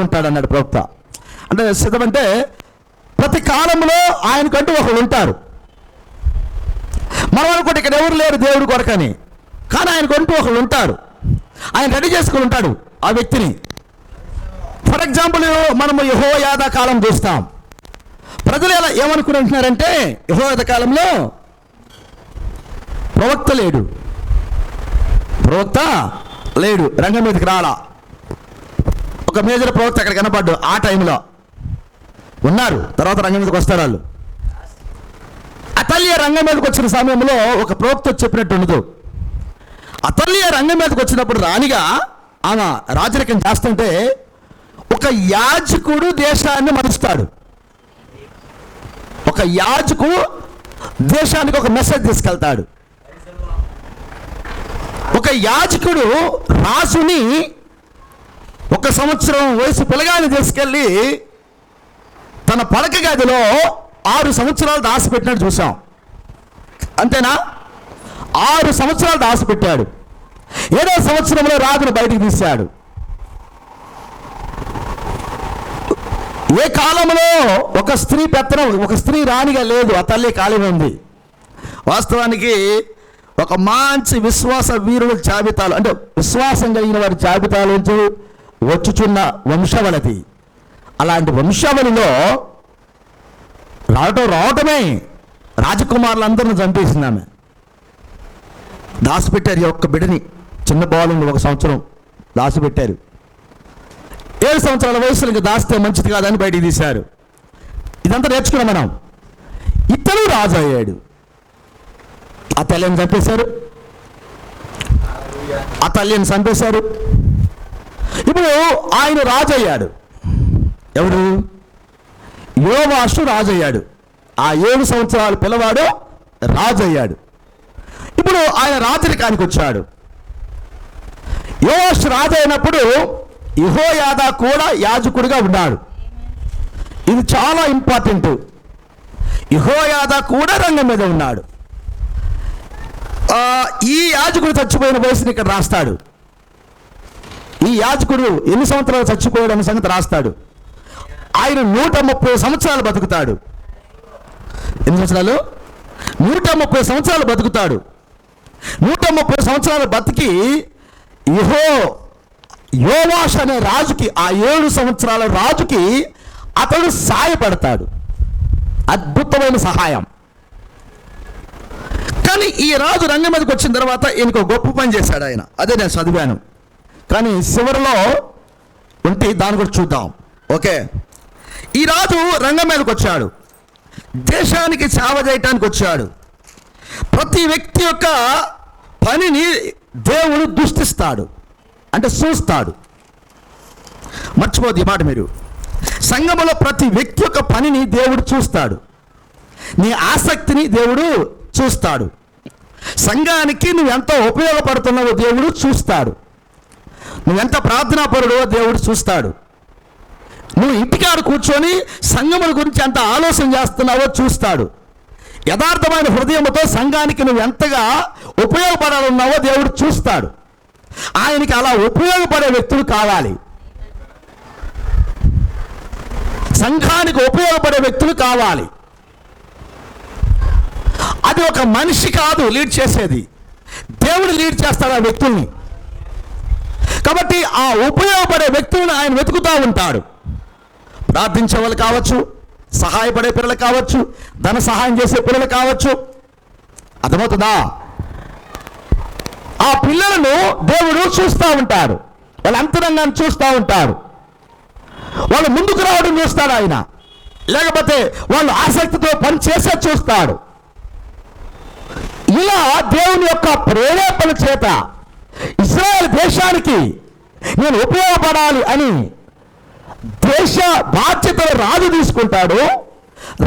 ఉంటాడు అన్నాడు ప్రవక్త. అంటే సిద్ధం అంటే ప్రతి కాలంలో ఆయనకంటూ ఒకరు ఉంటారు. మనం అనుకుంటే ఇక్కడ ఎవరు లేరు దేవుడి కొరకని, కానీ ఆయనకంటూ ఒకరు ఉంటారు. ఆయన రెడీ చేసుకుని ఉంటాడు ఆ వ్యక్తిని. ఫర్ ఎగ్జాంపుల్ మనము యెహోయాదా కాలం చూస్తాం. ప్రజలు ఎలా ఏమనుకుని ఉంటున్నారంటే యెహోయాదా కాలంలో ప్రవక్త లేడు, రంగం మీదకి రాలా. ఒక మేజర్ ప్రవక్త అక్కడ కనపడ్డు. ఆ టైంలో ఉన్నారు, తర్వాత రంగం మీదకి వస్తారు వాళ్ళు. అతల్య రంగం మీదకి వచ్చిన సమయంలో ఒక ప్రవక్త చెప్పినట్టు ఉండదు. అతల్య రంగం మీదకి వచ్చినప్పుడు రాణిగా ఆమె రాజరికం చేస్తుంటే ఒక యాజకుడు దేశాన్ని మరుస్తాడు. ఒక యాజకుడు దేశానికి ఒక మెసేజ్ తీసుకెళ్తాడు. ఒక యాజకుడు రాజుని 1 సంవత్సరం వయసు పిల్లగాని తీసుకెళ్ళి తన పడక గదిలో 6 సంవత్సరాలు దాచిపెట్టినట్టు చూసాం. అంతేనా? 6 సంవత్సరాలు దాచిపెట్టాడు. 7వ సంవత్సరంలో రాజును బయటికి తీశాడు. ఏ కాలంలో ఒక స్త్రీ పెత్తనం, ఒక స్త్రీ రాణిగా లేదు, ఆ తల్లి ఖాళీ ఉంది. వాస్తవానికి ఒక మంచి విశ్వాస వీరుల జాబితాలు, అంటే విశ్వాసం కలిగిన వారి జాబితాలు వచ్చుచున్న వంశవళిది. అలాంటి వంశవళిలో రావటమే రాజకుమారులందరిని చంపేసింది ఆమె. దాచిపెట్టారు. ఈ ఒక్క బిడ్డని, చిన్న బాలుని 1 సంవత్సరం దాచిపెట్టారు. 7 సంవత్సరాల వయసులో ఇంకా దాస్తే మంచిది కాదని బయటికి తీశారు. ఇదంతా నేర్చుకున్నాం మనం. ఇతను రాజు అయ్యాడు. ఆ తల్లిని చంపేశారు, ఆ తల్లిని చంపేశారు. ఇప్పుడు ఆయన రాజు అయ్యాడు. ఎవడు? యోవాషు రాజు అయ్యాడు. ఆ 7 సంవత్సరాల పిల్లవాడు రాజు అయ్యాడు. ఇప్పుడు ఆయన రాజరికానికి వచ్చాడు. యోవాషు రాజు అయినప్పుడు యెహోయాదా కూడా యాజకుడిగా ఉన్నాడు. ఇది చాలా ఇంపార్టెంట్. యెహోయాదా కూడా రంగం మీద ఉన్నాడు. ఈ యాజకుడు చచ్చిపోయిన వయసుని ఇక్కడ రాస్తాడు. ఈ యాజకుడు ఎన్ని సంవత్సరాలు చచ్చిపోయాడు అనే సంగతి రాస్తాడు. ఆయన 130 సంవత్సరాలు బతుకుతాడు. ఎన్ని సంవత్సరాలు? 130 సంవత్సరాలు బతుకుతాడు. 130 సంవత్సరాలు బతికి యోవాష్ అనే రాజుకి, ఆ 7 సంవత్సరాల రాజుకి అతడు సహాయపడతాడు. అద్భుతమైన సహాయం. కానీ ఈ రాజు రంగం మీదకి వచ్చిన తర్వాత ఈయనకు గొప్ప పని చేశాడు ఆయన. అదే నేను చదివాను, కానీ చివరిలో ఉంటే దాన్ని కూడా చూద్దాం. ఓకే, ఈ రాజు రంగం మీదకి వచ్చాడు. దేశానికి సేవ చేయటానికి వచ్చాడు. ప్రతి వ్యక్తి యొక్క పనిని దేవుడు దృష్టిస్తాడు, అంటే చూస్తాడు. మర్చిపోద్ది ఈ మాట మీరు. సంఘములో ప్రతి వ్యక్తి యొక్క పనిని దేవుడు చూస్తాడు. నీ ఆసక్తిని దేవుడు చూస్తాడు. సంఘానికి నువ్వెంత ఉపయోగపడుతున్నావో దేవుడు చూస్తాడు. నువ్వెంత ప్రార్థనాపరుడో దేవుడు చూస్తాడు. నువ్వు ఇంటికాడ కూర్చొని సంఘముల గురించి ఎంత ఆలోచన చేస్తున్నావో చూస్తాడు. యథార్థమైన హృదయంతో సంఘానికి నువ్వు ఎంతగా ఉపయోగపడాలన్నావో దేవుడు చూస్తాడు. ఆయనకి అలా ఉపయోగపడే వ్యక్తులు కావాలి. సంఘానికి ఉపయోగపడే వ్యక్తులు కావాలి. అది ఒక మనిషి కాదు లీడ్ చేసేది, దేవుడు లీడ్ చేస్తాడు ఆ వ్యక్తుల్ని. కాబట్టి ఆ ఉపయోగపడే వ్యక్తులను ఆయన వెతుకుతూ ఉంటాడు. ప్రార్థించే వాళ్ళు కావచ్చు, సహాయపడే పిల్లలు కావచ్చు, ధన సహాయం చేసే పిల్లలు కావచ్చు. అర్థమవుతుందా? ఆ పిల్లలను దేవుడు చూస్తూ ఉంటాడు. వాళ్ళ అంతరంగాన్ని చూస్తూ ఉంటాడు. వాళ్ళు ముందుకు రావడం చూస్తాడు ఆయన, లేకపోతే వాళ్ళు ఆసక్తితో పని చేసే చూస్తాడు. ఇలా దేవుని యొక్క ప్రేరేపణ చేత ఇశ్రాయేలు దేశానికి నేను ఉపయోగపడాలి అని దేశ బాధ్యతలు రాజు తీసుకుంటాడు.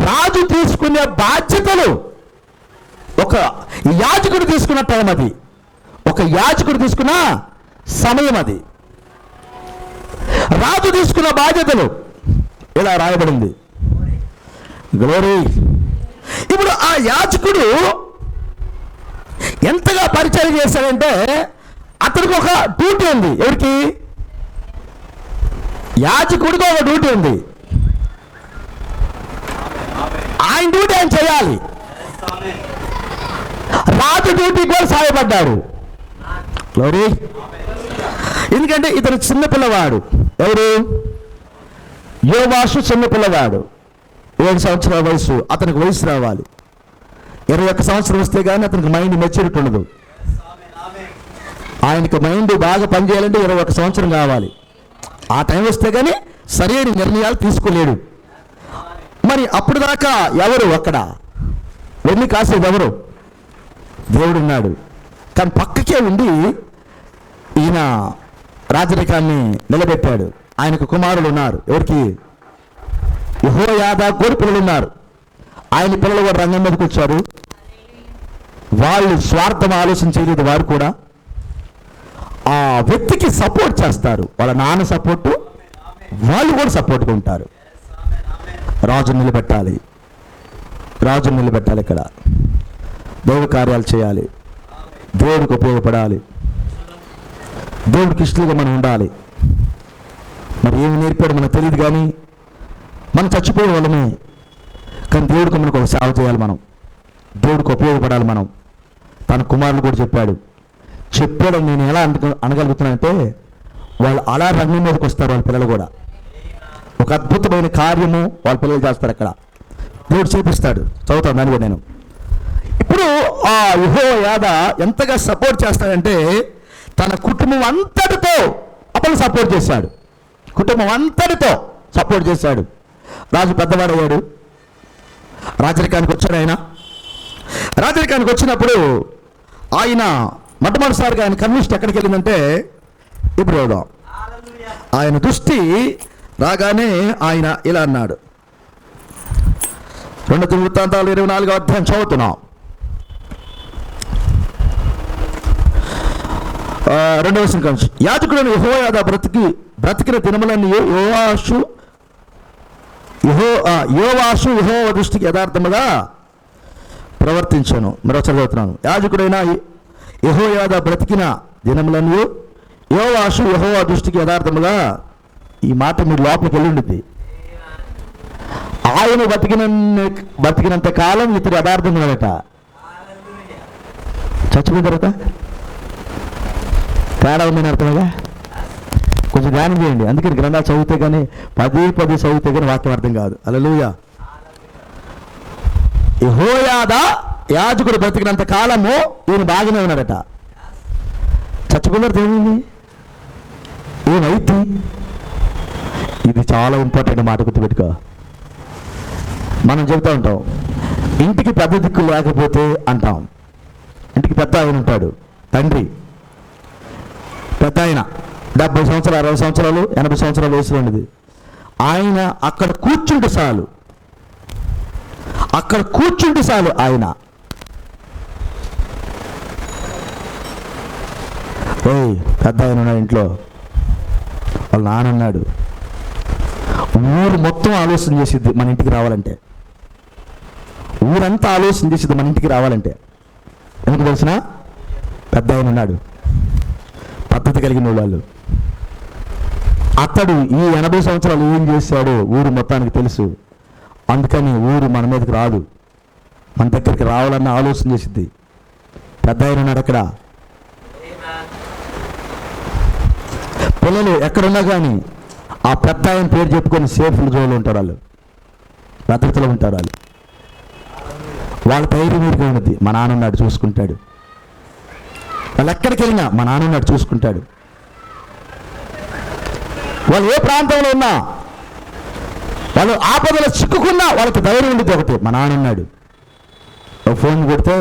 రాజు తీసుకునే బాధ్యతలు ఒక యాజకుడు తీసుకున్న టైం అది, ఒక యాజకుడు తీసుకున్న సమయం అది. రాజు తీసుకున్న బాధ్యతలు ఇలా రాయబడింది. గ్లోరీ. ఇప్పుడు ఆ యాజకుడు ఎంతగా పరిచయం చేశాడంటే అతనికి ఒక డ్యూటీ ఉంది. ఎవరికి? యాజకుడికి ఒక డ్యూటీ ఉంది, ఆయన డ్యూటీ ఆయన చేయాలి. రాజు డ్యూటీ కూడా సహాయపడ్డాడు. లోరీ, ఎందుకంటే ఇతను చిన్నపిల్లవాడు. ఎవరు? యోవాషు చిన్నపిల్లవాడు, 7 సంవత్సరాల వయసు. అతనికి వయసు రావాలి. 21 సంవత్సరం వస్తే కానీ అతనికి మైండ్ మెచ్యూరిటీ ఉండదు. ఆయనకు మైండ్ బాగా పనిచేయాలంటే 21 సంవత్సరం కావాలి. ఆ టైం వస్తే కానీ సరైన నిర్ణయాలు తీసుకోలేడు. మరి అప్పుడు దాకా ఎవరు అక్కడ వెళ్ళి కాసేది? ఎవరు? దేవుడు ఉన్నాడు. కానీ పక్కకే ఉండి ఈయన రాజరికాన్ని నిలబెట్టాడు. ఆయనకు కుమారులు ఉన్నారు. ఎవరికి? యెహోయాదా కూడా పిల్లలు ఉన్నారు. ఆయన పిల్లలు కూడా రంగం మీదకి వచ్చారు. వాళ్ళు స్వార్థం ఆలోచన చేయలేదు. వారు కూడా ఆ వ్యక్తికి సపోర్ట్ చేస్తారు. వాళ్ళ నాన్న సపోర్టు, వాళ్ళు కూడా సపోర్ట్గా ఉంటారు. రాజును నిలబెట్టాలి, రాజును నిలబెట్టాలి. ఇక్కడ దైవ కార్యాలు చేయాలి, దేవుడికి ఉపయోగపడాలి, దేవుడికి ఇష్టలుగా మనం ఉండాలి. మరి ఏమి నేర్పాడు మనకు తెలియదు, కానీ మనం చచ్చిపోయే వాళ్ళమే. కానీ దేవుడికి మనకు ఒక సేవ చేయాలి, మనం దేవుడికి ఉపయోగపడాలి. మనం తన కుమారులు కూడా చెప్పాడు. నేను ఎలా అనగలుగుతున్నానంటే, వాళ్ళు అలా రంగం మీదకి వస్తారు. వాళ్ళ పిల్లలు కూడా ఒక అద్భుతమైన కార్యము వాళ్ళ పిల్లలు చేస్తారు. అక్కడ దేవుడు చేపిస్తాడు. చదువుతాను దాన్ని కూడా నేను. ఇప్పుడు ఆ యెహోయాదా ఎంతగా సపోర్ట్ చేస్తాడంటే, తన కుటుంబం అంతటితో అతను సపోర్ట్ చేశాడు. కుటుంబం అంతటితో సపోర్ట్ చేశాడు. రాజు పెద్దవాడయ్యాడు, రాజరికానికి వచ్చాడు. ఆయన రాజరికానికి వచ్చినప్పుడు ఆయన మొట్టమొదటిసారిగా ఆయన కన్విస్ట్ ఎక్కడికి వెళ్ళిందంటే, ఇప్పుడు ఆయన దృష్టి రాగానే ఆయన ఇలా అన్నాడు. 2 దినవృత్తాంతాలు 24వ అధ్యాయం చదువుతున్నాం. 2వ వచనం నుంచి, యాజకుడైన యెహోయాదా బ్రతికిన దినములన్నీ యోవాషు యెహోవా దృష్టికి యథార్థముగా ప్రవర్తించాను. మరో చదువుతున్నాను. యాజకుడైన యెహోయాదా బ్రతికిన దినములన్నీ యోవాషు యెహోవా దృష్టికి యథార్థముగా. ఈ మాట మీరు లోపలికి వెళ్ళి ఉండింది. ఆయన బతికినంత కాలం ఇతడు యథార్థం కాదట. చచ్చిపోయిన తర్వాత తేడా ఉందని అర్థమేగా. కొంచెం ధ్యానం చేయండి. అందుకని గ్రంథాలు చదివితే కానీ పదే చదివితే కానీ వాక్యం అర్థం కాదు. హల్లెలూయా. యెహోయాదా యాజకుడు బ్రతికినంత కాలము ఈయన బాగానే ఉన్నాడట. చచ్చిపోయిన తర్వాత ఏమైంది? ఏమైతే? ఇది చాలా ఇంపార్టెంట్ మాట, గుర్తుపెట్టుకో. మనం చెబుతూ ఉంటాం, ఇంటికి పెద్ద దిక్కు లేకపోతే అంటాం. ఇంటికి పెద్ద ఆయన ఉంటాడు, తండ్రి. పెద్ద ఆయన 70 సంవత్సరాలు, 60 సంవత్సరాలు, 80 సంవత్సరాల వయసులో ఉండేది. ఆయన అక్కడ కూర్చుంటే చాలు, ఆయన పెద్ద ఆయన ఉన్నాడు ఇంట్లో. వాళ్ళ నాన్న ఉన్నాడు. ఊరు మొత్తం ఆలోచన చేసిద్ది మన ఇంటికి రావాలంటే. ఊరంతా ఆలోచన చేసిద్ది మన ఇంటికి రావాలంటే. ఎందుకు తెలిసిన? పెద్ద ఆయన ఉన్నాడు, పద్ధతి కలిగిన వాళ్ళు. అతడు ఈ 80 సంవత్సరాలు ఏం చేశాడో ఊరు మొత్తానికి తెలుసు. అందుకని ఊరు మన మీదకి రాదు, మన దగ్గరికి రావాలన్న ఆలోచన చేసిద్ది. పెద్ద ఆయన ఉన్నాడు అక్కడ. పిల్లలు ఎక్కడున్నా కానీ ఆ పెద్ద ఆయన పేరు చెప్పుకొని సేఫ్ జోన్లో ఉంటారు, వాళ్ళు భద్రతలో ఉంటారు. వాళ్ళ పైరు మీరుగా ఉన్నది. మా నాన్న ఉన్నాడు, చూసుకుంటాడు. వాళ్ళు ఎక్కడికి వెళ్ళినా మా నాన్న ఉన్నాడు, చూసుకుంటాడు. వాళ్ళు ఏ ప్రాంతంలో ఉన్నా, వాళ్ళు ఆపదలో చిక్కుకున్నా వాళ్ళకి ధైర్యం ఉండేది ఒకటి, మా నాన్న ఉన్నాడు. ఫోన్ కొడితే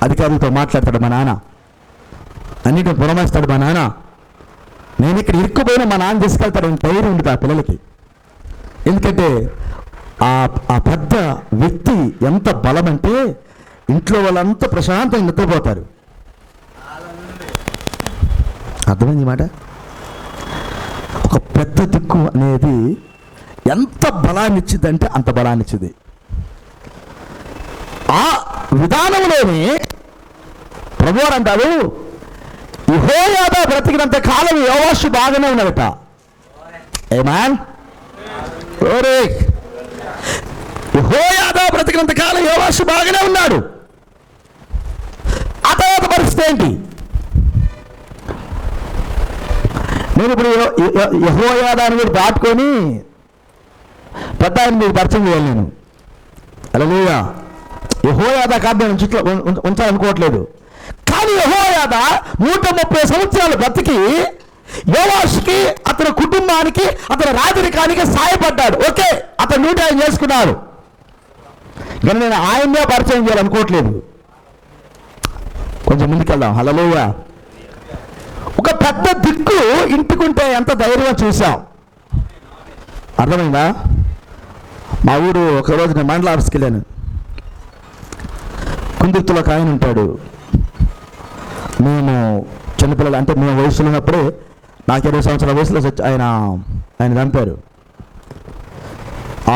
అధికారులతో మాట్లాడతాడు మా నాన్న, అన్నిటిని పురమాయిస్తాడు మా నాన్న. నేను ఇక్కడ ఇరుక్కుపోయినా మా నాన్న తీసుకెళ్తాడని ధైర్యం ఉండదు ఆ పిల్లలకి. ఎందుకంటే ఆ పెద్ద వ్యక్తి ఎంత బలం అంటే ఇంట్లో వాళ్ళంతా ప్రశాంతంగా నిద్రపోతారు. అర్థమైంది మాట? ఒక పెద్ద దిక్కు అనేది ఎంత బలాన్ని ఇచ్చిందంటే అంత బలాన్ని ఇచ్చింది. ఆ విధానంలోనే ప్రభువారు అంటారు, యెహోయాదా బ్రతికినంత కాలం యోవాషు బాగానే ఉన్నాడట. ఏమాన్ ఓరే యెహోయాదా బ్రతికినంత కాలం యోవాషు బాగానే ఉన్నాడు. ఆ తర్వాత పరిస్థితి ఏంటి? నేను ఇప్పుడు యెహోయాదాని మీరు దాటుకొని పెద్ద ఆయన మీరు పరిచయం చేయాలి. నేను హల్లెలూయా. యెహోయాదా కాదు నేను ఉంచాలనుకోవట్లేదు. కానీ యెహోయాదా 130 సంవత్సరాలు బ్రతికి యోవాషుకి, అతని కుటుంబానికి, అతని రాజరికానికి సాయపడ్డాడు. ఓకే, అతను 105 చేసుకున్నాడు. కానీ నేను ఆయన్నే పరిచయం చేయాలనుకోవట్లేదు. కొంచెం ముందుకెళ్దాం. హల్లెలూయా. ఒక పెద్ద దిక్కు ఇంటికుంటే ఎంత ధైర్యం చూసాం. అర్థమైందా? మా ఊరు ఒకరోజు నేను మండల ఆఫీస్కి వెళ్ళాను. కుందుర్తిలో ఒక ఆయన ఉంటాడు. మేము చిన్నపిల్లలు అంటే మేము వయసులో ఉన్నప్పుడే, నాకు 20 సంవత్సరాల వయసులో ఆయన చంపారు.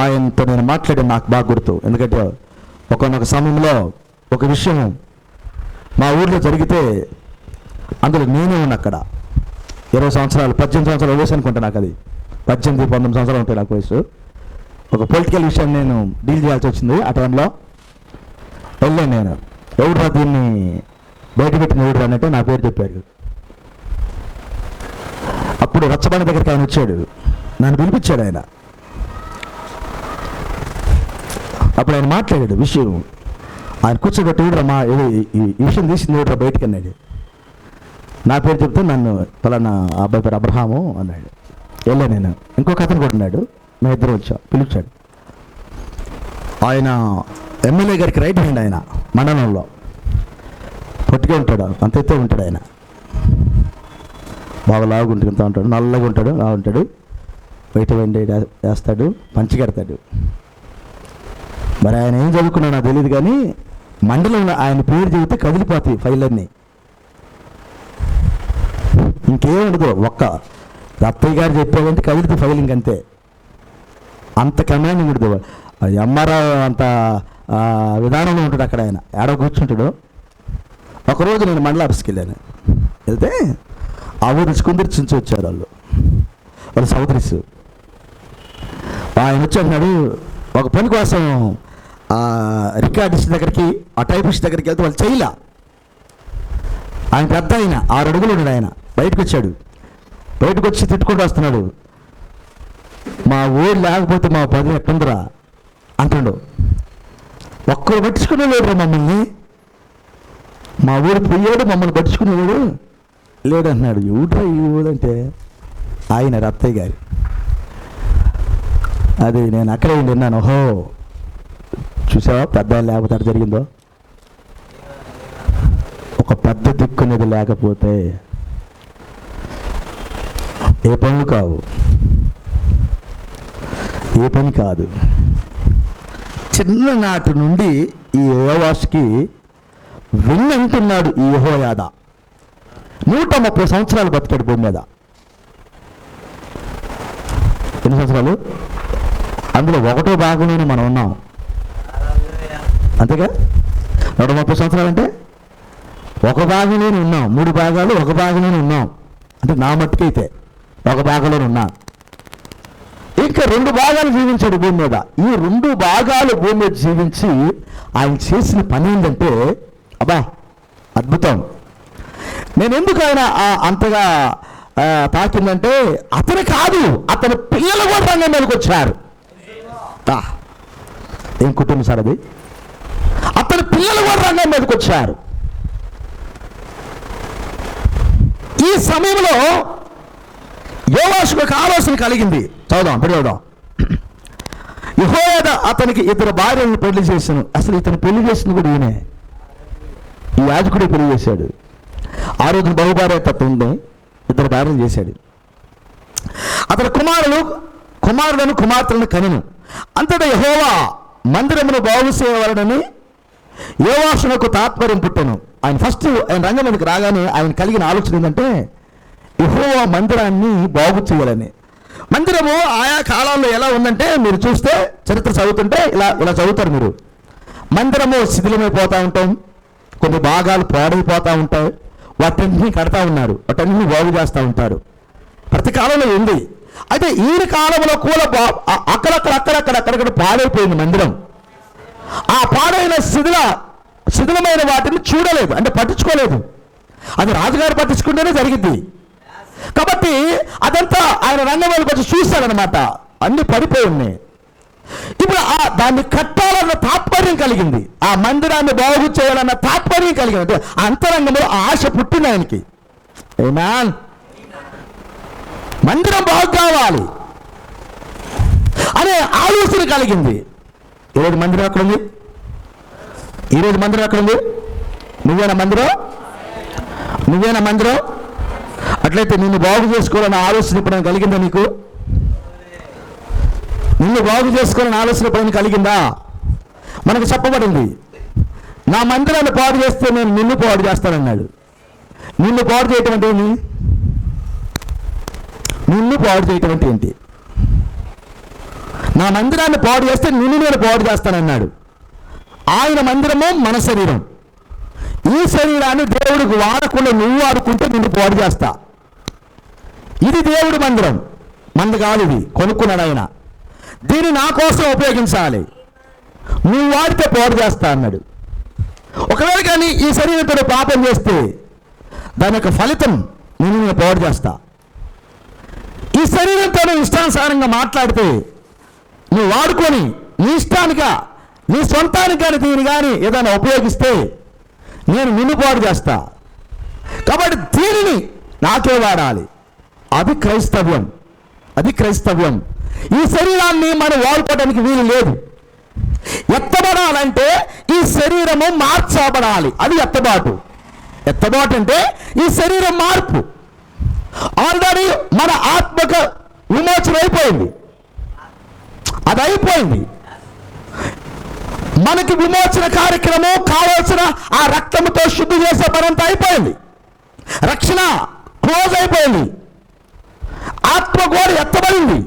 ఆయనతో నేను మాట్లాడాను, నాకు బాగా గుర్తు. ఎందుకంటే ఒకనొక సమయంలో ఒక విషయం మా ఊర్లో జరిగితే అందులో నేనే ఉన్నా. అక్కడ 20 సంవత్సరాలు 18 సంవత్సరాల వయసు అనుకుంటా నాకు. అది 18-19 సంవత్సరాలు ఉంటాయి నాకు వయసు. ఒక పొలిటికల్ విషయం నేను డీల్ చేయాల్సి వచ్చింది. ఆ టైంలో వెళ్ళాను నేను. ఎవరురా దీన్ని బయట పెట్టిన ఎవరు అన్నట్టు నా పేరు చెప్పారు. అప్పుడు రచ్చబండ దగ్గరికి ఆయన వచ్చాడు, నన్ను పిలిపించాడు ఆయన. అప్పుడు ఆయన మాట్లాడాడు విషయం. ఆయన కూర్చోబెట్టి ఎవడరా ఈ విషయం తీసింది ఎవడరా బయటికి అన్నాడు. నా పేరు చెప్తే నన్ను పలానా అబ్బాయి పేరు అబ్రహాము అన్నాడు. వెళ్ళా నేను. ఇంకొక అతను కూడా ఉన్నాడు. మేము ఇద్దరు వచ్చాం. పిలిచాడు. ఆయన ఎమ్మెల్యే గారికి రైట్ హ్యాండ్. ఆయన మండలంలో పొట్టిగా ఉంటాడు, అంతైతే ఉంటాడు. ఆయన బాగా లాగుంటుంటా ఉంటాడు, నల్లగా ఉంటాడు, లా ఉంటాడు, బయట వెండి వేస్తాడు, పంచి కడతాడు. మరి ఆయన ఏం చదువుకున్నాడు నాకు తెలియదు, కానీ మండలంలో ఆయన పేరు చెబితే కదిలిపోతాయి ఫైళ్ళన్నీ. ఇంకేం ఉండదు. ఒక్క రత్తయ్య గారు చెప్పాడంటే కదిలితే ఫైల్ ఇంకంతే. అంత కమాండింగ్ ఉండదు. ఎంఆర్ఆర్ అంత విధానంలో ఉంటాడు అక్కడ. ఆయన ఏడో కూర్చుంటాడు. ఒకరోజు నేను మండల ఆఫీస్కి వెళ్ళాను. వెళ్తే ఆ ఊరు కుందుర్తి నుంచి వచ్చారు వాళ్ళు సౌదరీస్. ఆయన వచ్చి అన్నాడు, ఒక పని కోసం రికార్డిస్ట్ దగ్గరికి, ఆ టైపిస్ట్ దగ్గరికి వెళ్తే వాళ్ళు చేయలే. ఆయన పెద్ద ఆయన 6 అడుగులు ఉన్నాడు. ఆయన బయటకు వచ్చాడు. బయటకు వచ్చి తిట్టుకుంటూ వస్తున్నాడు. మా ఊరు లేకపోతే మా పని ఎట్టుందిరా అంటాడు. ఒక్కరు పట్టించుకునేవాడు మమ్మల్ని. మా ఊరు పోయాడు, మమ్మల్ని పట్టించుకునేవాడు లేడు అన్నాడు. ఎవడ్రా ఈ ఊరంటే ఆయన రత్తయ్య గారి. అది నేను అక్కడే విన్నాను. ఓహో, చూసావా పెద్ద లేకపోతే అక్కడ జరిగిందో. ఒక పెద్ద దిక్కునేది లేకపోతే ఏ పనులు కావు, ఏ పని కాదు. చిన్ననాటి నుండి ఈ యోవాషుకి విన్నంటున్నాడు ఈ యెహోయాదా. 130 సంవత్సరాలు బతికాడు భూమి మీద. ఎన్ని సంవత్సరాలు? అందులో 1వ భాగంలోనే మనం ఉన్నాం. అంతేగా? 130 సంవత్సరాలు అంటే 1 భాగంలోనే ఉన్నాం. 3 భాగాలు 1 భాగంలోనే ఉన్నాం. అంటే నా మట్టుకైతే 1 భాగంలోనే ఉన్నా. ఇంకా 2 భాగాలు జీవించాడు భూమి మీద. ఈ 2 భాగాలు భూమి మీద జీవించి ఆయన చేసిన పని ఏంటంటే, అబ్బా అద్భుతం. నేను ఎందుకు ఆయన అంతగా తాకిందంటే, అతను కాదు, అతని పిల్లలు కూడా రంగం మీదకి వచ్చారు. ఏం కుటుంబం సార్ అది? అతని పిల్లలు కూడా రంగం మీదకి వచ్చారు. ఈ సమయంలో యోవాషుకు ఒక ఆలోచన కలిగింది. చదువుదాం. యెహోయాదా అతనికి 2 భార్యలను పెళ్లి చేశాను. అసలు ఇతను పెళ్లి చేసింది కూడా ఈయనే. ఈ యాజకుడే పెళ్లి చేశాడు. ఆ రోజున బహుభార్య తత్వం ఉంది. 2 భార్యలు చేశాడు. అతని కుమారులను కుమార్తెలను కనెను. అంతటా యెహోవా మందిరమును బాగు చేయవలనని యోవాషునకు తాత్పర్యం పుట్టెను. ఆయన రంగం మీదకి రాగానే ఆయన కలిగిన ఆలోచన ఏంటంటే, యెహోవా మందిరాన్ని బాగు చేయాలని. మందిరము ఆయా కాలాల్లో ఎలా ఉందంటే, మీరు చూస్తే చరిత్ర చదువుతుంటే ఇలా చదువుతారు మీరు. మందిరము శిథిలమైపోతూ ఉంటాం, కొన్ని భాగాలు పాడైపోతూ ఉంటాయి. వాటిని కడతా ఉన్నారు, వాటన్నింటినీ బాగు చేస్తూ ఉంటారు. ప్రతి కాలంలో ఉంది. అయితే ఈయన కాలంలో కూడా అక్కడక్కడ పాడైపోయింది మందిరం. ఆ పాడైన శిథిలమైన వాటిని చూడలేదు, అంటే పట్టించుకోలేదు. అది రాజుగారు పట్టించుకుంటేనే జరిగింది. కాబట్టి అదంతా ఆయన రంగంలోకి వచ్చి చూశాడనమాట, అన్ని పడిపోయి ఉన్నాయి. ఇప్పుడు దాన్ని కట్టాలన్న తాత్పర్యం కలిగింది, ఆ మందిరాన్ని బాగు చేయాలన్న తాత్పర్యం కలిగింది. అంతరంగంలో ఆశ పుట్టింది ఆయనకి. ఏనా మందిరం బాగు కావాలి అనే ఆలోచన కలిగింది. ఈరోజు మందిరం ఎక్కడ ఉంది? ఈరోజు మందిరం ఎక్కడ ఉంది? నువ్వేనా మందిరం? నువ్వేనా మందిరం? అట్లయితే నిన్ను బాగు చేసుకోవాలన్న ఆలోచన ఇప్పుడు కలిగిందా నీకు? నిన్ను బాగు చేసుకోవాలని ఆలోచన ఇప్పుడు కలిగిందా? మనకు చెప్పబడింది, నా మందిరాన్ని పాడు చేస్తే నేను నిన్ను పాడు చేస్తానన్నాడు. నిన్ను పాడు చేయటం అంటే ఏంటి? నిన్ను పాడు చేయటం అంటే ఏంటి? నా మందిరాన్ని పాడు చేస్తే నిన్ను నేను పాడు చేస్తానన్నాడు. ఆయన మందిరము మన శరీరం. ఈ శరీరాన్ని దేవుడికి వాడకుండా నువ్వు వాడుకుంటే నిన్ను పాడు చేస్తా. ఇది దేవుడి మందిరం, మంది కాదు, ఇది కొనుక్కున్నాడు ఆయన. దీన్ని నా కోసం ఉపయోగించాలి, నువ్వు వాడితే పాడు చేస్తా అన్నాడు. ఒకవేళ కానీ ఈ శరీరంతో పాపం చేస్తే దాని యొక్క ఫలితం నేను పాడు చేస్తా. ఈ శరీరంతో ఇష్టానుసారంగా మాట్లాడితే నువ్వు వాడుకొని నీ ఇష్టానిగా నీ సొంతానికి కానీ దీన్ని కానీ ఏదైనా ఉపయోగిస్తే నేను నిన్ను పాడు చేస్తా. కాబట్టి దీనిని నాకే వాడాలి. అది క్రైస్తవ్యం, అది క్రైస్తవ్యం. ఈ శరీరాన్ని మనం వాడుకోవడానికి వీలు లేదు. ఎత్తబడాలంటే ఈ శరీరము మార్చబడాలి, అది ఎత్తబాటు. ఎత్తబాటు అంటే ఈ శరీరం మార్పు. ఆల్రెడీ మన ఆత్మక విమోచన అయిపోయింది, అది అయిపోయింది. మనకి విమోచన కార్యక్రమం కావాల్సిన ఆ రక్తంతో శుద్ధి చేసే పనంతా అయిపోయింది. రక్షణ క్లోజ్ అయిపోయింది. ఆత్మ కూడా ఎత్తబడింది.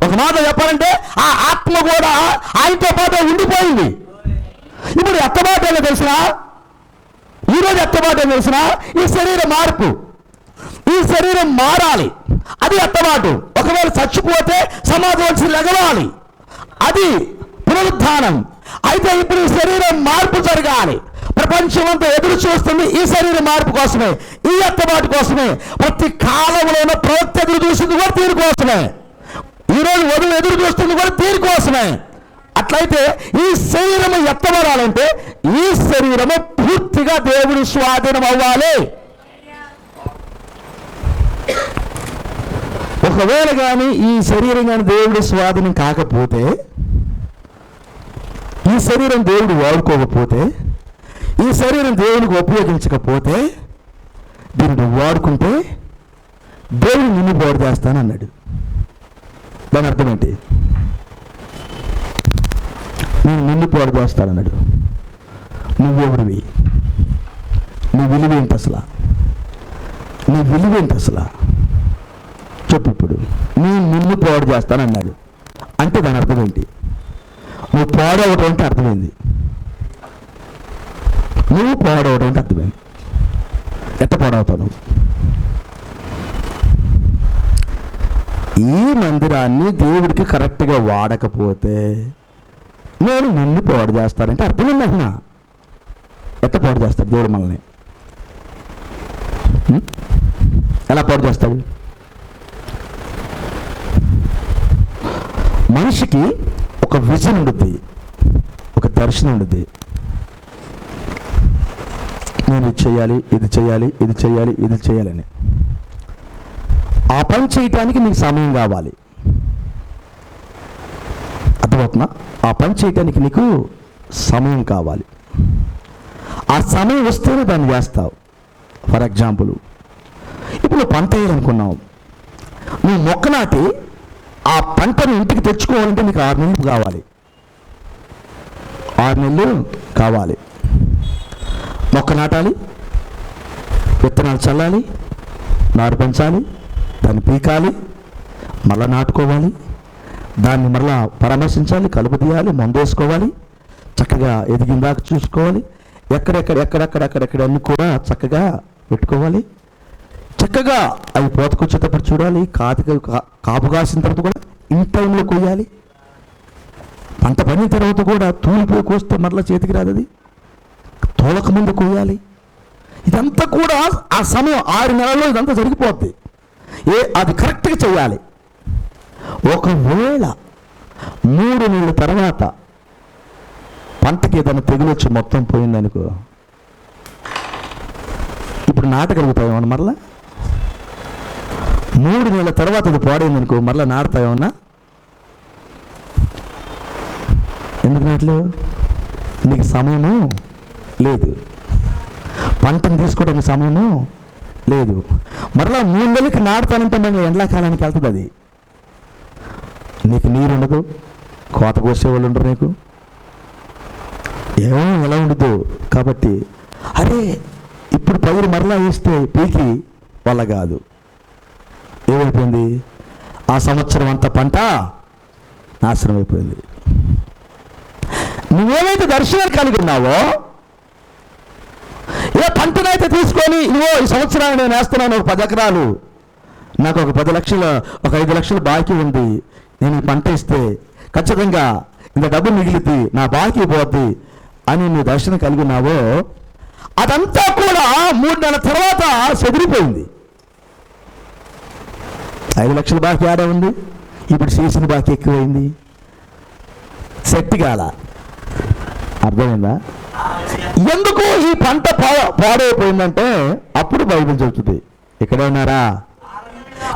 ఒక మాట చెప్పాలంటే ఆ ఆత్మ కూడా ఆయనతో పాటు ఉండిపోయింది. ఇప్పుడు ఎత్తబాటు ఏదో తెలిసినా, ఈరోజు ఎత్తబాటు ఏదో తెలిసినా ఈ శరీర మార్పు. ఈ శరీరం మారాలి, అది ఎత్తబాటు. ఒకవేళ చచ్చిపోతే సమాజం వచ్చి లెగవాలి, అది పునరుద్ధానం. అయితే ఇప్పుడు ఈ శరీరం మార్పు జరగాలి. ప్రపంచం అంతా ఎదురు చూస్తుంది ఈ శరీర మార్పు కోసమే, ఈ ఎత్తబాటు కోసమే. ప్రతి కాలంలోనూ ప్రవక్త ఎదురు చూస్తుంది కూడా దీని కోసమే. ఈరోజు వధువు ఎదురు చూస్తుంది కూడా దీని కోసమే. అట్లయితే ఈ శరీరము ఎత్తబడాలంటే ఈ శరీరము పూర్తిగా దేవుడి స్వాధీనం అవ్వాలి. ఒకవేళ కానీ ఈ శరీరం కానీ దేవుడి స్వాధీనం కాకపోతే, ఈ శరీరం దేవుడు వాడుకోకపోతే, ఈ శరీరం దేవుడికి ఉపయోగించకపోతే, దీన్ని వాడుకుంటే దేవుడు నిన్ను పాడు చేస్తానన్నాడు. దాని అర్థం ఏంటి? నేను నిన్ను పాడు చేస్తానన్నాడు. నువ్వెవరివి? నీ విలువేంటి అసలు? నీ విలువేంటి అసలు చెప్పు. ఇప్పుడు నేను నిన్ను పాడు చేస్తానన్నాడు అంటే దాని అర్థం ఏంటి? నువ్వు పాడవటం అంటే అర్థమైంది. నువ్వు పాడవటం అంటే అర్థమైంది. ఎట్ట పాడవుతావు నువ్వు? ఈ మందిరాన్ని దేవుడికి కరెక్ట్గా వాడకపోతే నేను నిన్ను పాడు చేస్తానంటే అర్థం ఏంటన్నా? ఎట్ట పాడు చేస్తాడు దేవుడు మనల్ని? ఎలా పాడు చేస్తాడు? మనిషికి ఒక విజన్ ఉంటుంది, ఒక దర్శనం ఉంటుంది. నేను ఇది చేయాలి, ఇది చేయాలి, ఇది చేయాలి, ఇది చేయాలని. ఆ పని చేయటానికి నీకు సమయం కావాలి. అర్థమవుతుందా? ఆ పని చేయటానికి నీకు సమయం కావాలి. ఆ సమయం వస్తేనే దాన్ని చేస్తావు. ఫర్ ఎగ్జాంపుల్, ఇప్పుడు నువ్వు పంట వేయాలనుకున్నావు. నువ్వు మొక్క నాటి ఆ పంటను ఇంటికి తెచ్చుకోవాలంటే నీకు 6 నెలలు కావాలి. 6 నెలలు కావాలి. మొక్క నాటాలి, విత్తనాలు చల్లాలి, నారు పెంచాలి, దాన్ని పీకాలి, మళ్ళా నాటుకోవాలి, దాన్ని మళ్ళా పరామర్శించాలి, కలుపు తీయాలి, మందు వేసుకోవాలి, చక్కగా ఎదిగిందాక చూసుకోవాలి, ఎక్కడెక్కడ అన్ని కూడా చక్కగా పెట్టుకోవాలి. చక్కగా అవి పోతకొచ్చేటప్పుడు చూడాలి, కాపు కాసిన తర్వాత కూడా ఇన్ టైంలో కొయ్యాలి. పంట పడిన తర్వాత కూడా తూలిపోయి కోస్తే మరలా చేతికి రాదు, అది తోలక ముందు కొయ్యాలి. ఇదంతా కూడా ఆ సమయం 6 నెలల్లో ఇదంతా జరిగిపోద్ది. అది కరెక్ట్గా చేయాలి. ఒకవేళ 3 నెలల తర్వాత పంటకి ఏదైనా తెగులొచ్చి మొత్తం పోయిందనుకో, ఇప్పుడు నాటగలుగుతాయేమన్నా మరలా? 3 నెలల తర్వాత అది పాడైందనుకో, మరలా నాటుతాయేమన్నా? ఎందుకు నాటలేవు? నీకు సమయము లేదు, పంటను తీసుకోవడానికి సమయము లేదు. మరలా 3 నెలలకి నాటుతానంటే మళ్ళీ ఎండాకాలానికి వెళ్తుంది. అది నీకు నీరు ఉండదు, కోత కోసేవాళ్ళు ఉండరు, నీకు ఏమో ఎలా ఉండదు. కాబట్టి అరే ఇప్పుడు పైరు మరలా వేస్తే పీకి వల్ల కాదు, ఏమైపోయింది? ఆ సంవత్సరం అంతా పంట నాశనం అయిపోయింది. నువ్వేమైతే దర్శనం కలిగి ఉన్నావో, ఏ పంటనైతే తీసుకొని నువ్వు ఈ సంవత్సరాన్ని నేను వేస్తున్నాను, ఒక 10 ఎకరాలు, నాకు ఒక 10 లక్షలు, ఒక 5 లక్షలు బాకీ ఉంది, నేను ఈ పంట ఇస్తే ఖచ్చితంగా ఇంత డబ్బు మిగిలిద్ది, నా బాకీ పోద్ది అని నువ్వు దర్శనం కలిగి ఉన్నావో, అదంతా కూడా 3 నెలల తర్వాత చెదిరిపోయింది. 5 లక్షల బాకీ ఆడే ఉంది, ఇప్పుడు చేసిన బాకీ ఎక్కువైంది, సెట్ కాల. అర్థమైందా? ఎందుకు ఈ పంట పాడైపోయిందంటే అప్పుడు బైబిల్ చెబుతుంది. ఇక్కడ ఉన్నారా?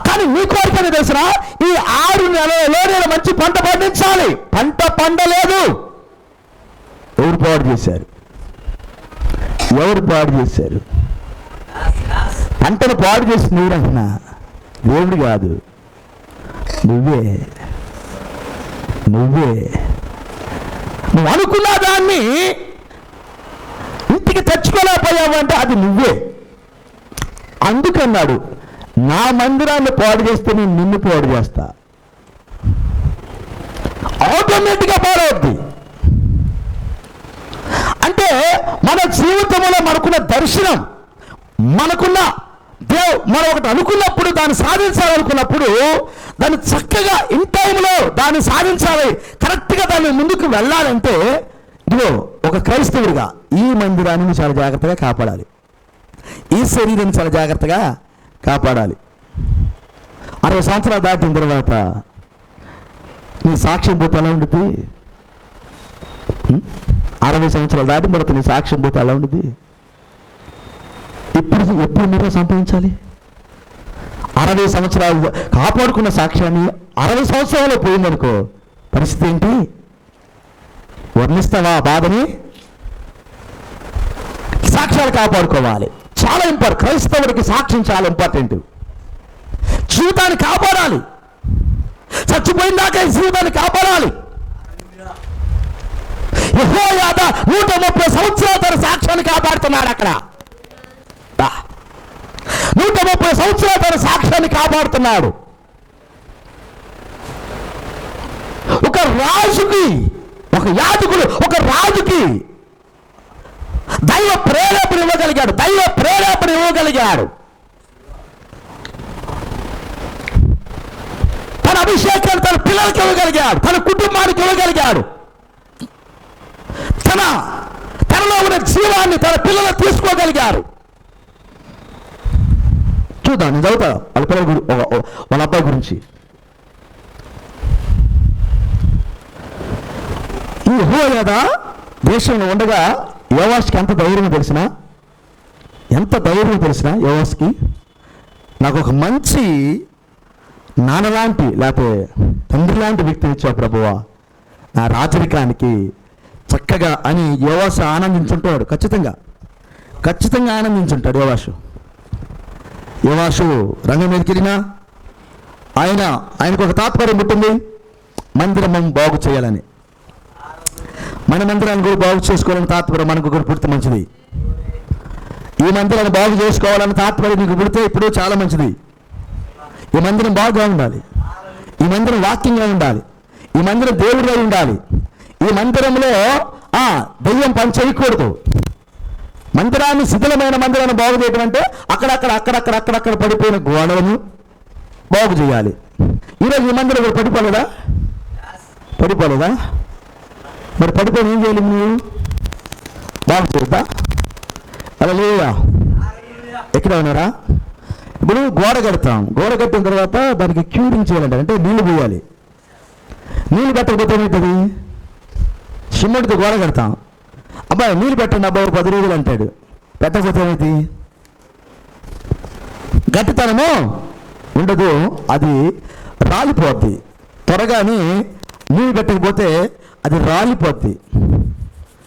కానీ మీ కోరికనే తెలుసునా? ఈ 6 నెలలలో నేను మంచి పంట పండించాలి. పంట పండలేదు. ఎవరు పాడు చేశారు? ఎవరు పాడు చేశారు? పంటను పాడు చేసి నీరంటున్నా, దేవుడు కాదు, నువ్వే. నువ్వు అనుకున్న దాన్ని ఇంటికి తెచ్చుకోలేకపోయావంటే అది నువ్వే. అందుకన్నాడు, నా మందిరాన్ని పాడు చేస్తే నేను నిన్ను పాడు చేస్తా. ఆటోమేటిక్గా పాడవుద్ది. అంటే మన జీవితంలో మనకున్న దర్శనం, మనకున్న మనం ఒకటి అనుకున్నప్పుడు, దాన్ని సాధించాలనుకున్నప్పుడు, దాన్ని చక్కగా ఇన్ టైంలో దాన్ని సాధించాలి, కరెక్ట్గా దాన్ని ముందుకు వెళ్ళాలంటే, ఇదిగో ఒక క్రైస్తవుడిగా ఈ మందిరాన్ని చాలా జాగ్రత్తగా కాపాడాలి, ఈ శరీరాన్ని చాలా జాగ్రత్తగా కాపాడాలి. 60 సంవత్సరాలు దాటిన తర్వాత నీ సాక్ష్యం పోతే ఎలా ఉంటుంది? 60 సంవత్సరాలు దాటిన తర్వాత నీ సాక్ష్యం పోతే ఎలా ఉంటుంది? ఎప్పుడు మీరు సంపాదించాలి? 60 సంవత్సరాలు కాపాడుకున్న సాక్ష్యాన్ని 60 సంవత్సరాలు పోయిందనుకో, పరిస్థితి ఏంటి? వర్ణిస్తావా బాధని? సాక్ష్యాలు కాపాడుకోవాలి, చాలా ఇంపార్టెంట్. క్రైస్తవుడికి సాక్ష్యం చాలా ఇంపార్టెంట్. జీవితాన్ని కాపాడాలి, చచ్చిపోయిందాక ఈ జీవితాన్ని కాపాడాలి. యెహోయాదా 130 సంవత్సరాల తన సాక్ష్యాన్ని కాపాడుతున్నాడు. అక్కడ 130 సంవత్సరాల తన సాక్ష్యాన్ని కాపాడుతున్నాడు. ఒక రాజుకి, ఒక యాజకుడు, ఒక రాజుకి దైవ ప్రేరేపణ ఇవ్వగలిగాడు. తన అభిషేకాన్ని తన పిల్లలకి ఇవ్వగలిగాడు, తన కుటుంబానికి ఇవ్వగలిగాడు. తనలో ఉన్న జీవాన్ని తన పిల్లలు తీసుకోగలిగారు. చూద్దాం, నేను చదువుతా వాళ్ళ అబ్బాయి గురించి. ఈ యెహోయాదా దేశంలో ఉండగా యోవాషుకి ఎంత ధైర్యం తెలిసినా యోవాషుకి, నాకు ఒక మంచి నాన్నలాంటి లేకపోతే తండ్రి లాంటి వ్యక్తిని ఇచ్చావు ప్రభువా నా రాజరికానికి చక్కగా అని యోవాషు ఆనందించుంటాడు. ఖచ్చితంగా ఆనందించుంటాడు యోవాషు రంగం మీదకి వెళ్ళినా ఆయనకు ఒక తాత్పర్యం ఉంటుంది, మందిరం బాగు చేయాలని. మన మందిరాన్ని కూడా బాగు చేసుకోవాలని తాత్పర్యం మనకు ఒకటి పుడితే మంచిది. ఈ మందిరాన్ని బాగు చేసుకోవాలని తాత్పర్యం నీకు పుడితే ఇప్పుడు చాలా మంచిది. ఈ మందిరం బాగుగా ఉండాలి, ఈ మందిరం వాక్యంగా ఉండాలి, ఈ మందిరం దేవుడిగా ఉండాలి. ఈ మందిరంలో దెయ్యం పని చేయకూడదు. మందిరాన్ని, శిథిలమైన మందిరాన్ని బాగు చేయడం అంటే అక్కడక్కడ పడిపోయిన గోడలను బాగు చేయాలి. ఈరోజు ఈ మందిరం కూడా పడిపోలేదా? మరి పడిపోయి ఏం చేయాలి? నువ్వు బాగు చేద్దా? అలా లేదా? ఎక్కడ ఉన్నారా? ఇప్పుడు గోడ కడతాం, గోడ కట్టిన తర్వాత దానికి క్యూరింగ్ చేయాలంట, అంటే నీళ్లు పోయాలి. నీళ్ళు పెట్టకపోతే ఏమవుతుంది? సిమెంట్తో గోడ కడతాం, అబ్బాయి నీళ్ళు పెట్టండి అబ్బాయి 10 రోజులు అంటాడు. పెట్టకపోతే ఏమైంది? గట్టితనము ఉండదు, అది రాలిపోద్ది. త్వరగానే నీళ్ళు పెట్టకపోతే అది రాలిపోద్ది,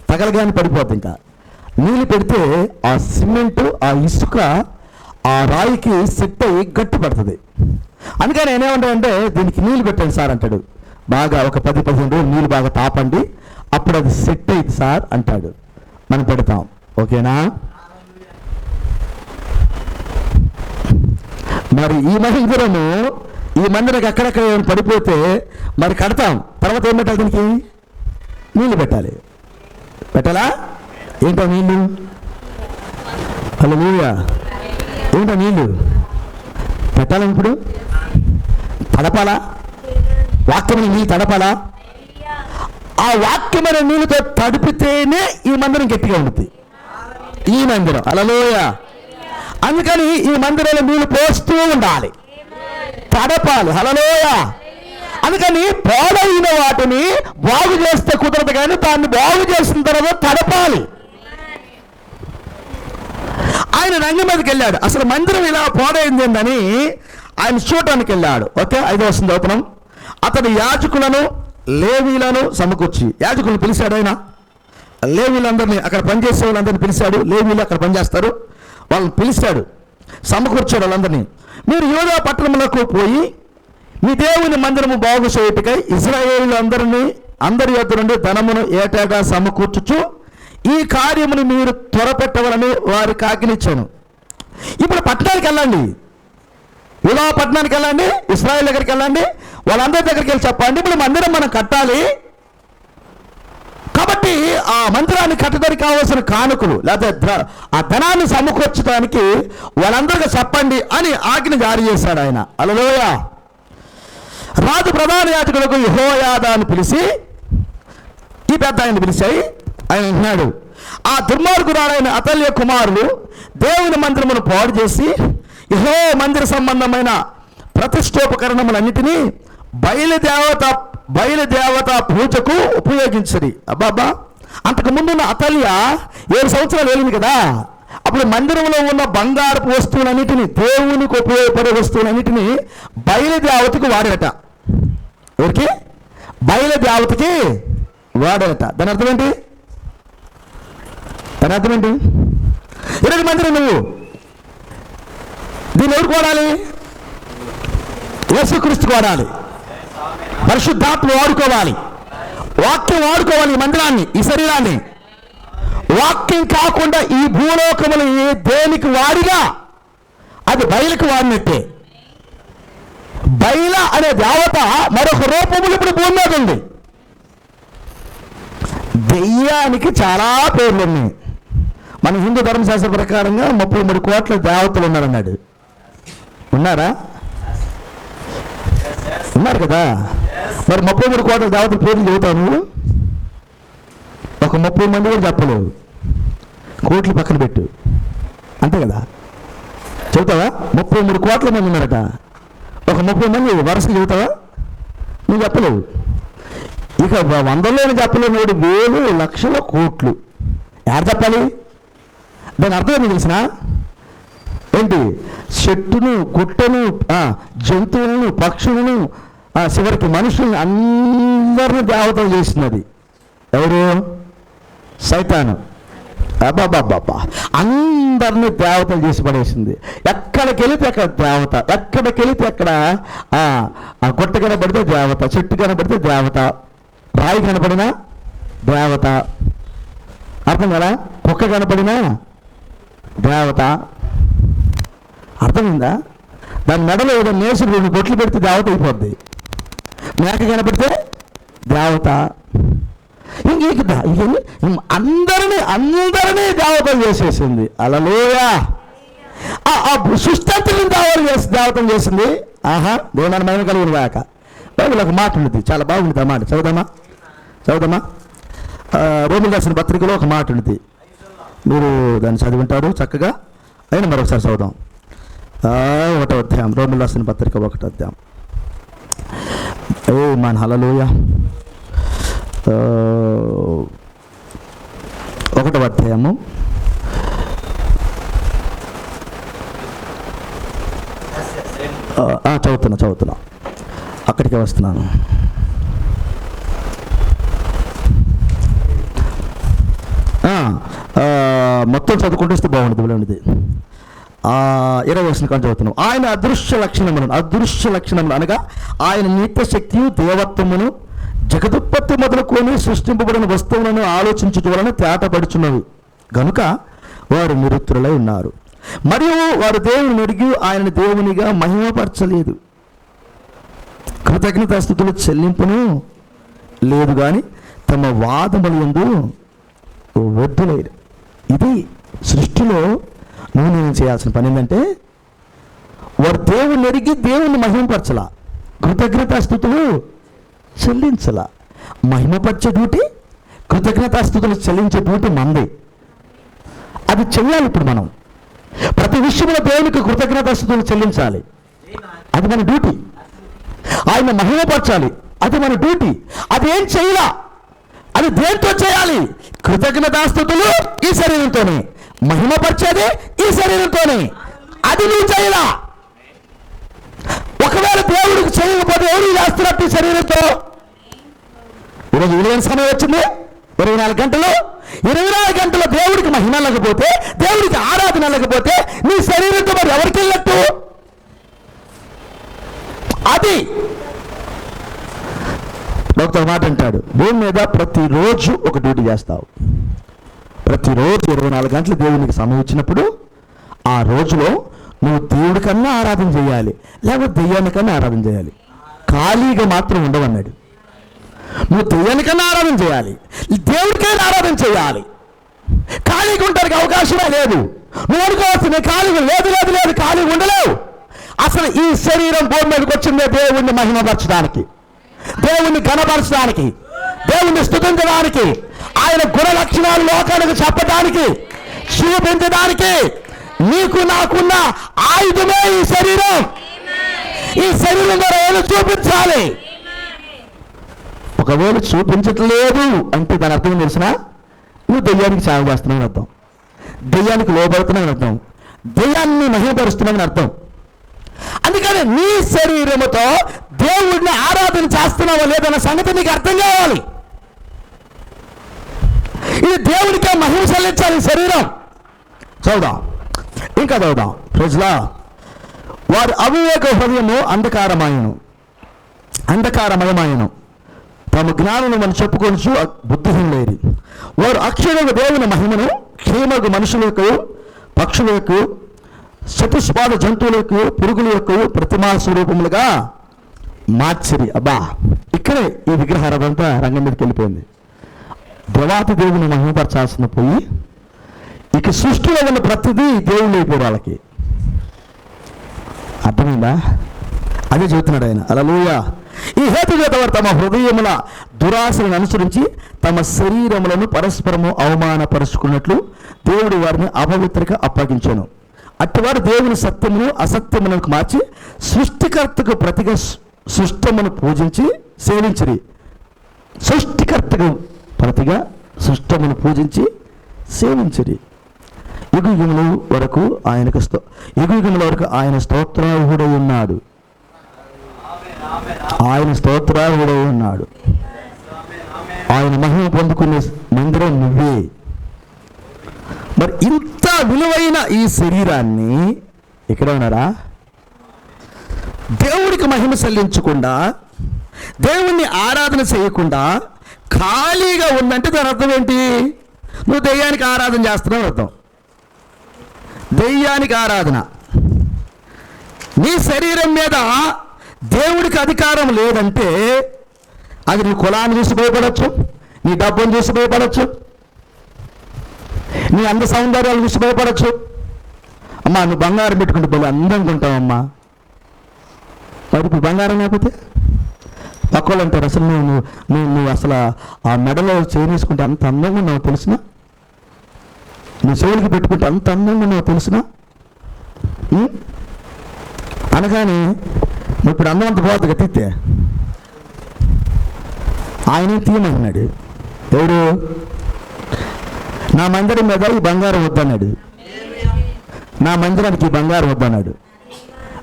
తగలగానే పడిపోద్ది. ఇంకా నీళ్ళు పెడితే ఆ సిమెంటు, ఆ ఇసుక ఆ రాయికి సెట్ అయ్యి గట్టి పడుతుంది. అందుకని నేనేమంటానంటే దీనికి నీళ్ళు పెట్టండి సార్ అంటాడు. బాగా ఒక 10-15 రోజులు నీళ్ళు బాగా తాపండి, అప్పుడు అది సెట్ అయింది సార్ అంటాడు. మనం పెడతాం. ఓకేనా? మరి ఈ మందిరానికి అక్కడక్కడ పడిపోతే మరి కడతాం, తర్వాత ఏం పెట్టాలి? దీనికి నీళ్ళు పెట్టాలా? ఏంటో నీళ్ళు? హల్లెలూయా! ఏంటో నీళ్ళు పెట్టాలి. ఇప్పుడు తడపాలా? వాక్యమైన నీళ్ళు తడపాలా? ఆ వాక్యమైన నీళ్ళతో తడిపితేనే ఈ మందిరం గట్టిగా ఉంటుంది. ఈ మందిరం హల్లెలూయా! అందుకని ఈ మందిరంలో నీళ్ళు పోస్తూ ఉండాలి, తడపాలి. హల్లెలూయా! అందుకని పాడైన వాటిని బాగు చేస్తే కుదరదు, కానీ దాన్ని బాగు చేసిన తర్వాత తడపాలి. ఆయన రంగం మీదకి వెళ్ళాడు. అసలు మందిరం ఇలా పాడైంది ఏందని ఆయన చూడటానికి వెళ్ళాడు. ఓకే, 5వ వచనం చదువుతున్నాం. అతడు యాజకులను, లేవీలను సమకూర్చి, యాజకులను పిలిచాడు. ఆయన లేవీలందరినీ, అక్కడ పనిచేసే వాళ్ళందరినీ పిలిచాడు. లేవీలు అక్కడ పనిచేస్తారు, వాళ్ళని పిలిచాడు, సమకూర్చాడు వాళ్ళందరినీ. మీరు యూదా పట్టణములకు పోయి మీ దేవుని మందిరము బాగు చేయుటకై ఇశ్రాయేలులందరినీ అందరి యొద్ద నుండి ధనమును ఏటేటా సమకూర్చుచు ఈ కార్యమును మీరు త్వరపెట్టవాలని వారికి ఆజ్ఞనిచ్చాను. ఇప్పుడు పట్టణానికి వెళ్ళండి, యూదా పట్టణానికి వెళ్ళండి, ఇశ్రాయేల్ దగ్గరికి వెళ్ళండి, వాళ్ళందరి దగ్గరికి వెళ్ళి చెప్పండి, ఇప్పుడు మందిరం మనం కట్టాలి కాబట్టి ఆ మందిరాన్ని కట్టడానికి కావాల్సిన కానుకలు లేదా ఆ ధనాన్ని సమకూర్చడానికి వాళ్ళందరికీ చెప్పండి అని ఆజ్ఞ జారీ చేశాడు ఆయన. హల్లెలూయా! రాజు ప్రధాన యాజకులకు యెహోయాదాను పిలిచి, ఈ పెద్ద ఆయన పిలిచాయి, ఆయన అంటున్నాడు, ఆ దుర్మార్గురాలైన అతల్య కుమారులు దేవుని మందిరమును పాడు చేసి యెహోవా మందిర సంబంధమైన ప్రతిష్టోపకరణములన్నిటినీ బయలుదేవత పూజకు ఉపయోగించది. అబ్బాబ్బా, అంతకు ముందున్న అతల్య 7 సంవత్సరాలు వెళ్ళింది కదా. అప్పుడు మందిరంలో ఉన్న బంగారపు వస్తువులన్నిటినీ, దేవునికి ఉపయోగపడే వస్తువులన్నిటినీ బయలుదేవతకు వాడేట. ఎవరికి? బయలుదేవతకి వాడేట. దాని అర్థం ఏంటి? ఈరోజు మందిరం నువ్వు దీన్ని ఎవరికి వాడాలి? యేసుక్రీస్తుకు వాడాలి, పరిశుద్ధాత్మ వాడుకోవాలి, వాక్యం వాడుకోవాలి. ఈ మందిరాన్ని, ఈ శరీరాన్ని వాక్యం కాకుండా ఈ భూలోకములు ఏ దేనికి వాడిగా అది బయలుకు వాడినట్టే. బయల అనే దేవత మరొక రూపములు ఇప్పుడు భూమి మీద ఉంది. దెయ్యానికి చాలా పేర్లు ఉన్నాయి. మన హిందూ ధర్మశాస్త్ర ప్రకారంగా 33 కోట్ల దేవతలు ఉన్నారన్నాడు. ఉన్నారా? ఉన్నారు కదా. మరి 33 కోట్ల దేవతల పేర్లు చెబుతావు నువ్వు? ఒక 30 మంది కూడా చెప్పలేవు, కోట్లు పక్కన పెట్టు, అంతే కదా. చెబుతావా? 33 కోట్ల మంది ఉన్నారట, ఒక 30 మంది వరుసగా చెబుతావా? నువ్వు చెప్పలేవు. ఇక 100లోనే చెప్పలేవు, 1,000, లక్షల, కోట్లు ఎవరు చెప్పాలి? దాని అర్థం ఏంటి తెలిసిన? ఏంటి? చెట్టును, గుట్టను, జంతువులను, పక్షులను, చివరికి మనుషులను అందరినీ దేవతలు చేసినది ఎవరు? సైతాను. అబ్బాబ్బాబ్బా, అందరినీ దేవతలు చేసి పడేసింది. ఎక్కడికి వెళితే అక్కడ దేవత, ఎక్కడికి వెళితే అక్కడ గుట్ట కనబడితే దేవత, చెట్టు కనబడితే దేవత, రాయి కనపడినా దేవత, అర్థం కదా, కుక్క కనపడినా దేవత. అర్థమైందా? దాని మెడలో ఏదో నేసుడు 2 బొట్లు పెడితే దేవత అయిపోద్ది. మేక కనపడితే దేవత. అందరినీ దేవతం చేసేసింది. హల్లెలూయా. ఆ సృష్టిని దేవతం చేసింది. ఆహా, దేవుని మహిమ కలుగును గాక. బైబిల్ ఒక మాట ఉంది, చాలా బాగుంది. ఆ మాట చదువుదామా. రోమిలకు రాసిన పత్రికలో ఒక మాట ఉంది, మీరు దాన్ని చదివి ఉంటారు చక్కగా. అయినా మరొకసారి చదువుదాం. 1వ అధ్యాయం, రోమిలకు రాసిన పత్రిక 1వ అధ్యాయం. మన హల్లెలూయా. 1వ అధ్యాయము చదువుతున్నా, అక్కడికే వస్తున్నాను. మొత్తం చదువుకుంటూ వస్తే బాగుంటుంది. 20 వర్షం కానీ చదువుతున్నాం. ఆయన అదృశ్య లక్షణములు అనగా ఆయన నిత్య శక్తియు దేవత్వమును జగదుత్పత్తి మొదలుకొని సృష్టింపబడిన వస్తువులను ఆలోచించుట వలన తేటపడుచున్నవి గనుక వారు నిరుత్తరులై ఉన్నారు. మరియు వారు దేవుని ఎరిగి ఆయన దేవునిగా మహిమపరచలేదు, కృతజ్ఞతాస్తుతులు చెల్లింపును లేదు కానీ తమ వాదముల యందు వద్దులేరు. ఇది సృష్టిలో నేను చేయాల్సిన పని ఏంటంటే, వారు దేవుని ఎరిగి దేవుని మహిమపరచలా, కృతజ్ఞతాస్తుతులు చెల్లించలా. మహిమపరిచే డ్యూటీ, కృతజ్ఞతాస్తుతులు చెల్లించే డ్యూటీ మంది. అది చెయ్యాలి. ఇప్పుడు మనం ప్రతి విషయంలో దేవునికి కృతజ్ఞతాస్తుతులు చెల్లించాలి, అది మన డ్యూటీ. ఆయన మహిమపరచాలి, అది మన డ్యూటీ. అదేం చెయ్యాలా, అది దేంతో చేయాలి? కృతజ్ఞతాస్తుతులు ఈ శరీరంతోనే, మహిమపరిచేది ఈ శరీరంతోనే. అది నువ్వు చేయాలా. ఒకవేళ దేవుడికి చేయకపోతే ఎవరు చేస్తున్నట్టు ఈ శరీరంతో? ఈరోజు విలువైన సమయం వచ్చింది, 24 గంటలు. 24 గంటల దేవుడికి మహిమ లేకపోతే, దేవుడికి ఆరాధన లేకపోతే నీ శరీరంతో మరి ఎవరికి వెళ్ళట్టు? అది డాక్టర్ మాట అంటాడు, భూమి మీద ప్రతిరోజు ఒక డ్యూటీ చేస్తావు. ప్రతిరోజు 24 గంటలు దేవునికి సమయం ఇచ్చినప్పుడు ఆ రోజులో నువ్వు దేవుడికన్నా ఆరాధన చేయాలి, లేకపోతే దెయ్యానికన్నా ఆరాధన చేయాలి. ఖాళీగా మాత్రం ఉండవన్నాడు. నువ్వు దెయ్యానికన్నా ఆరాధన చేయాలి, దేవుడికైనా ఆరాధన చేయాలి. ఖాళీగా ఉండడానికి అవకాశమే లేదు. నువ్వు అనుకోవాల్సిన ఖాళీగా లేదు, ఖాళీగా ఉండలేవు. అసలు ఈ శరీరం భూమి మీదకి వచ్చిందే దేవుణ్ణి మహిమపరచడానికి, దేవుణ్ణి ఘనపరచడానికి, దేవుణ్ణి స్తుతించడానికి, ఆయన గుణ లక్షణాలు లోకానికి చెప్పడానికి, చూపించడానికి. నీకు నాకున్న ఆయుధమే ఈ శరీరం. ఈ శరీరం ద్వారా ఏదో చూపించాలి. ఒకవేళ చూపించట్లేదు అంటే దాని అర్థం తెలిసిన, నువ్వు దెయ్యానికి సాగు చేస్తున్నావు అర్థం, దెయ్యానికి లోబడుతున్నావు అర్థం, దెయ్యాన్ని మహిమపరుస్తున్నావు అర్థం. అందుకని నీ శరీరముతో దేవుడిని ఆరాధన చేస్తున్నావా లేదన్న సంగతి నీకు అర్థం కావాలి. ఇది దేవుడికే మహిమ చెల్లించాలి శరీరం. చదువుదాం, ఇంకా చదువుదాం. ప్రజలా, వారి అవివేక హృదయము అంధకారమయమాయను, తమ జ్ఞానము మనం చెప్పుకొనుచు బుద్ధిహీనులేరి. వారు అక్షరులకు దేవుని మహిమను క్షేమగు మనుషులకు, పక్షులకు, చతుష్పాద జంతువులకు, పురుగుల యొక్క ప్రతిమా స్వరూపములుగా మార్చిరి. అబ్బా, ఇక్కడే ఈ విగ్రహారంతా రంగం మీదకి వెళ్ళిపోయింది. దేవాతి దేవుని మహిమపరచాల్సిన పోయి ఇక సృష్టిలో ఉన్న ప్రతిదీ దేవుళ్ళు అయిపోయారు వాళ్ళకి. అర్థమైందా? అదే చెబుతున్నాడు ఆయన. హల్లెలూయా. ఈ హేతుచేత వారు తమ హృదయముల దురాశలను అనుసరించి తమ శరీరములను పరస్పరము అవమానపరుచుకున్నట్లు దేవుడు వారిని అపవిత్రగా అప్పగించాను. అట్టివారు దేవుని సత్యమును అసత్యమునకు మార్చి సృష్టికర్తకు ప్రతిగా సృష్టమును పూజించి సేవించిరి. సృష్టికర్తకు ప్రతిగా సృష్టమును పూజించి సేవించిరి. యుగయుగముల వరకు ఆయన స్తోత్రార్హుడై ఉన్నాడు. ఆయన మహిమ పొందుకునే మందిరం నువ్వే. మరి ఇంత విలువైన ఈ శరీరాన్ని ఇక్కడ ఉన్నారా దేవుడికి మహిమ చెల్లించకుండా, దేవుణ్ణి ఆరాధన చేయకుండా ఖాళీగా ఉందంటే దాని అర్థం ఏంటి? నువ్వు దెయ్యానికి ఆరాధన చేస్తున్నావు అర్థం. దెయ్యానికి ఆరాధన. నీ శరీరం మీద దేవుడికి అధికారం లేదంటే అది నీ కులాన్ని చూసి భయపడవచ్చు, నీ డబ్బును చూసి భయపడచ్చు, నీ అంద సౌందర్యాలు చూసి భయపడచ్చు. అమ్మా నువ్వు బంగారం పెట్టుకుంటే పోలే అందంగా ఉంటావమ్మా. మరి ఇప్పుడు బంగారం లేకపోతే పక్కలు అంటారు అసలు నువ్వు అసలు ఆ మెడలో చేసుకుంటే అంత అందంగా ఉన్నావు తెలిసిన, నువ్వు చెవులకి పెట్టుకుంటే అంత అందంగా ఉన్నావు తెలిసిన అనగానే నువ్వు ఇప్పుడు అందం అంత పోతుంది తీస్తే ఆయనే తీయమన్నాడు. ఎవడు? నా మందిరం మీద ఈ బంగారం వద్దన్నాడు, నా మందిరానికి ఈ బంగారం వద్దన్నాడు.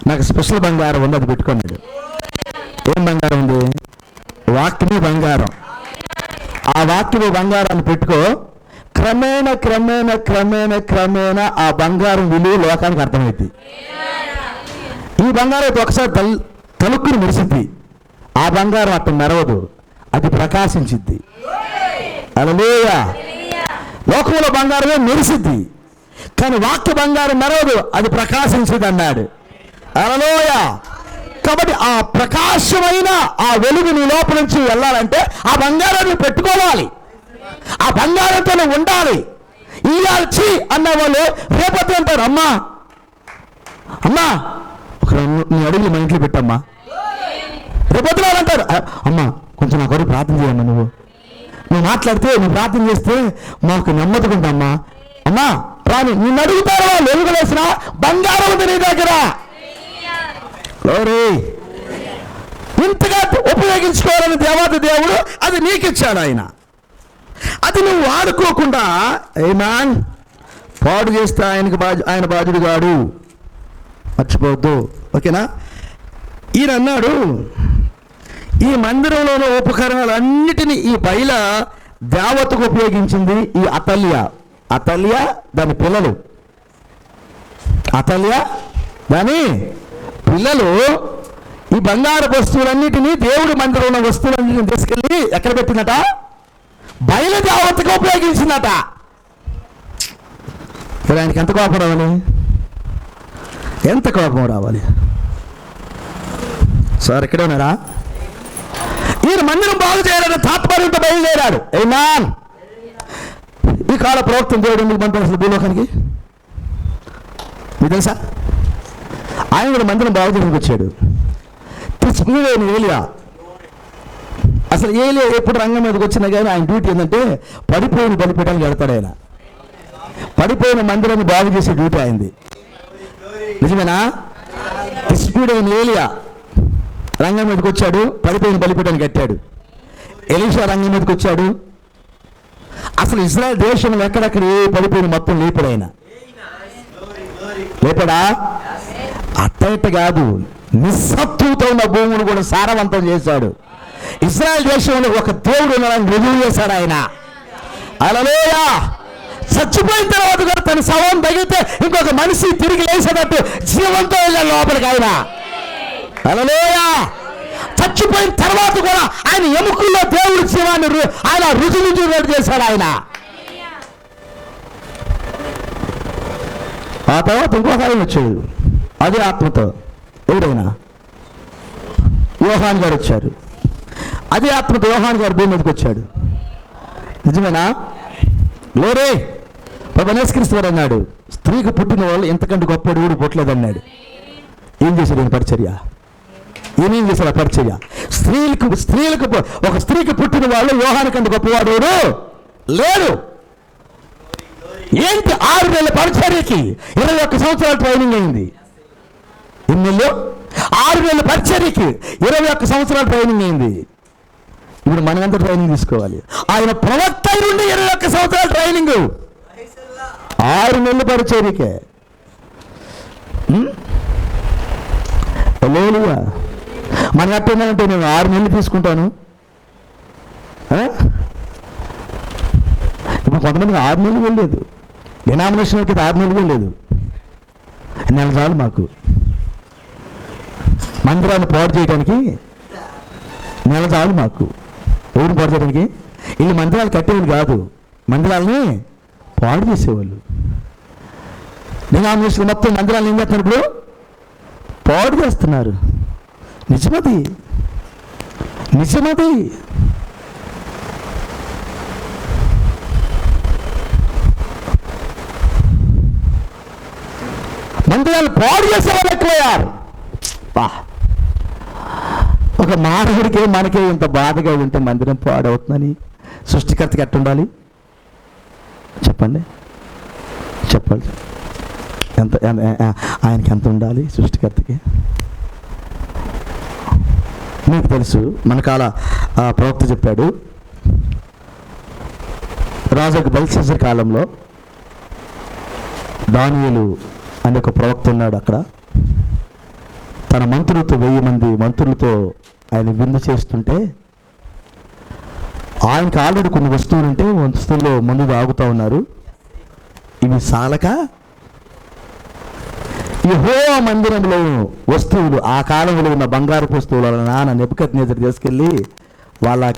నాకు స్పెషల్ బంగారం ఉంది, అది పెట్టుకున్నాడు. ఏం బంగారం ఉంది? వాక్యమే బంగారం. ఆ వాక్యమే బంగారాన్ని పెట్టుకో. క్రమేణ క్రమేణ క్రమేణ క్రమేణ ఆ బంగారం విలువ లోకానికి అర్థమైంది. ఈ బంగారం అయితే ఒకసారి తలుక్కుని మెరిసిద్ది, ఆ బంగారం అట్ట మెరవదు, అది ప్రకాశించిద్ది. హల్లెలూయా. లోకంలో బంగారమే మెరిసిద్ది, కానీ వాక్య బంగారం మెరవదు, అది ప్రకాశించిద్ది అన్నాడు. హల్లెలూయా. కాబట్టి ఆ ప్రకాశమైన ఆ వెలుగు నీ లోపల నుంచి వెళ్ళాలంటే ఆ బంగారాన్ని పెట్టుకోవాలి, ఆ బంగారంతో ఉండాలి. ఇలాచి అన్న వాళ్ళు రేపటి అంటారు, అమ్మా అమ్మా ఒక నీ అడుగులు మా ఇంట్లో పెట్టమ్మా. రేపొద్దున అంటారు, అమ్మా కొంచెం నా కొరకు ప్రార్థన చేయమ్మా. నువ్వు మాట్లాడితే నువ్వు ప్రార్థన చేస్తే మాకు నెమ్మదిగా ఉంటామ్మా. అమ్మా రాని నిన్ను అడుగుతారు వాళ్ళు, ఎలుగులేసిన బంగారం ఉంది నీ దగ్గర. ఇంతగా ఉపయోగించుకోవాలని దేవాది దేవుడు అది నీకు ఇచ్చాడు ఆయన. అది నువ్వు వాడుకోకుండా ఏమాన్ పాడు చేస్తే ఆయన బాధ్యుడు కాడు, మర్చిపోవద్దు. ఓకేనా? ఈయన అన్నాడు ఈ మందిరంలోని ఉపకరణాలన్నిటినీ ఈ బయల దేవతకు ఉపయోగించింది ఈ అతల్య దాని పిల్లలు. అతల్య దాని పిల్లలు ఈ బంగారు వస్తువులన్నిటినీ, దేవుడి మందిరంలో వస్తువులన్నిటిని తీసుకెళ్ళి ఎక్కడ పెట్టిందట? బయల దేవతకు ఉపయోగించిందట. ఆయనకి ఎంత కోపం రావాలి, ఎంత కోపం రావాలి సార్? ఇక్కడే ఉన్నారా? ఈయన మందిరం బాగు చేయాలని తాత్పర్యంతో బయలుదేరాడు. ఏమాన్ ఈ కాల ప్రవక్తను దేవుడు ఎందుకు పంపాడు అసలు భూలోకానికి? మీకు తెలుసా? ఆయన కూడా మందిరం బాగు చేయడానికి వచ్చాడు. ఏలియా అసలు ఏలియా ఎప్పుడు రంగం మీదకి వచ్చినా కానీ ఆయన డ్యూటీ ఏంటంటే పడిపోయిన బలిపీఠానికి వెళ్తాడు. ఆయన పడిపోయిన మందిరాన్ని బాగు చేసే డ్యూటీ అయింది. నిజమేనా? తిష్బీడైన ఏలియా రంగం మీదకి వచ్చాడు, పడిపోయిన బలిపీఠాన్ని కట్టాడు. ఎలీషా రంగం మీదకి వచ్చాడు. అసలు ఇజ్రాయెల్ దేశంలో ఎక్కడెక్కడ ఏ పడిపోయిన మొత్తం లేపాడు ఆయన. లేపాడా? అట్ట కాదు, నిస్సత్తుతో ఉన్న భూములు కూడా సారవంతం చేశాడు. ఇజ్రాయెల్ దేశంలో ఒక దేవుడు ఉన్నాడని రుజువు చేశాడు ఆయన. హల్లెలూయా. చచ్చిపోయిన తర్వాత కూడా తన శవం తగిలితే ఇంకొక మనిషి తిరిగి లేసేటట్టు జీవంతో వెళ్ళాడు లోపలికి ఆయన. హల్లెలూయా. చచ్చిపోయిన తర్వాత కూడా ఆయన ఎముకల్లో దేవుడి జీవాన్ని ఆయన రుజువు చేశాడు ఆయన. ఆ తర్వాత ఇంకొక ఆయన వచ్చాడు అదే ఆత్మతో. ఎవరైనా? యోహాన్ గారు వచ్చారు. అదే ఆత్మతో యోహాన్ గారు భూమి మీదకి వచ్చాడు. నిజమేనా? లేరే యేసుక్రీస్తు వారు అన్నాడు, స్త్రీకి పుట్టిన వాళ్ళు ఎంతకంటే గొప్పడు ఊరు పుట్టలేదు అన్నాడు. ఏం చేశాడు ఈయన పరిచర్య? ఏమేం చేశాడు ఆ పరిచర్య? స్త్రీలకు ఒక స్త్రీకి పుట్టిన వాళ్ళు యోహాను కంటే గొప్పవాడు లేరు. ఏంటి 6 నెలల పరిచర్యకి 21 సంవత్సరాల ట్రైనింగ్ అయింది. ఎన్ని నెలలు? 6 నెలల పరిచర్యకి 21 సంవత్సరాల ట్రైనింగ్ అయింది. ఇప్పుడు మనం ఎంత ట్రైనింగ్ తీసుకోవాలి? ఆయన ప్రవక్త నుండి 21 సంవత్సరాల ట్రైనింగ్, 6 నెలల పరిచర్యకే. మనం ఎట్టుందంటే నేను 6 నెలలు తీసుకుంటాను. ఇప్పుడు కొంతమందికి 6 నెలలు వెళ్ళలేదు, డినామినేషన్ అయితే 6 నెలలు వెళ్ళలేదు. నెల చాలు మాకు మందిరాన్ని పాడు చేయడానికి, నెల చాలు మాకు. ఎవరిని పాడు చేయడానికి? వీళ్ళు మందిరాలు కట్టేవాళ్ళు కాదు, మందిరాలని పాడు చేసేవాళ్ళు. డినామినేషన్ మొత్తం మందిరాలు ఏం చేస్తున్నారు? ఇప్పుడు పాడు చేస్తున్నారు. నిజమది. మందిరాలు పాడు చేసేవాళ్ళు ఎక్కువయ్యారు. ఒక మానవుడికే మనకే ఇంత బాధగా ఉంటే మందిరం పాడవుతుందని సృష్టికర్తకి ఎట్టుండాలి చెప్పండి? చెప్పాలి ఎంత ఆయనకి ఎంత ఉండాలి సృష్టికర్తకి? మీకు తెలుసు, మన కాల ప్రవక్త చెప్పాడు, రాజు బెల్షస్సర్ కాలంలో దానియేలు అనే ఒక ప్రవక్త ఉన్నాడు. అక్కడ తన మంత్రులతో 1000 మంది మంత్రులతో ఆయన విందు చేస్తుంటే ఆయనకు ఆల్రెడీ కొన్ని వస్తువులు ఉంటే వస్తువుల్లో మందు తాగుతూ ఉన్నారు. ఇవి సాలక యెహోవా మందిరంలో వస్తువులు, ఆ కాలంలో ఉన్న బంగారపు వస్తువులు వాళ్ళ నాన్న నెబుకద్నెజరు తీసుకెళ్ళి వాళ్ళ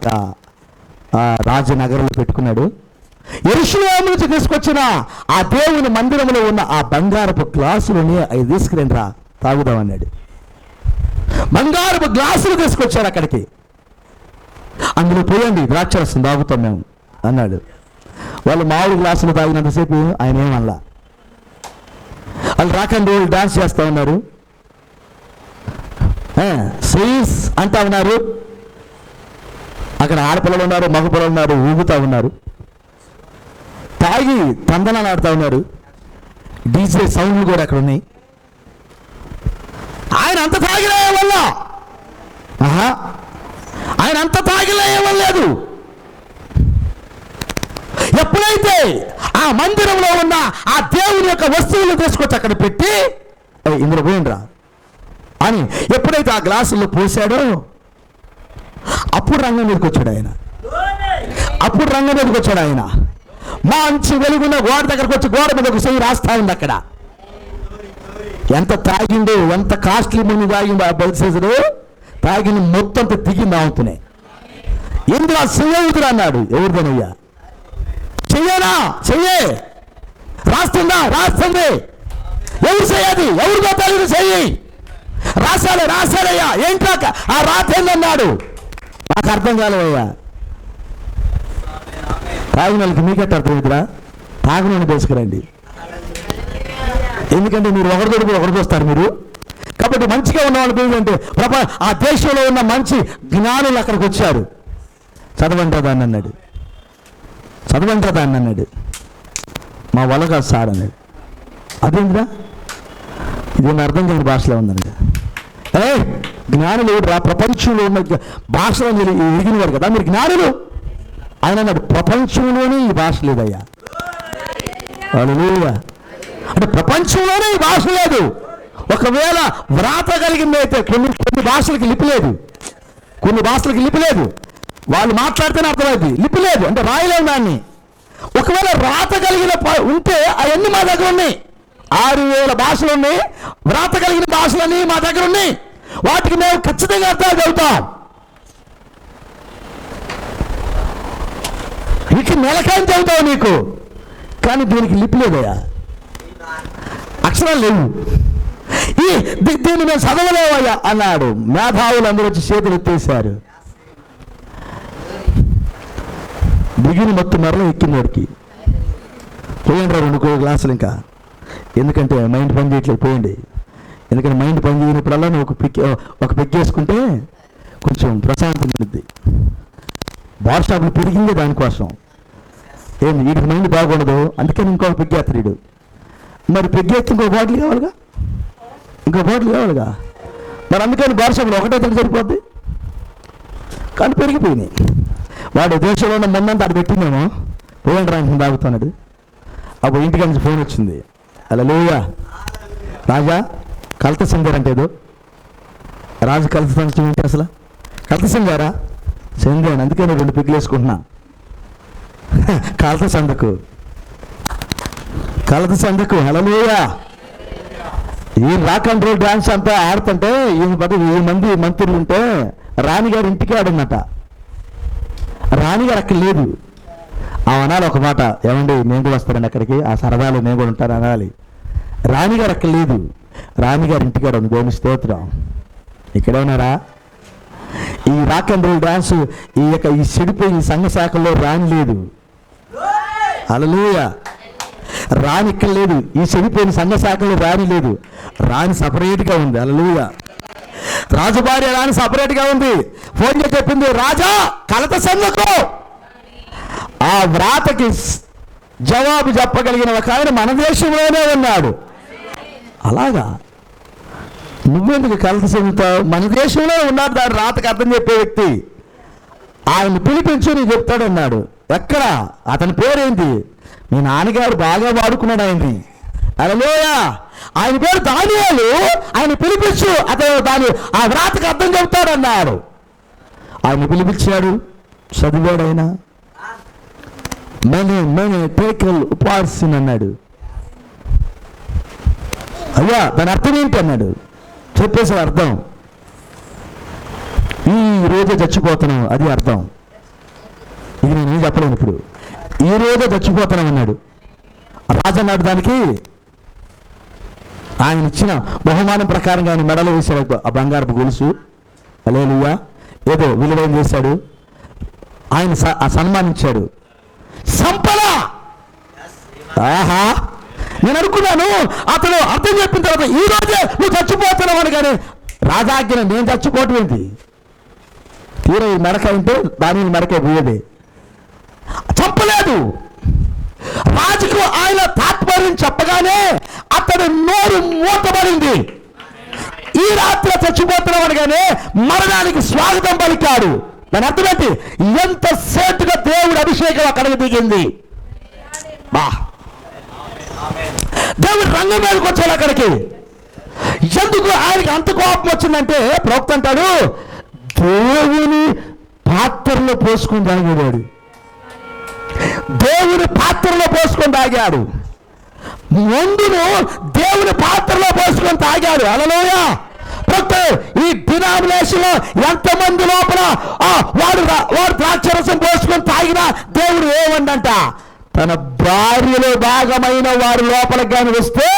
రాజనగరంలో పెట్టుకున్నాడు. యెరూషలేము నుంచి తీసుకొచ్చిన ఆ దేవుని మందిరంలో ఉన్న ఆ బంగారపు గ్లాసులని అవి తీసుకురండి రా తాగుదామన్నాడు. బంగారపు గ్లాసులు తీసుకొచ్చారు అక్కడికి. అందులో పోయండి ద్రాక్షరసం తాగుతాం మేము అన్నాడు. వాళ్ళు మామూలు గ్లాసులు తాగినంతసేపు ఆయన ఏమల్లా. వాళ్ళు రాకని రోజు డాన్స్ చేస్తూ ఉన్నారు, శ్రీస్ అంటా ఉన్నారు. అక్కడ ఆడపిల్లలు ఉన్నారు, మగపిల్లలు ఉన్నారు, ఊగుతూ ఉన్నారు, తాగి తందనాలు ఆడుతూ ఉన్నారు. డీజే సౌండ్లు కూడా అక్కడ ఉన్నాయి. ఆయన అంత తాగిలే వల్ల ఆయన అంత తాగిలేయలేదు. ఎప్పుడైతే ఆ మందిరంలో ఉన్న ఆ దేవుని యొక్క వస్తువులు తీసుకొచ్చి అక్కడ పెట్టి ఇందులో పోయిండ్రా అని ఎప్పుడైతే ఆ గ్లాసుల్లో పోసాడో అప్పుడు రంగం మీదకి వచ్చాడు ఆయన. అప్పుడు రంగం మీదకి వచ్చాడు ఆయన. మంచి వెలుగున్న గోడ దగ్గరకు వచ్చి గోడ మీద ఒక చెయ్యి రాస్తా ఉంది. అక్కడ ఎంత తాగిండు, ఎంత కాస్ట్లీ ముందు తాగిండు ఆ బెల్షస్సరు. తాగిన మొత్తం దిగింది అవుతున్నాయి. ఇందులో చెయ్యవుతురా అన్నాడు. ఎవరిదనయ్యా? చెయ్యనా? చెయ్యే. రాస్తుందా? రాస్తుంది. ఎవరు చెయ్యది? ఎవరిదో తెలియదు చెయ్యి. రాశాడు. రాశాడయ్యా. ఏంటాక ఆ రాతేందన్నాడు. నాకు అర్థం కాలేదయ్యా. తాగిన వాళ్ళకి మీకెట్ట అర్థమవుతురా? తాగిన తెలుసుకురండి. ఎందుకంటే మీరు ఒకరితో వస్తారు మీరు. కాబట్టి మంచిగా ఉన్న వాళ్ళకి ఏంటంటే ఆ దేశంలో ఉన్న మంచి జ్ఞానులు అక్కడికి వచ్చారు. చదవంటారా దాన్ని అన్నాడు. చదవంటారా దాన్ని అన్నాడు. మా వల్ల కాదు సార్ అన్నాడు. అదేంద్రా ఇది అర్థం కాని భాషలో ఉందండి. జ్ఞానులు ప్రపంచంలో ఉన్న భాషలో మీరు ఎరిగినవారు కదా, మీరు జ్ఞానులు. ఆయన అన్నాడు ప్రపంచంలోనే ఈ భాష లేదయ్యా. హల్లెలూయా. అంటే ప్రపంచంలోనే ఈ భాష లేదు. ఒకవేళ వ్రాత కలిగిందైతే కొన్ని భాషలకి లిపి లేదు. కొన్ని భాషలకి లిపి లేదు. వాళ్ళు మాట్లాడితేనే అర్థమైంది. లిపి లేదు అంటే రాయలేము దాన్ని. ఒకవేళ రాత కలిగిన ఉంటే అవన్నీ మా దగ్గర ఉన్నాయి. 6000 భాషలు ఉన్నాయి. వ్రాత కలిగిన భాషలన్నీ మా దగ్గర ఉన్నాయి. వాటికి మేము ఖచ్చితంగా అర్థాలు చదువుతాం. నీకు నెలకాయం చదువుతావు నీకు, కానీ దీనికి లిపి లేదయ్యా, అక్షరాలు లేవు. దీన్ని మేము చదవలేవయ్యా అన్నాడు. మేధావులు అందరూ వచ్చి చేతులు ఎత్తేసారు. దిగిన మొత్తం మరల ఎక్కినోడికి పోయండి 2 గ్లాసులు ఇంకా. ఎందుకంటే మైండ్ పని చేయట్లేదు. పోయండి. ఎందుకంటే మైండ్ పని చేయనప్పుడల్లా నువ్వు ఒక పెగ్ వేసుకుంటే కొంచెం ప్రశాంతం ఉంటుంది. బార్ షాపులు పెరిగిందే దానికోసం. ఏంది వీడికి మైండ్ బాగుండదు, అందుకని ఇంకొక పెగ్ వేస్తాడు. మరి పెగ్ వేస్తే ఇంకో బాటిల్ కావాలిగా, ఇంకో బాటిల్ కావాలిగా. మరి అందుకని బార్ షాపులు ఒకటే తగ్గ సరిపోద్ది. కానీ పెరిగిపోయినాయి. వాడు దేశంలో ఉన్న ముందంతా అది పెట్టిందేమో. పోయండి రా తాగుతున్నాడు. అప్పుడు ఇంటికి నుంచి ఫోన్ వచ్చింది. హల్లెలూయా. రాజా కలత సింగారు అంటే ఏదో రాజు కలత సంగతి ఏంటి అసలు? కలత సింగారా? సింగాను. అందుకే నేను 2 పిగ్గులు వేసుకుంటున్నా. కలత సందకు, కలత సందకు. హల్లెలూయా. ఈ రాక్ అండ్ రోల్ డాన్స్ అంతా ఆడుతుంటే 1000 మంది మంత్రులు ఉంటే రాణిగారు ఇంటికి ఆడున్నట. రాణిగారు అక్కడ లేదు. అనాలి ఒక మాట, ఏమండి నేను కూడా వస్తానండి అక్కడికి, ఆ సరదాలో నేను కూడా ఉంటాను అనాలి. రాణిగారు అక్కడ లేదు. రాణిగారు ఇంటికాడ ఉంది. దేవుని స్తోత్రం. ఇక్కడే ఉన్నారా? ఈ రాక్ అండ్ రోల్ డాన్స్ ఈ చెడిపోయి ఈ సంఘ శాఖల్లో రాణి లేదు. హల్లెలూయా. రాణి ఇక్కడ లేదు, ఈ చెడిపోయిన సంఘ శాఖలో రాణి లేదు, రాణి సపరేట్గా ఉంది. హల్లెలూయా. రాజుభార్య రాణి సపరేట్గా ఉంది. ఫోన్ చేసి చెప్పింది, రాజా కలత సందుకు. ఆ వ్రాతకి జవాబు చెప్పగలిగిన ఒక ఆయన మన దేశంలోనే ఉన్నాడు. అలాగా నువ్వెందుకు కలత చెందుతావు? మన దేశంలో ఉన్నాడు దాని రాతకు అర్థం చెప్పే వ్యక్తి. ఆయన పిలిపించు నీ చెప్తాడన్నాడు. ఎక్కడ? అతని పేరేంటి? మీ నాన్నగారు బాగా వాడుకున్నాడు ఆయన్ని. హల్లెలూయా. ఆయన పేరు దానియేలు. ఆయన పిలిపించు, అతను ఆ వ్రాతకు అర్థం చెబుతాడన్నాడు. ఆయన పిలిపించాడు, చదివాడు. ఆయన మనే టేకల్ ఉపాసిన్ అన్నాడు. అయ్యా దాని అర్థం ఏంటి అన్నాడు. చెప్పేసాడు అర్థం. ఈ రోజే చచ్చిపోతున్నాం, అది అర్థం. ఇది నేనేం చెప్పలేను ఇప్పుడు. ఈ రోజే చచ్చిపోతున్నాం అన్నాడు. రాజు అన్నాడు దానికి. ఆయన ఇచ్చిన బహుమానం ప్రకారంగా ఆయన మెడలో వేశాడు ఆ బంగారపు గొలుసు. హల్లెలూయా. ఏదో విలువైన చేశాడు. ఆయన సన్మానించాడు. సంపద. ఆహా, నేను అనుకున్నాను అతను అర్థం చెప్పిన తర్వాత ఈ రోజే నువ్వు చచ్చిపోతున్నావు అని. కానీ రాజాజ్ఞ నేను చచ్చిపోవటం ఏంటి? తీర ఈ మెరక ఉంటే దాని మెరక పోయేది. చంపలేదు. రాజుకు ఆయన తాత్పర్యం చెప్పగానే అతడు నోరు మూతబడింది. ఈ రాత్రి చచ్చిపోతున్నావు అనగానే మరణానికి స్వాగతం పలికాడు. దాని అర్థం ఏంటి? ఎంత సేటుగా దేవుడి అభిషేకం అక్కడికి దిగింది. బా, దేవుడు రంగం మీదకి వచ్చాడు అక్కడికి. ఎందుకు ఆయనకి అంత కోపం వచ్చిందంటే ప్రవక్త అంటాడు, దేవుని పాత్రలో పోసుకొని తాగాడు. దేవుని పాత్రలో పోసుకొని తాగాడు. మందును దేవుని పాత్రలో పోసుకొని తాగాడు. హల్లెలూయా. ఈ డినామినేషన్ లో ఎంతమంది లోపల వాడు ద్రాక్షరసం పోసుకొని తాగినా దేవుడు ఏమండంట, తన భార్యలో భాగమైన వారి లోపలికి కానీ వస్తే,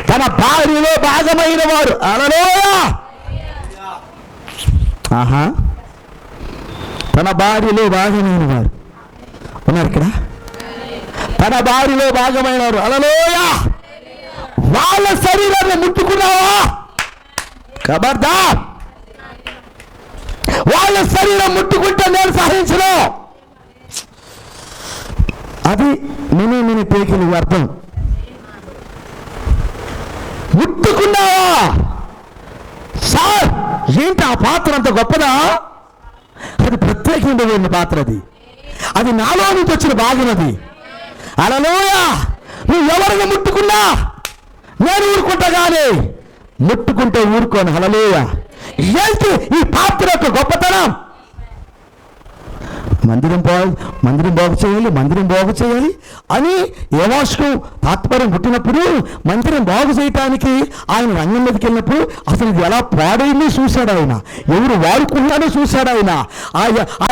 తన భార్యలో భాగమైన వారు. హల్లెలూయా. ఆహా, తన భార్యలో భాగమైన వారు ఉన్నారు ఇక్కడ. తన భార్యలో భాగమైన వారు. హల్లెలూయా. వాళ్ళ శరీరాన్ని ముట్టుకున్నావా? ఖబర్దార్. వాళ్ళ శరీరం ముట్టుకుంటే నేను సహించను. అది మినీ పేకిలి అర్థం. ముట్టుకున్నావా? సార్ ఏంటి ఆ పాత్ర అంత గొప్పదా? అది ప్రత్యేకమైన పాత్ర. అది నాలో నుంచి వచ్చిన భాగం. అది హల్లెలూయా. నువ్వు ఎవరిని ముట్టుకున్నా నేను ఊరుకుంటా, కానీ ముట్టుకుంటే ఊరుకోను. హల్లెలూయా. ఏంటి ఈ పాత్ర యొక్క గొప్పతనం? మందిరం బాగు చేయాలి అని యెహోషుకు తాత్పర్యం పుట్టినప్పుడు, మందిరం బాగు చేయటానికి ఆయన రంగం మీదకి వెళ్ళినప్పుడు అసలు ఇది ఎలా పాడైందో చూశాడు ఆయన. ఎవరు వాడుకున్నాడో చూశాడు ఆయన. ఆ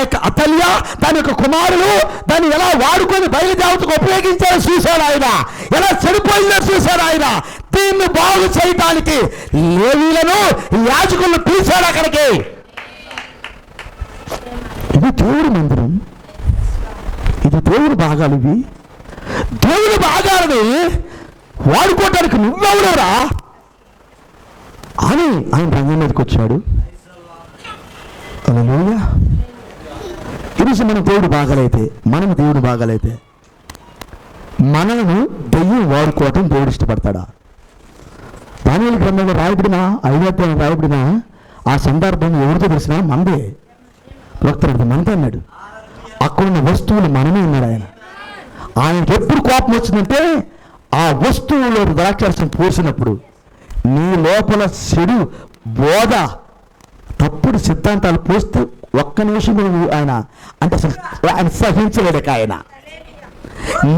యొక్క అతల్య దాని యొక్క కుమారులు దాన్ని ఎలా వాడుకొని బయలుదేవతకు ఉపయోగించారో చూశాడు ఆయన. ఎలా చెడిపోయిందో చూశాడు ఆయన. దీన్ని బాగు చేయటానికి లేవీయులను యాజకులను పిలిచాడు అక్కడికి. ఇది దేవుడి మందిరం, ఇది దేవుడి భాగాలు. ఇవి దేవుడి భాగాలని వాడుకోవటానికి నువ్వెవరురా అని ఆయన రంగం మీదకి వచ్చాడు. హల్లెలూయా. ఈరోజు మనం దేవుడి భాగాలైతే, మనం దేవుడి భాగాలైతే మనలను దెయ్యం వాడుకోవటం దేవుడు ఇష్టపడతాడా? దానియేలు గ్రంథంలో రాయబడిన 5వ అధ్యాయం రాయబడిన ఆ సందర్భం ఎవరితో తెలిసినా మందే. భక్తుడు మనతో అన్నాడు. అక్కడున్న వస్తువులు మనమే ఉన్నాడు ఆయన. ఆయనకి ఎప్పుడు కోపం వచ్చిందంటే ఆ వస్తువులో ద్రాక్షరసం పోసినప్పుడు నీ లోపల చెడు బోధ తప్పుడు సిద్ధాంతాలు పోస్తూ ఒక్క నిమిషంలో ఆయన అంటే ఆయన సహించలేక ఆయన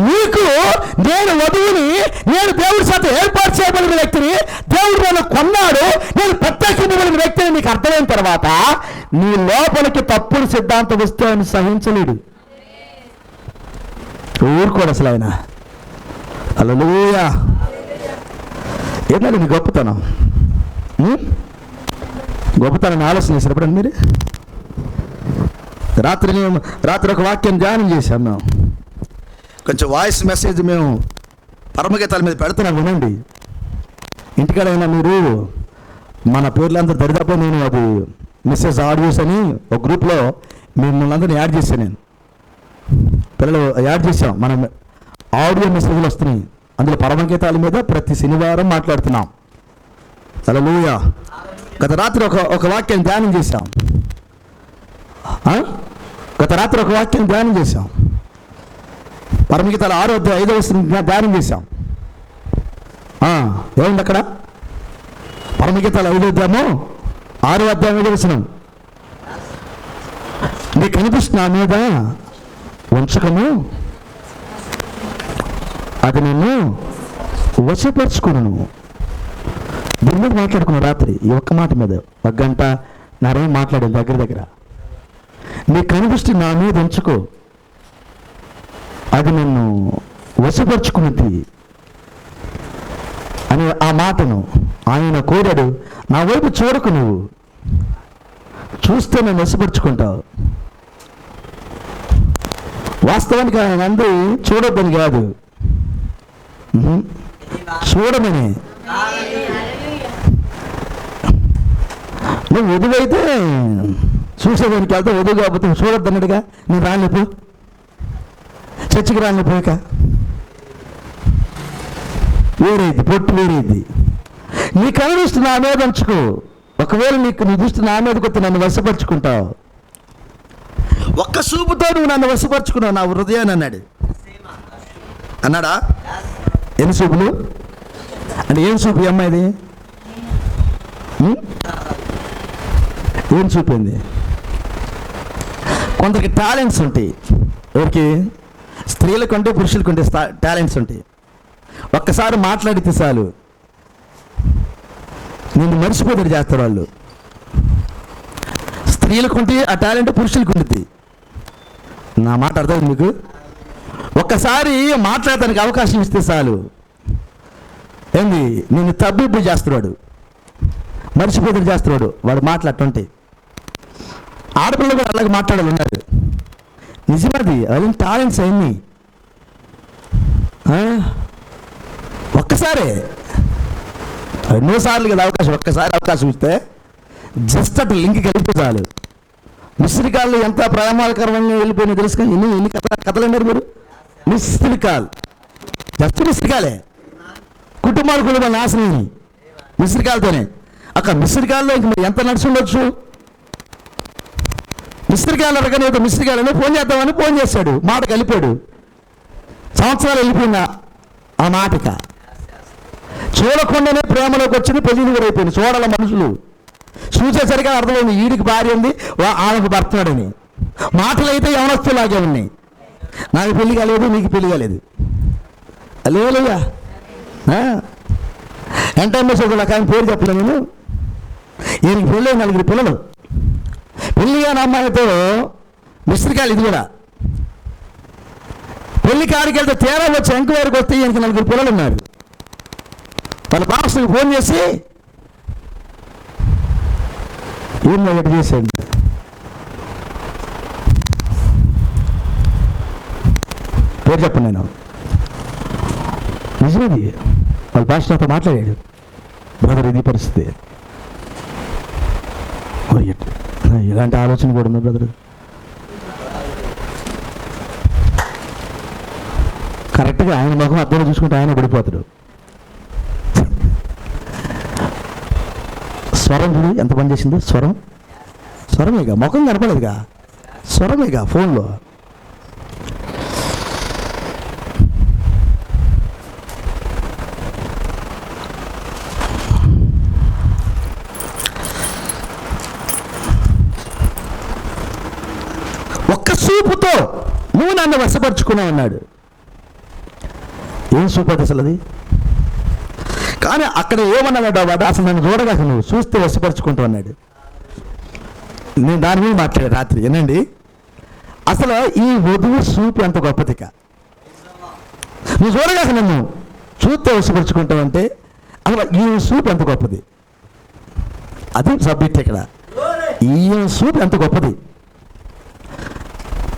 నీకు నేను వధువుని, నేను దేవుడి చేత ఏర్పాటు చేయబడిన వ్యక్తిని, దేవుడు నన్ను కొన్నాడు, నేను ప్రత్యేకించబడిన వ్యక్తిని నీకు అర్థమైన తర్వాత నీ లోపలికి తప్పుడు సిద్ధాంతం వస్తే ఆయన సహించలేడు. ఊరుకోడు అసలు ఆయన. హల్లెలూయా. ఏంటంటే నీ గొప్పతనం, గొప్పతనాన్ని ఆలోచన చేసినప్పుడు మీరు రాత్రి ఒక వాక్యం ధ్యానం చేశాం మేము. కొంచెం వాయిస్ మెసేజ్ మేము పరమగీతాల మీద పెడుతున్నాం, వినండి. ఇంటికాడైనా మీరు మన పేర్లంతా దరిదాపు నేను అది మిస్సెస్ ఆడియోస్ అని ఒక గ్రూప్లో మిమ్మల్ని అందరినీ యాడ్ చేశాను. నేను పిల్లలు యాడ్ చేసాం. మనం ఆడియో మెసేజ్లు వస్తున్నాయి, అందులో పరమగీతాల మీద ప్రతి శనివారం మాట్లాడుతున్నాం. హల్లెలూయా. గత రాత్రి ఒక వాక్యం ధ్యానం చేశాం. పరమగీతాల 6వ అధ్యాయం 5వ వచనం ధ్యానం చేశాం. ఏముంది అక్కడ? పరమగీతాల 5వ అధ్యాయము 6వ అధ్యాయం 5వ వచనం. నీకు కనిపిస్తున్న నా మీద ఉంచకము, అది నిన్ను వశపరుచుకును. దీని మీద మాట్లాడుకున్నాం రాత్రి. ఈ ఒక్క మాట మీద 1 గంట నరేం మాట్లాడాను దగ్గర. నీకు కనిపిస్తున్న నా మీద ఉంచుకో, అది నిన్ను వశపరుచుకున్నది అని ఆ మాటను ఆయన కోరాడు. నా వైపు చూడకు, నువ్వు చూస్తే నేను వశపరుచుకుంటావు. వాస్తవానికి ఆయన అంది చూడొద్దని కాదు, చూడమని. నువ్వు వధువైతే చూసేదానికి వెళ్తే, వధువు కాకపోతే చూడొద్దన్నాడుగా. నువ్వు రానిపో, చర్చికి రానిపోయాక వేరేది, పొట్టు వేరేది. నీ కనుదృష్టి నా మీద ఉంచుకో, ఒకవేళ నీ దృష్టి నా మీదకి వస్తే నన్ను వశపరుచుకుంటావు. ఒక్క చూపుతో నువ్వు నన్ను వశపరుచుకున్నావు నా హృదయాన్ని అన్నాడా? ఎన్ని చూపులు అంటే ఏం చూపు ఈ అమ్మాయిది? ఏం చూపింది? కొందరికి టాలెంట్స్ ఉంటాయి. ఎవరికి? స్త్రీలకు ఉంటే పురుషులకు ఉంటే టాలెంట్స్ ఉంటాయి. ఒక్కసారి మాట్లాడితే చాలు నిన్ను మర్చిపోతాడు చేస్తారు వాళ్ళు. స్త్రీలకు ఉంటే ఆ టాలెంట్ పురుషులకు ఉంటుంది. నా మాట అర్థమైంది మీకు? ఒక్కసారి మాట్లాడటానికి అవకాశం ఇస్తే చాలు ఏంది నిన్ను తబ్బిబ్బు చేస్తున్నాడు, మర్చిపోతాడు చేస్తున్నాడు. వాడు మాట్లాడుతుంటే ఆడపిల్లలు కూడా అలాగే మాట్లాడాలి ఉన్నారు. నిజమది, అది టాలెంట్స్ అన్నీ. ఒక్కసారి ఎన్నోసార్లు కదా అవకాశం. ఒక్కసారి అవకాశం ఇస్తే జస్ట్ అటు లింక్ కలిపి చాలు. మిస్డ్ కాళ్ళు ఎంత ప్రమాదకరంగా వెళ్ళిపోయినా తెలుసు. కానీ ఎన్ని కథలు అన్నారు మీరు? మిస్డ్ కాల్, జస్ట్ మిస్డ్ కాలే కుటుంబాలు నాశనం మిస్డ్ కాల్తోనే. అక్కడ మిస్డ్ కాల్లో ఇంక మరి ఎంత నడిచి ఉండొచ్చు? మిస్డ్ కాల్ అడగనే మిస్డ్ కాల్ ఫోన్ చేద్దామని ఫోన్ చేశాడు, మాట కలిపాడు. సంవత్సరాలు వెళ్ళిపోయిందా ఆ మాటక. చూడకుండానే ప్రేమలోకి వచ్చింది, పెళ్ళిని కూడా అయిపోయింది. చూడాల మనుషులు చూసేసరిగా అర్థమైంది వీడికి భార్య ఉంది, ఆమెకు భర్తనాడని. మాటలు అయితే యవనస్తులాగే ఉన్నాయి. నాకు పెళ్లి కాలేదు, నీకు పెళ్లి కాలేదు. లేవలేదా ఎంటైనా చదువులా కానీ పేరు చెప్పలే నేను. ఈయనకి పెళ్ళి 4 పిల్లలు. పెళ్లి కాని అమ్మాయితో మిస్డ్ కాల్. ఇది కూడా పెళ్లి కాడికి వెళ్తే తేడా వచ్చి ఎంక్వైరీకి వస్తే ఈయనకి 4 పిల్లలు ఉన్నారు. వాళ్ళ పాస్టర్కి ఫోన్ చేసి ఈయన ఒకటి చేశాడు. పేరు చెప్పండి. నేను నిజమేది. వాళ్ళ పాస్టర్తో మాట్లాడాడు. బ్రదర్ ఇది పరిస్థితి, ఇలాంటి ఆలోచన కూడా ఉంది బ్రదర్. కరెక్ట్గా ఆయన ముఖం అర్థంలో చూసుకుంటే ఆయన పడిపోతాడు. స్వరం చూడు ఎంత పని చేసిందో. స్వరమేగా, ముఖం కనపడదుగా, స్వరమేగా ఫోన్లో. ఒక్క చూపుతో నువ్వు నన్ను వశపరుచుకున్నావు అన్నాడు. ఏం చూపు అసలు అది? కానీ అక్కడ ఏమన్నాడు వాడు? అసలు నన్ను చూడగాక నువ్వు చూస్తే వశపరుచుకుంటావు అన్నాడు. నేను దాని మీద మాట్లాడే రాత్రి. ఏనండి అసలు ఈ వధువు చూపు ఎంత గొప్పదిక. నువ్వు చూడగాక నన్ను చూస్తే వశపరుచుకుంటావు అంటే అసలు ఈ చూపు ఎంత గొప్పది. అది సబ్జెక్ట్ ఇక్కడ. ఈ చూపు ఎంత గొప్పది.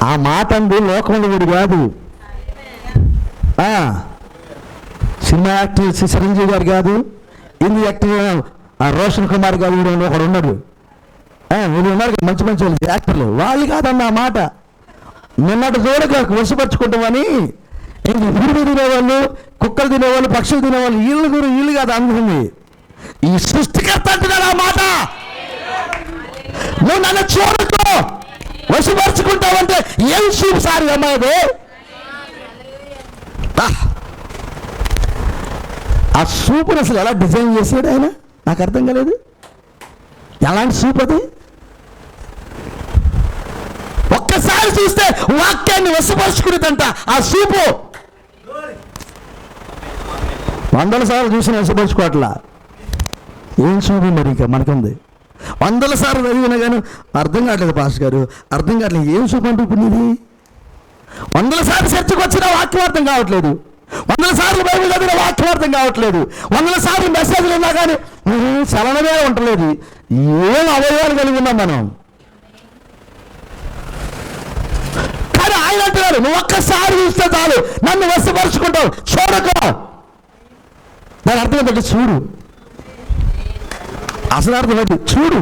ఆ మాట అందు లోకంలో వీడు కాదు. సినిమా యాక్టర్ చిరంజీవి గారు కాదు, హిందీ యాక్టర్ రోషన్ కుమార్ గారు ఒకడు ఉన్నాడు, వీళ్ళు ఉన్నారు మంచి మంచి వాళ్ళు యాక్టర్లు, వాళ్ళు కాదన్న మాట. నిన్నటి చూడక వశపరుచుకుంటామని ఊరు తినేవాళ్ళు, కుక్కలు తినేవాళ్ళు, పక్షులు తినేవాళ్ళు, వీళ్ళు కాదు అందుకుంది. ఈ సృష్టికర్త అంటున్నాడు ఆ మాట. నువ్వు నన్ను చూడకు వశపరుచుకుంటావంటే ఏం చూపు సార్ అమ్మాయిది. ఆ సూపుని అసలు ఎలా డిజైన్ చేశాడు ఆయన, నాకు అర్థం కాలేదు. ఎలాంటి సూప్ అది? ఒక్కసారి చూస్తే వాక్యాన్ని వశపరుచుకునేదంట ఆ సూపు. 100 సార్లు చూసిన వశపరుచుకోవట్లా. ఏం సూపు మరి ఇంకా మనకుంది. 100 సార్లు చదివినా కానీ అర్థం కావట్లేదు పాస్టర్ గారు, అర్థం కావట్లేదు. ఏం సూపు అంటే ఇప్పుడు నీది? 100 సార్లు చర్చకు వచ్చిన వాక్యం అర్థం కావట్లేదు, 100 సార్లు బైబిల్ చదివిన వాక్యం అర్థం కావట్లేదు, 100 సార్లు మెసేజ్లు ఉన్నా కానీ చలనమే ఉండలేదు. ఏం అవయవాలు కలిగి ఉన్నాం మనం. కానీ ఆయన అంటున్నారు నువ్వు ఒక్కసారి చూస్తే చాలు నన్ను వశపరుచుకుంటావు, చూడకు. దాని అర్థం ఏంటంటే చూడు, అసలు అర్థం ఏంటి? చూడు.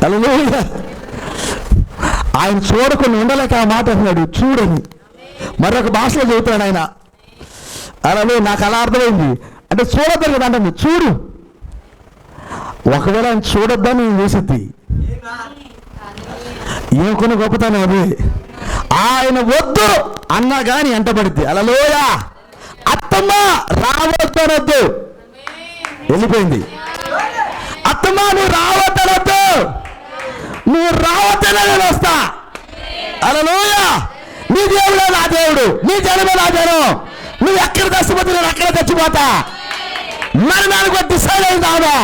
హల్లెలూయా. ఆయన చూడకుండా ఉండలేక ఆ మాట అన్నాడు చూడని. మరొక భాషలో చెబుతాడు ఆయన. అలాగే నాకు అలా అర్థమైంది. అంటే చూడద్దు కదా అంటే చూడు. ఒకవేళ ఆయన చూడొద్దని నేను చేసిద్ది ఏం కొన్ని గొప్పతనం అది. ఆయన వద్దు అన్నా కానీ ఎంటబడిద్ది. హల్లెలూయా. అత్తమ్మ రావద్దనొద్దు, వెళ్ళిపోయింది. అత్తమ్మ నువ్వు రావద్దనొద్దు, నువ్వు రావద్దనే నేను వస్తా. హల్లెలూయా. నీ దేవుడే నా దేవుడు, నీ జనమే నా జనం. నువ్వు ఎక్కడ చచ్చిపోతే నేను అక్కడ చచ్చిపోతా. మరణానికి ఒక డిసైడ్ అయింది ఆమె.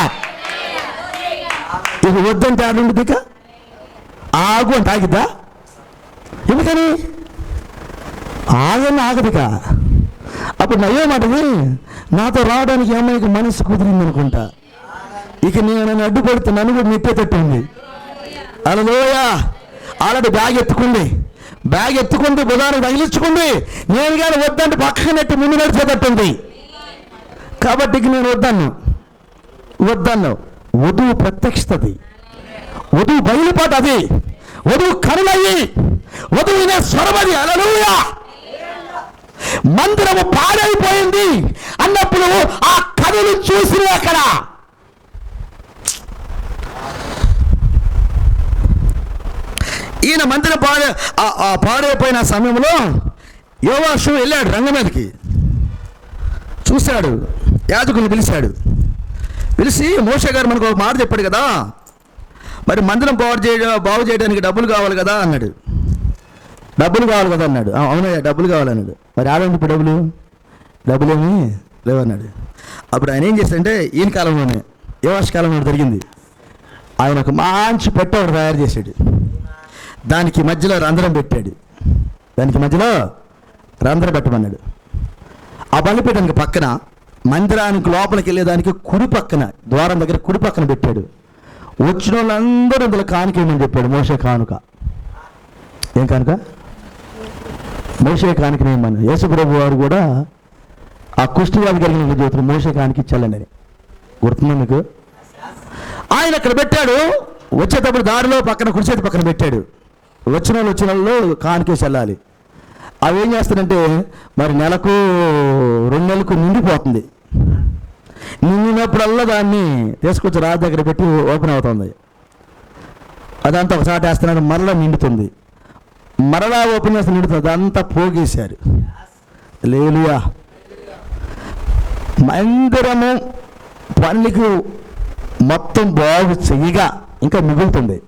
ఇక వద్దంటే ఆడుండి ఇక ఆగు అంటే ఆగిద్దా? ఎందుకని ఆగని ఆగదిక. అప్పుడు నయ్యేమాటది నాతో రావడానికి అమ్మాయికి మనసు కుదిరింది అనుకుంటా. ఇక నేను అడ్డుపడితే నన్ను కూడా నెట్టేటట్టు ఉంది. హల్లెలూయా. ఆల్రెడీ బ్యాగ్ ఎత్తుకుంది, బుధాన్ని తగిలించుకుంది. నేను కానీ వద్దంటే పక్కన నెట్టి ముందు నడిచేటట్టుంది. కాబట్టి నేను వద్దన్ను. వధువు ప్రత్యక్షతది, వధువు బయలుపాటు అది, వధువు కరుణయ్యి, వధువు వినే స్వరమది. హల్లెలూయా. మందిరము పాడైపోయింది అన్నప్పుడు ఆ కథలు చూసి అక్కడ ఈయన మందిరం పాడైపోయిన సమయంలో యోవాషు వెళ్ళాడు రంగం మీదకి. చూశాడు, యాజకుని పిలిచి మోషే గారు మనకు ఒక మాట చెప్పాడు కదా, మరి మందిరం బాగు చేయడానికి డబ్బులు కావాలి కదా అన్నాడు. అవునయ్యా డబ్బులు కావాలన్నాడు. మరి ఆడండి ఇప్పుడు డబ్బులేమి లేవన్నాడు. అప్పుడు ఆయన ఏం చేస్తాడంటే ఈయన కాలంలోనే యోవాషు కాలంలో జరిగింది. ఆయన ఒక మంచి పెట్ట ఒకటి తయారు చేశాడు. దానికి మధ్యలో రంధ్రం పెట్టమన్నాడు. ఆ బలిపీఠానికి పక్కన మందిరానికి లోపలికి వెళ్ళేదానికి కుడి పక్కన ద్వారం దగ్గర కుడి పక్కన పెట్టాడు. వచ్చిన వాళ్ళందరూ అందులో కానుకేమని చెప్పాడు. మోషే కానుక. ఏం కానుక? మోషే కానుకనేమని. యేసుప్రభు వారు కూడా ఆ కుష్ఠవ్యాధి కలిగిన జ్యోతులు మోషే కానుక ఇచ్చాలండి అని గుర్తుందా మీకు? ఆయన అక్కడ పెట్టాడు. వచ్చేటప్పుడు దారిలో పక్కన కుడి చేతి పక్కన పెట్టాడు. వచ్చిన వాళ్ళు కానుకేసి వెళ్ళాలి. అవి ఏం చేస్తారంటే మరి నెలకు 2 నెలలకు నిండిపోతుంది. నిండినప్పుడల్లా దాన్ని తీసుకొచ్చి రాజు దగ్గర పెట్టి ఓపెన్ అవుతుంది. అదంతా ఒకసారి వేస్తున్నాడు, మరలా నిండుతుంది, మరలా ఓపెన్ చేస్తే నిండుతుంది. అదంతా పోగేశారు. హల్లెలూయా. మందిరము పనికి మొత్తం బాగు చెయ్యగా ఇంకా మిగులుతుంది.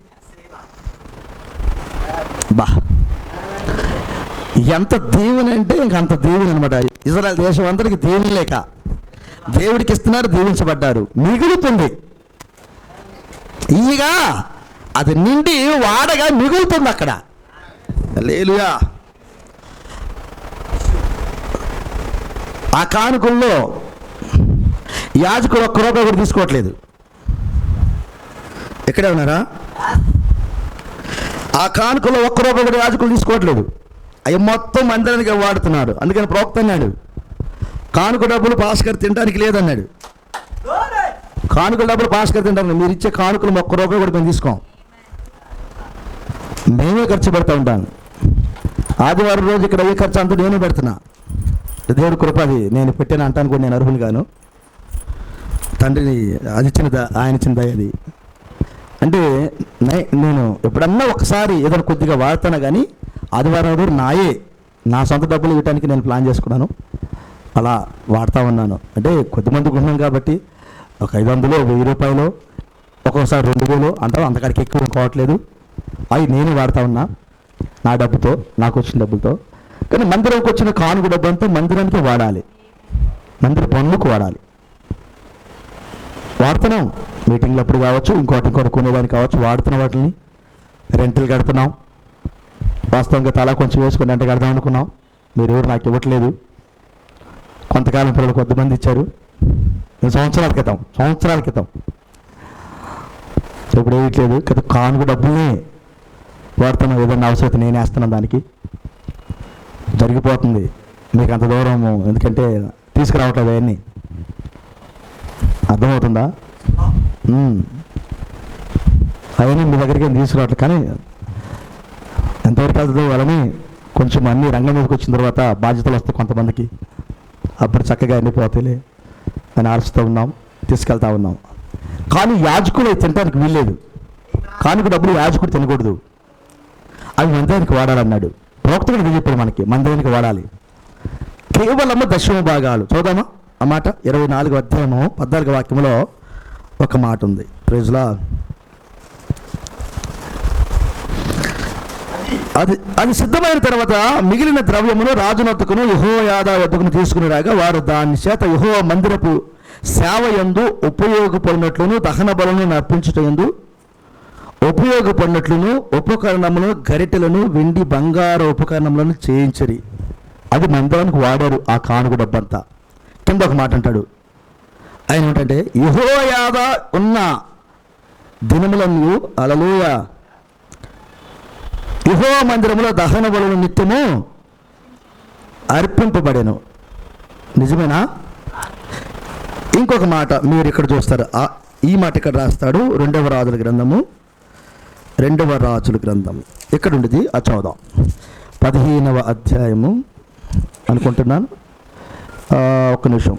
ఎంత దీవెన అంటే ఇంకంత దీవెన అనమాట. ఇజ్రాయెల్ దేశం అందరికి దీవెన లేక దేవుడికి ఇస్తున్నారు, దీవించబడ్డారు, మిగులుతుంది. ఈగా అది నిండి వాడగా మిగులుతుంది అక్కడ. హల్లెలూయా. ఆ కానుకల్లో యాజకుడు ఒక్క రూపాయి కూడా తీసుకోవట్లేదు. ఎక్కడే ఉన్నారా? ఆ కానుకలో ఒక్క రూపాయి కూడా యాజకులు తీసుకోవట్లేదు. అవి మొత్తం మందిరానికి వాడుతున్నారు. అందుకని ప్రవక్త అన్నాడు, కానుక డబ్బులు పాస్కర్ తినడానికి లేదన్నాడు. కానుకల డబ్బులు పాస్కర్ తింటారు, మీరు ఇచ్చే కానుకలు ₹1 కూడా మేము తీసుకోం, మేమే ఖర్చు పెడతా ఉంటాను. ఆదివారం రోజు ఇక్కడ ఏ ఖర్చు అంతా నేనే పెడుతున్నా. దేవుడి కృపది, నేను పెట్టాను అంటాను కూడా నేను అర్హులు గాను. తండ్రిని అది ఇచ్చిన ఆయన ఇచ్చిన దయది. అంటే నేను ఎప్పుడన్నా ఒకసారి ఏదైనా కొద్దిగా వాడతాను, కానీ ఆదివారం రోజు నా సొంత డబ్బులు ఇవ్వడానికి నేను ప్లాన్ చేసుకున్నాను, అలా వాడుతూ ఉన్నాను. అంటే కొద్దిమందికి ఉన్నాం కాబట్టి ఒక 500, ₹1000, ఒక్కొక్కసారి 2000 అంటారు, అంతకాడికి ఎక్కువ కావట్లేదు. అవి నేను వాడుతూ ఉన్నా నా డబ్బుతో, నాకు వచ్చిన డబ్బులతో. కానీ మందిరంకి వచ్చిన కానుక డబ్బు అంతా మందిరానికి వాడాలి, మందిర పనులకు వాడాలి. వాడుతున్నాం, మీటింగ్లు అప్పుడు కావచ్చు, ఇంకోటి కొనేదానికి కావచ్చు, వాడుతున్న వాటిని రెంట్లు కడుతున్నాం. వాస్తవంగా తలా కొంచెం వేసుకుని రెంట్ కడదాం అనుకున్నాం, మీరు ఎవరు నాకు ఇవ్వట్లేదు. కొంతకాలం పిల్లలు కొద్దిమంది ఇచ్చారు, సంవత్సరాల క్రితం ఇప్పుడు వేయట్లేదు కదా. కానుక డబ్బుల్ని వాడుతున్నాం, ఏదైనా అవసరత నేనే వేస్తున్నాను, దానికి జరిగిపోతుంది. మీకు అంత దూరం ఎందుకంటే తీసుకురావట్లేదు, అవన్నీ అర్థమవుతుందా? అవన్నీ మీ దగ్గరికి ఏం తీసుకురావట్లేదు. కానీ ఎంతవరకు వెళ్తుందో వాళ్ళని కొంచెం అన్ని రంగం మీదకి వచ్చిన తర్వాత బాధ్యతలు వస్తాయి కొంతమందికి, అప్పుడు చక్కగా అన్ని పోతేలే అని ఆలోచిస్తూ ఉన్నాం, తీసుకెళ్తా ఉన్నాం. కానీ యాజకుడు తినడానికి వీల్లేదు, కానుక డబ్బులు యాజకుడు తినకూడదు, అవి మందిరానికి వాడాలన్నాడు. ప్రవక్త కూడా చెప్పాడు మనకి, మందిరానికి వాడాలి. కేవలము 10వ భాగాలు చూద్దామా ఆ మాట. 24వ అధ్యాయము 14వ వాక్యంలో ఒక మాట ఉంది. ప్రైజ్లా. అది సిద్ధమైన తర్వాత మిగిలిన ద్రవ్యమును రాజునొద్దకును యెహోయాదా వద్దకును తీసుకుని రాగా, వారు దాని చేత యెహోవా మందిరపు సేవ యందు ఉపయోగపడినట్లును దహన బలులను అర్పించుటయందు ఉపయోగపడినట్లును ఉపకరణములను, గరిటెలను, వెండి బంగారు ఉపకరణములను చేయించరి. అది మందిరానికి వాడారు ఆ కానుక డబ్బంతా. కింద ఒక మాట అంటాడు ఆయన, ఏంటంటే యెహోయాదా ఉన్న దినములను హల్లెలూయా యెహోవా మందిరములో దహన బలులు నిత్యము అర్పింపబడెను. నిజమేనా? ఇంకొక మాట మీరు ఇక్కడ చూస్తారు, ఈ మాట ఇక్కడ రాస్తాడు. 2వ రాజుల గ్రంథము ఎక్కడ ఉండేది ఆ చదువుదాం. 15వ అధ్యాయము అనుకుంటున్నాను. ఒక్క నిమిషం.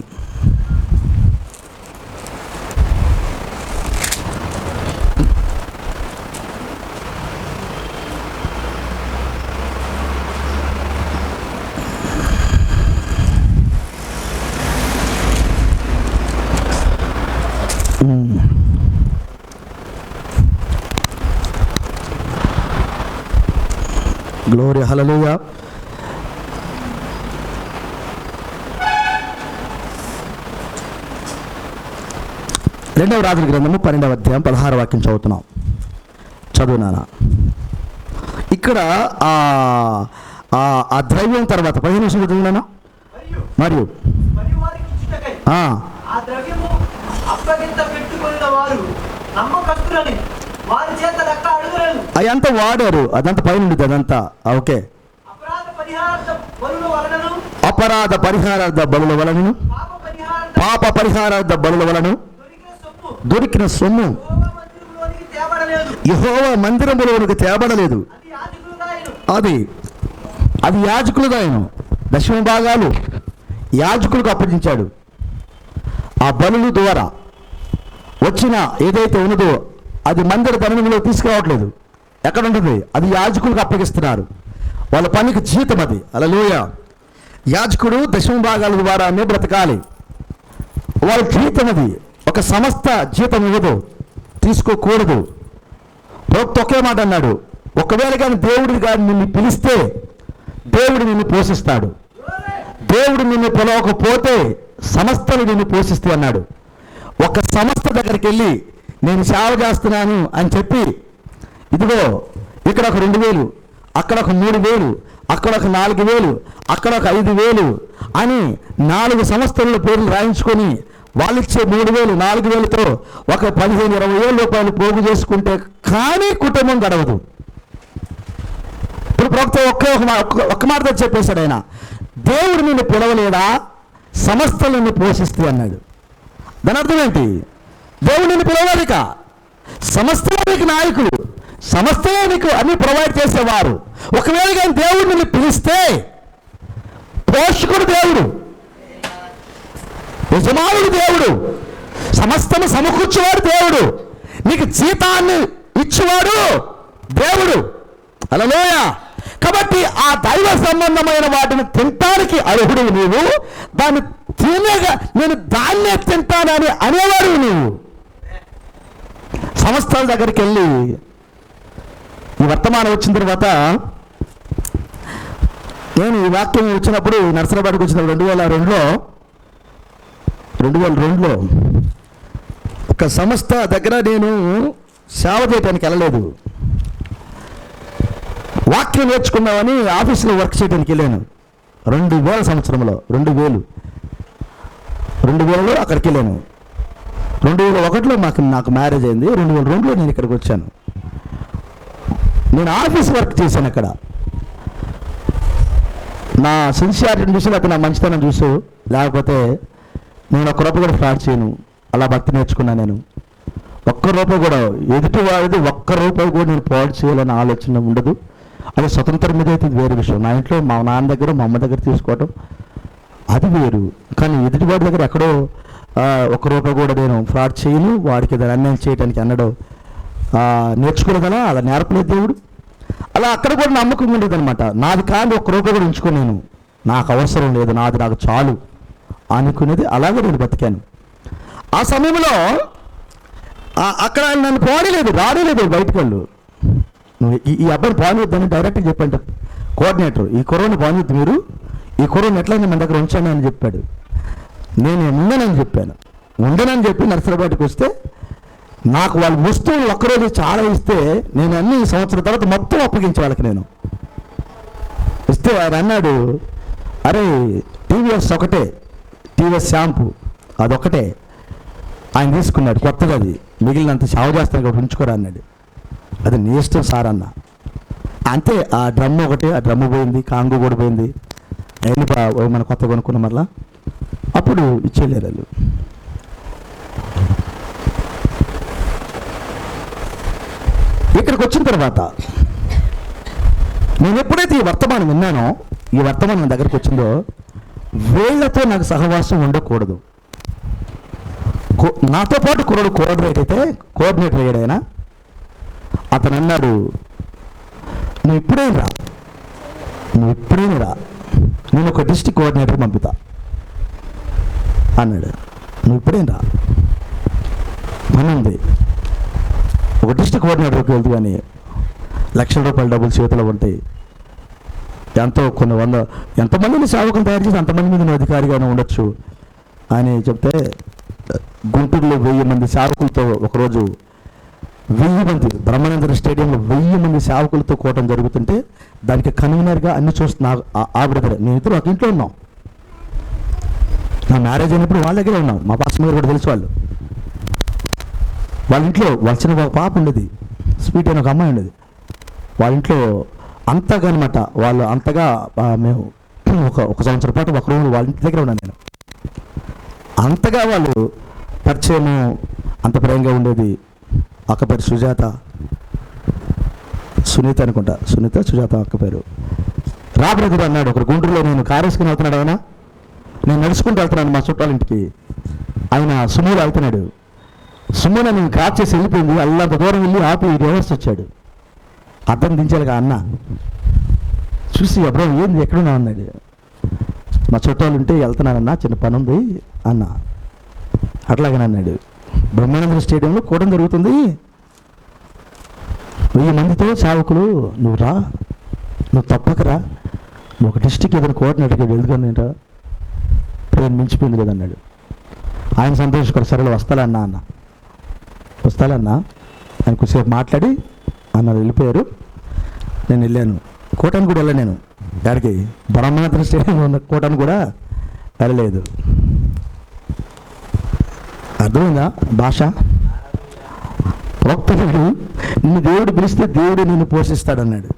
గ్లోరీ హల్లెలూయా. రెండవ రాజుల గ్రంథము 12వ అధ్యాయం 16వ వాక్యం చదువుతున్నాం. చదువునానా. ఇక్కడ ఆ ద్రవ్యం తర్వాత 15 నిమిషం చదువునానా. మరియు అదంతా వాడారు, అదంతా పైన ఉండేది, అదంతా ఓకే. అపరాధ పరిహారార్థ బలుల వలన, పాప పరిహారార్థ బలుల వలన దొరికిన సొమ్ము యెహోవా మందిరములోనికి తేబడలేదు. అది యాజకులుగాయను 10వ భాగాలు యాజకులకు అప్పగించాడు. ఆ బలుల ద్వారా వచ్చిన ఏదైతే ఉన్నదో అది మందిర ధనంలో తీసుకురావట్లేదు. ఎక్కడ ఉంటుంది? అది యాజకులకు అప్పగిస్తున్నారు. వాళ్ళ పనికి జీతం అది. హల్లెలూయా. యాజకుడు 10వ భాగాల ద్వారానే బ్రతకాలి. వాళ్ళ జీతం అది. ఒక సంస్థ జీతం ఇవ్వదు, తీసుకోకూడదు. ప్రవక్త ఒకే మాట అన్నాడు, ఒకవేళ కానీ దేవుడు కానీ నిన్ను పిలిస్తే దేవుడు నిన్ను పోషిస్తాడు, దేవుడు నిన్ను పిలవకపోతే సంస్థలు నిన్ను పోషిస్తే అన్నాడు. ఒక సంస్థ దగ్గరికి వెళ్ళి నేను సేవ చేస్తున్నాను అని చెప్పి, ఇదిగో ఇక్కడ ఒక 2000, అక్కడ ఒక 3000, అక్కడ ఒక 4000, అక్కడ ఒక 5000 అని 4 సంస్థల పేర్లు రాయించుకొని వాళ్ళు ఇచ్చే 3000, 4000తో ఒక 15-20 వేల రూపాయలు పోగు చేసుకుంటే కానీ కుటుంబం గడవదు. ఇప్పుడు ప్రవక్త ఒక్క మాటతో చెప్పేశాడు ఆయన, దేవుడు నిన్ను పిలవలేదా, సమస్తలు నిన్ను పోషిస్తే అన్నాడు. దాని అర్థం ఏంటి? దేవుడు నిన్ను పిలవలేదు, ఇక సమస్తమే నీకు నాయకులు, సమస్తమే నీకు అన్ని ప్రొవైడ్ చేసేవారు. ఒకవేళ కానీ దేవుడు నిన్ను పిలిస్తే, పోషకుడు దేవుడు, యజమానుడు దేవుడు, సమస్తము సమకూర్చేవాడు దేవుడు, నీకు జీతాన్ని ఇచ్చేవాడు దేవుడు. హల్లెలూయ. కాబట్టి ఆ దైవ సంబంధమైన వాటిని తినటానికి అర్హుడు నీవు, దాన్ని తినగా నేను దాన్నే తింటానని అనేవాడు నీవు. సంస్థల దగ్గరికి వెళ్ళి ఈ వర్తమానం వచ్చిన తర్వాత, నేను ఈ వాక్యం వచ్చినప్పుడు నర్సరాబాద్కి వచ్చినప్పుడు 2002లో ఒక సంస్థ దగ్గర నేను సేవ చేయడానికి వెళ్ళలేదు, వాక్యం నేర్చుకున్నామని ఆఫీసులో వర్క్ చేయడానికి వెళ్ళాను. 2000 సంవత్సరంలో 2000లో అక్కడికి వెళ్ళాను. 2001లో నాకు మ్యారేజ్ అయింది. 2002లో నేను ఇక్కడికి వచ్చాను. నేను ఆఫీస్ వర్క్ చేశాను అక్కడ. నా సిన్సియారిటీని చూసి, లేకపోతే నా మంచితనం చూసు, లేకపోతే నేను ఒక్క రూపాయి కూడా ఫ్రాడ్ చేయను, అలా భక్తి నేర్చుకున్నాను. నేను ఒక్క రూపాయి కూడా ఎదుటి వాడిది ఒక్క రూపాయి కూడా నేను పాడు చేయాలని ఆలోచన ఉండదు. అది స్వతంత్రం మీద అయితే వేరే విషయం. నా ఇంట్లో మా నాన్న దగ్గర మా అమ్మ దగ్గర తీసుకోవటం అది వేరు, కానీ ఎదుటి వాడి దగ్గర ఎక్కడో ఒక్క రూపాయి కూడా నేను ఫ్రాడ్ చేయను, వాడికి దాన్ని అన్యాయం చేయడానికి అన్నడో నేర్చుకోలేదనా, అలా నేర్పలేదు దేవుడు. అలా అక్కడ కూడా నమ్మకం ఉండేది అనమాట. నాది కానీ ఒక్క రూపాయి కూడా ఉంచుకో, నేను నాకు అవసరం లేదు, నాది నాకు చాలు అనుకునేది. అలాగే నేను బతికాను. ఆ సమయంలో అక్కడ నన్ను పోనీలేదు, రాడలేదు బయటకు. వాళ్ళు నువ్వు ఈ అబ్బాయిని పోనీద్దని డైరెక్ట్గా చెప్పండి కోఆర్డినేటర్, ఈ కుర్రని పోనీద్దు మీరు, ఈ కుర్రని ఎట్లయినా మన దగ్గర ఉంచాను అని చెప్పాడు. నేను ఉండనని చెప్పాను. ఉండనని చెప్పి నర్సరాబాద్కి వస్తే నాకు వాళ్ళు వస్తువులు ఒక్కరోజు చాలా ఇస్తే, నేను అన్ని సంవత్సరం తర్వాత మొత్తం అప్పగించే వాళ్ళకి నేను ఇస్తే, ఆయన అన్నాడు, అరే టీవీఎస్ ఒకటే, టీవీఎస్ షాంపూ అదొక్కటే ఆయన తీసుకున్నాడు కొత్తగా, అది మిగిలినంత సేవ చేస్తాను కాబట్టి ఉంచుకోరా అన్నాడు. అది నీ ఇష్టం సార్ అన్న. అంతే, ఆ డ్రమ్ము ఒకటి, ఆ డ్రమ్ము పోయింది, కాంగు కూడా పోయింది, అవన్నీ మన కొత్త కొనుక్కున్నాం. మరలా అప్పుడు ఇచ్చేయలేరు వాళ్ళు. ఇక్కడికి వచ్చిన తర్వాత నేను ఎప్పుడైతే ఈ వర్తమానం విన్నానో, ఈ వర్తమానం నా దగ్గరికి వచ్చిందో, వీళ్లతో నాకు సహవాసం ఉండకూడదు. నాతో పాటు కోఆర్డినేటర్ అయ్యాడైనా, అతను అన్నాడు, నువ్వు ఇప్పుడైనా రా, నేను ఒక డిస్ట్రిక్ట్ కోఆర్డినేటర్ పంపుతా అన్నాడు. నువ్వు ఇప్పుడేం రా, పని ఉంది, ఒక డిస్ట్రిక్ట్ కోఆర్డినేటర్కి వెళ్తూ కానీ ₹1,00,000 డబ్బులు చేతిలో ఉంటాయి, ఎంతమందిని సేవకులు తయారు చేసి అంతమంది మీద నువ్వు అధికారిగానే ఉండొచ్చు అని చెప్తే, గుంటూరులో 1000 మంది సేవకులతో ఒకరోజు 1000 మంది బ్రహ్మానంద స్టేడియంలో 1000 మంది సేవకులతో కూటం జరుగుతుంటే, దానికి కన్వీనర్గా అన్ని చూస్తున్నా ఆవిడ దగ్గర. నేను ఇద్దరు ఒక ఇంట్లో ఉన్నాం. నా మ్యారేజ్ అయినప్పుడు వాళ్ళ దగ్గరే ఉన్నాం. మా పాస్టర్ గారు కూడా తెలుసు. వాళ్ళ ఇంట్లో వాళ్ళ చిన్న ఒక పాప ఉండేది, స్వీట్ అని ఒక అమ్మాయి ఉండేది. వాళ్ళ ఇంట్లో అంతగా అనమాట, వాళ్ళు అంతగా మేము ఒక సంవత్సరం పాటు ఒక రోజు వాళ్ళ ఇంటి దగ్గర ఉన్నాను నేను. అంతగా వాళ్ళు పరిచయము, అంత ప్రేమగా ఉండేది. అక్క పేరు సునీత అనుకుంటా, సుజాత అక్క పేరు. రా బ్రదర్ అన్నాడు ఒకరు గుంటూరులో. నేను కారు వేసుకుని వెళ్తున్నాడు ఆయన, నేను నడుచుకుంటూ వెళ్తున్నాను మా చుట్టాల ఇంటికి. ఆయన సుమూలు వెళ్తున్నాడు. సుమూన నేను కార్ చేసి వెళ్ళిపోయింది, అల్లంత దూరం వెళ్ళి ఆపి రివర్స్ వచ్చాడు. అర్థం దించాలిగా అన్న చూసి, అబ్రో ఏంది ఎక్కడున్నా అన్నాడు. మా చుట్టాలు ఉంటే వెళ్తున్నానన్నా, చిన్న పని ఉంది అన్న. అట్లాగని అన్నాడు. బ్రహ్మానంద స్టేడియంలో కూటం జరుగుతుంది, 1000 మందితో సేవకులు, నువ్వు రా, నువ్వు తప్పకరా, నువ్వు ఒక డిస్ట్రిక్ట్ ఏదైనా కోఆర్డినేటర్కి వెళ్తున్నా, ట్రైన్ మించిపోయింది లేదన్నాడు. ఆయన సంతోషించుకోరు, సరేలే వస్తాలన్నా ఆయన కొద్దిసేపు మాట్లాడి అన్నారు, వెళ్ళిపోయారు. నేను వెళ్ళాను, కోటానికి కూడా వెళ్ళాను. నేను దానికి బ్రహ్మానంద స్టేడియంలో ఉన్న కోటాన్ని కూడా వెళ్ళలేదు. అర్థమైందా భాష? ప్రవక్తలు నిన్ను దేవుడు పిలిస్తే దేవుడు నిన్ను పోషిస్తాడన్నాడు.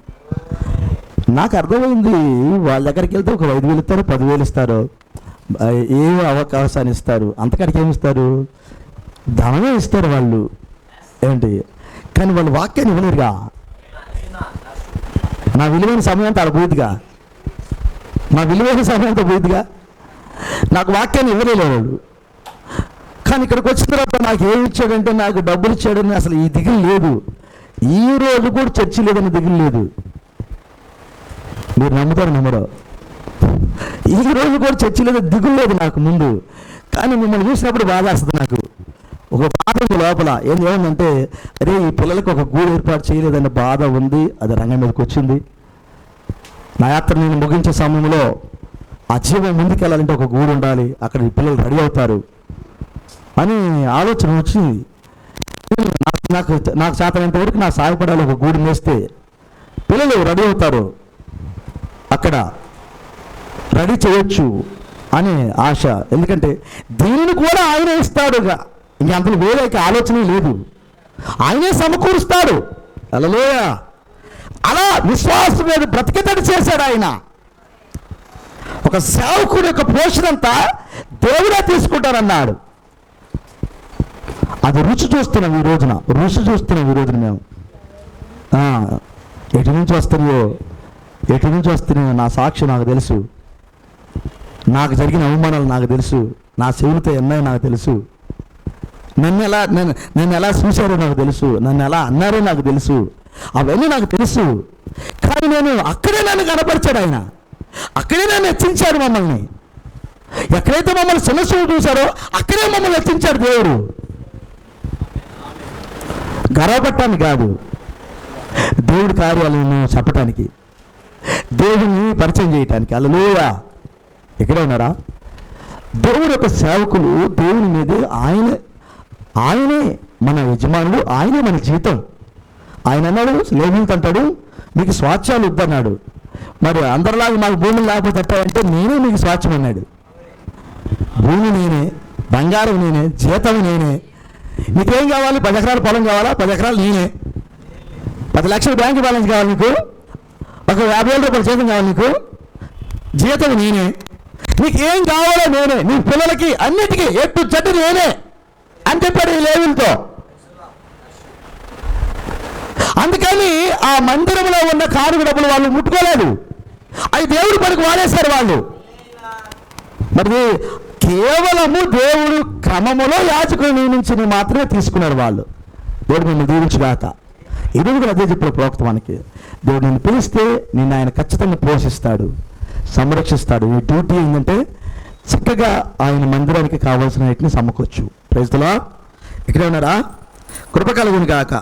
నాకు అర్థమైంది, వాళ్ళ దగ్గరికి వెళ్తే ఒక 5,000 ఇస్తారు, 10,000 ఇస్తారు, ఏ అవకాశాన్ని ఇస్తారు, అంతకాడికి ఏమి ఇస్తారు? ధనమే ఇస్తారు వాళ్ళు. ఏంటి కానీ వాళ్ళు వాక్యాన్ని ఇవ్వలేరుగా. నా విలువైన సమయం అంతా అక్కడ పోయిద్దిగా, నా విలువైన సమయం అంతా పోయిద్దిగా. నాకు వాక్యాన్ని ఇవ్వలేదు వాళ్ళు. కానీ ఇక్కడికి వచ్చిన తర్వాత నాకు ఏమి ఇచ్చాడంటే, నాకు డబ్బులు ఇచ్చాడని అసలు ఈ దిగులు లేదు. ఈ రోజు కూడా చర్చి లేదని దిగులు లేదు. మీరు నమ్ముతారు నమ్మరు, ఈ రోజు కూడా చర్చి లేదు, దిగులు లేదు నాకు ముందు. కానీ మిమ్మల్ని చూసినప్పుడు బాధ వస్తుంది నాకు. ఒక బాధ ఉంది లోపల. ఏముందంటే, అరే ఈ పిల్లలకు ఒక గూడు ఏర్పాటు చేయలేదన్న బాధ ఉంది. అది రంగం మీదకి వచ్చింది. నా యాత్ర నేను ముగించే సమయంలో ఆ జీవం ముందుకెళ్ళాలంటే ఒక గూడు ఉండాలి, అక్కడ ఈ పిల్లలు రెడీ అవుతారు అని ఆలోచన వచ్చింది. నాకు చేతనంత వరకు నాకు సహాయపడాలి, ఒక గూడు వేస్తే పిల్లలు రెడీ అవుతారు, అక్కడ రెడీ చేయొచ్చు అనే ఆశ. ఎందుకంటే దీనిని కూడా ఆయనే ఇస్తాడుగా, ఇంకంతలో వేరే ఆలోచన లేదు, ఆయనే సమకూరుస్తాడు. హల్లెలూయా. అలా విశ్వాసం మీద బ్రతికేటట్టు చేశాడు ఆయన. ఒక సేవకుడి యొక్క పోషణ అంతా దేవుడే తీసుకుంటారన్నాడు. అది రుచి చూస్తున్నాం ఈ రోజున, మేము ఎటు నుంచి వస్తున్నాయో నా సాక్షి నాకు తెలుసు. నాకు జరిగిన అవమానాలు నాకు తెలుసు, నా చెవులతో ఎన్నాయో నాకు తెలుసు, నన్ను ఎలా చూశారో నాకు తెలుసు, నన్ను ఎలా అన్నారో నాకు తెలుసు, అవన్నీ నాకు తెలుసు. కానీ అక్కడే నన్ను కనపరిచాడు ఆయన, అక్కడే నన్ను హెచ్చించాడు మమ్మల్ని. ఎక్కడైతే మమ్మల్ని చిన్నచూపు చూశారో అక్కడే మమ్మల్ని హెచ్చించాడు దేవుడు. గర్వపడటానికి కాదు, దేవుడి కార్యాలను చెప్పటానికి, దేవుడిని పరిచయం చేయటానికి. హల్లెలూయా. ఎక్కడ ఉన్నారా? దేవుడు యొక్క సేవకులు దేవుని మీద ఆయనే మన యజమానుడు, ఆయనే మన జీతం. ఆయన అన్నాడు, లేవీయులతో అంటాడు, మీకు స్వాచ్యాలు వద్దన్నాడు. మరి అందరిలాగా మాకు భూములు లేకపోతే అంటే నేనే మీకు స్వాచ్యం అన్నాడు. భూమి నేనే, బంగారం నేనే, జీతం నేనే. నీకేం కావాలి? 10 ఎకరాల పొలం కావాలా? 10 ఎకరాలు నేనే. 10 లక్షల బ్యాంకు బ్యాలెన్స్ కావాలి నీకు? ఒక 50,000 రూపాయల జీతం కావాలి నీకు? జీతం నేనే. నీకేం కావాలో నేనే, నీ పిల్లలకి అన్నిటికీ ఎట్టు చెట్టు నేనే అని చెప్పాడు ఈ లేవీయులతో. అందుకని ఆ మందిరంలో ఉన్న కానుక డబ్బులు వాళ్ళు ముట్టుకోలేదు, అవి దేవుడి పనికి వాడేశారు వాళ్ళు. మరి కేవలము దేవుడు క్రమములో యాజకులు నియమించి మాత్రమే తీసుకున్నారు వాళ్ళు. దేవుడు నిన్ను దీవించుగాక. ఇది కూడా అదే చెప్పిన ప్రవక్త మనకి, దేవుడు నిన్ను పిలిస్తే నిన్ను ఆయన ఖచ్చితంగా పోషిస్తాడు, సంరక్షిస్తాడు. ఈ డ్యూటీ ఏంటంటే చక్కగా ఆయన మందిరానికి కావాల్సిన వాటిని సమకూర్చు. Praise the lord. ఇక్కడే ఉన్నారా? కృప కలుగును గాక.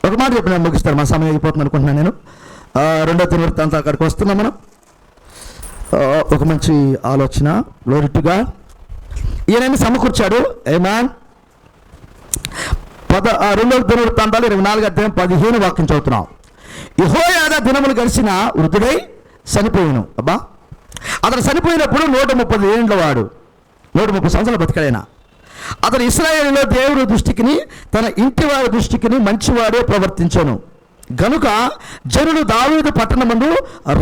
ఒక మాట చెప్పిన ముగిస్తారు, మన సమయం అయిపోతుంది అనుకుంటున్నాను నేను. 2వ దినవృత్తాంతం అక్కడికి వస్తున్నాం మనం. ఒక మంచి ఆలోచన. Glory to God. ఈయనేమి సమకూర్చాడు. ఆమేన్. 2వ దినవృత్తాంతాలు 24వ అధ్యాయం 15 వాక్యం చదువుతున్నాం. యెహోయాదా దినములు గడిచిన వృద్ధుడై చనిపోయాను. అబ్బా, అతను చనిపోయినప్పుడు 130 ఏండ్ల వాడు, 130 సంవత్సరాలు బతికాడైనా. అతను ఇశ్రాయేలులో దేవుడి దృష్టికిని తన ఇంటి వారి దృష్టికిని మంచివాడే ప్రవర్తించాను గనుక జనులు దావీదు పట్టణమందు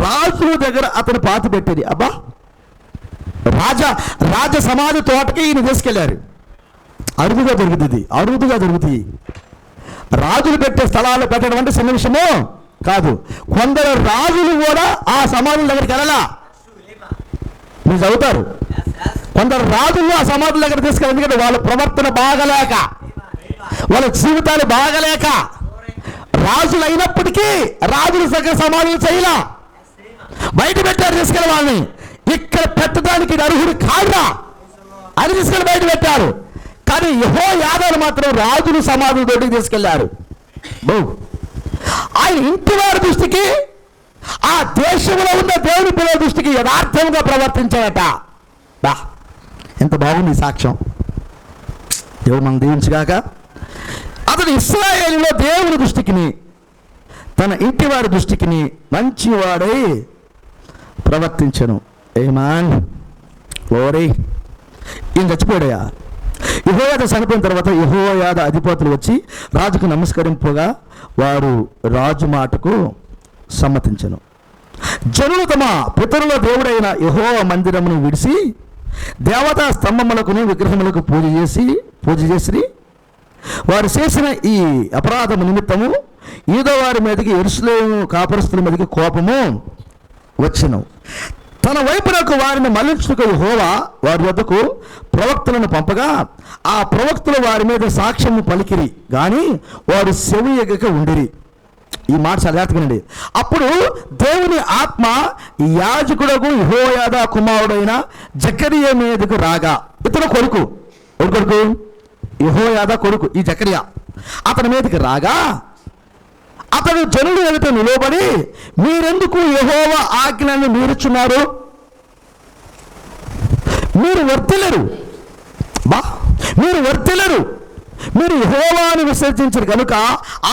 రాజు దగ్గర అతను పాతి పెట్టేది. అబ్బా, రాజ సమాధి తోటకి ఈయన తీసుకెళ్లారు. అరుదుగా జరుగుతుంది. రాజులు పెట్టే స్థలాలు పెట్టడం అంటే చిన్న విషయమో కాదు. కొందరు రాజులు కూడా ఆ సమాధుల దగ్గరికి వెళ్ళాలా, మీరు చదువుతారు. కొందరు రాజులు ఆ సమాధుల దగ్గర తీసుకెళ్ళి, ఎందుకంటే వాళ్ళ ప్రవర్తన బాగలేక, వాళ్ళ జీవితాలు బాగలేక, రాజులు అయినప్పటికీ రాజుల దగ్గర సమాధులు చేయలా, బయట పెట్టారు తీసుకెళ్ళి వాళ్ళని. ఇక్కడ పెట్టడానికి అర్హుడు కాదురా అని తీసుకెళ్ళి బయట పెట్టారు. కానీ యెహోయాదాను మాత్రం రాజులు సమాధుల తోటికి తీసుకెళ్లారు. ఆయన ఇంటి వారి దృష్టికి, ఆ దేశంలో ఉన్న దేవుని పిల్లల దృష్టికి యథార్థంగా ప్రవర్తించాడట. బా, ఎంత బాగుంది సాక్ష్యం. దేవుడు మనం దీవించగాక. అతడు ఇశ్రాయేలులో దేవుని దృష్టికిని తన ఇంటి వారి దృష్టికిని మంచివాడై ప్రవర్తించను. ఆమేన్. ఓరే, ఈయన చచ్చిపోయాడయా. యెహోయాదా చనిపోయిన తర్వాత యెహోయాదా అధిపతులు వచ్చి రాజుకు నమస్కరింపగా వారు రాజు మాటకు సమ్మతించను. జనులు తమ పితరుల దేవుడైన యెహోవా మందిరమును విడిచి దేవతా స్తంభములకును విగ్రహములకు పూజ చేసి వారు చేసిన ఈ అపరాధము నిమిత్తము యూదా వారి మీదకి యెరూషలేము కాపురస్తుల మీదకి కోపము వచ్చెను. తన వైపునకు వారిని మళ్లించుటకు యెహోవా వారి వద్దకు ప్రవక్తలను పంపగా ఆ ప్రవక్తలు వారి మీద సాక్ష్యము పలికిరి గాని వారు చెవియొగ్గక ఉండిరి. ఈ మాట చాలా జాగ్రత్తగా. అప్పుడు దేవుని ఆత్మ యాజకుడకు యెహోయాదా కుమారుడైన జకరియా మీదకు రాగా, ఇతను కొడుకు యెహోయాదా కొడుకు ఈ జకరియా అతని మీదకి రాగా, అతడు జనులు ఎదుట నిలబడి, మీరెందుకు యెహోవా ఆజ్ఞలను మీరుచున్నారు? మీరు వర్తిల్లరు, మీరు యెహోవాను విసర్జించరు కనుక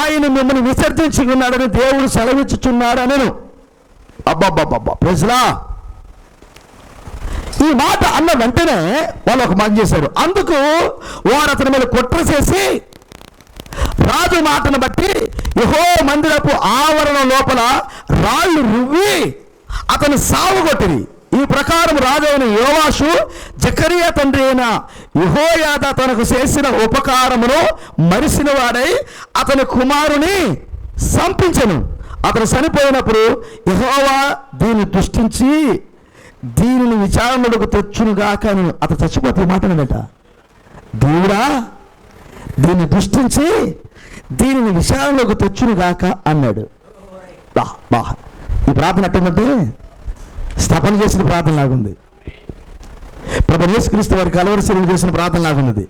ఆయన మిమ్మల్ని విసర్జించి ఉన్నాడని దేవుడు సెలవిచ్చుచున్నాడు అనెను. అబ్బబ్బబ్బబ్బా, ప్రజలా, ఈ మాట అన్న వెంటనే వాళ్ళు ఒక మాట చేశారు. అందుకు వారు అతని మీద కుట్ర చేసి రాజు మాటను బట్టి యెహోవా మందిరపు ఆవరణ లోపల రాళ్ళు రువ్వి అతను సావుగొట్టిరి. ఈ ప్రకారం రాజు అయిన యోవాషు జకరియా తండ్రి అయిన యెహోయాదా తనకు చేసిన ఉపకారమును మరిసిన వాడై అతని కుమారుని సంపించెను. అతను చనిపోయినప్పుడు యెహోవా దీన్ని దృష్టించి దీనిని విచారణకు తెచ్చునుగాక అని అతను చచ్చిపోతే మాట్లాడట. దేవుడా దీన్ని దృష్టించి దీనిని విచారణకు తెచ్చునుగాక అన్నాడు. ఈ ప్రార్థన ఎట్టంటే స్థాపన చేసిన ప్రార్థన లాగుంది. ప్రభువు యేసుక్రీస్తు వారి కలవరి శిలువ చేసిన ప్రార్థన లాగున్నది.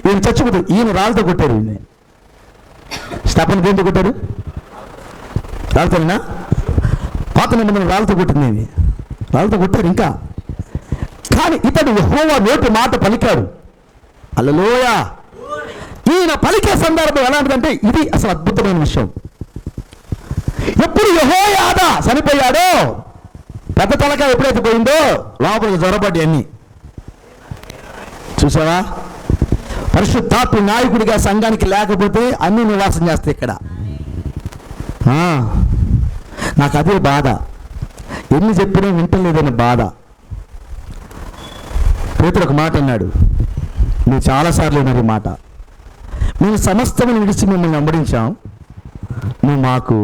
ఈయన చచ్చిపోతాడు. ఈయన రాళ్ళతో కొట్టారు. ఈయన స్థాపన దేంతో కొట్టారు? రాళ్ళతోనేనా? పాత నిబంధన రాళ్ళతో కొట్టింది. రాళ్ళతో కొట్టారు ఇంకా. కానీ ఇతడు యెహోవా నోటి మాట పలికాడు. హల్లెలూయా. ఈయన పలికే సందర్భం ఎలాంటిదంటే ఇది అసలు అద్భుతమైన విషయం. ఎప్పుడు యెహోయాదా చనిపోయాడో, పెద్ద తలకాయ ఎప్పుడైతే పోయిందో లోపలికి జ్వరపడ్డాయి అన్ని. చూసావా? పరిశుద్ధాత్మ నాయకుడిగా సంఘానికి లేకపోతే అన్ని నివాసం చేస్తాయి ఇక్కడ. నాకు అదే బాధ. ఎన్ని చెప్పినా వింటలేదని బాధ. పేతురు ఒక మాట అన్నాడు, మీరు చాలాసార్లు విన్నారు ఈ మాట. మేము సమస్తమును విడిచి మిమ్మల్ని వెంబడించాం, నువ్వు మాకు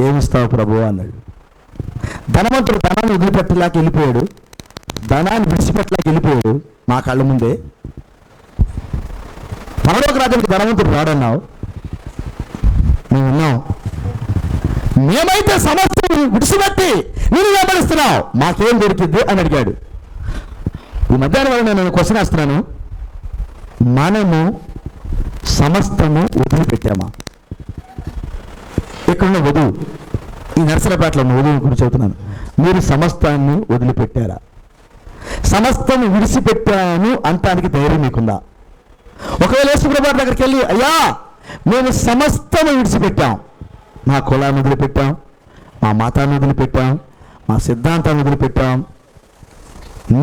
ఏమిస్తావు ప్రభు అన్నాడు. ధనవంతుడు ధనాన్ని వదిలిపెట్టలేక వెళ్ళిపోయాడు, ధనాన్ని విడిచిపెట్టలేక వెళ్ళిపోయాడు మా కళ్ళ ముందే. పరలోక రాజ్యానికి ధనవంతుడు రాడన్నావు, మేము ఉన్నాం. మేమైతే సమస్యను విడిచిపెట్టి నేను వెంబడిస్తున్నావు, మాకేం దొరికిద్ది అని అడిగాడు. ఈ మధ్యాహ్నం వల్ల నేను క్వశ్చన్ వేస్తున్నాను, మనము సమస్తము వదిలిపెట్టామా? ఇక్కడున్న వధువు, ఈ నర్సరాపేటలో ఉన్న వధువు గురించి చెబుతున్నాను. మీరు సమస్తాన్ని వదిలిపెట్టారా? సమస్తాన్ని విడిచిపెట్టాను అంటానికి ధైర్యం మీకుందా? ఒకవేళ యేసుప్రభు దగ్గరికి వెళ్ళి, అయ్యా మేము సమస్తము విడిచిపెట్టాం, మా కులాన్ని వదిలిపెట్టాం, మా మతాన్ని వదిలిపెట్టాం, మా సిద్ధాంతాన్ని వదిలిపెట్టాం,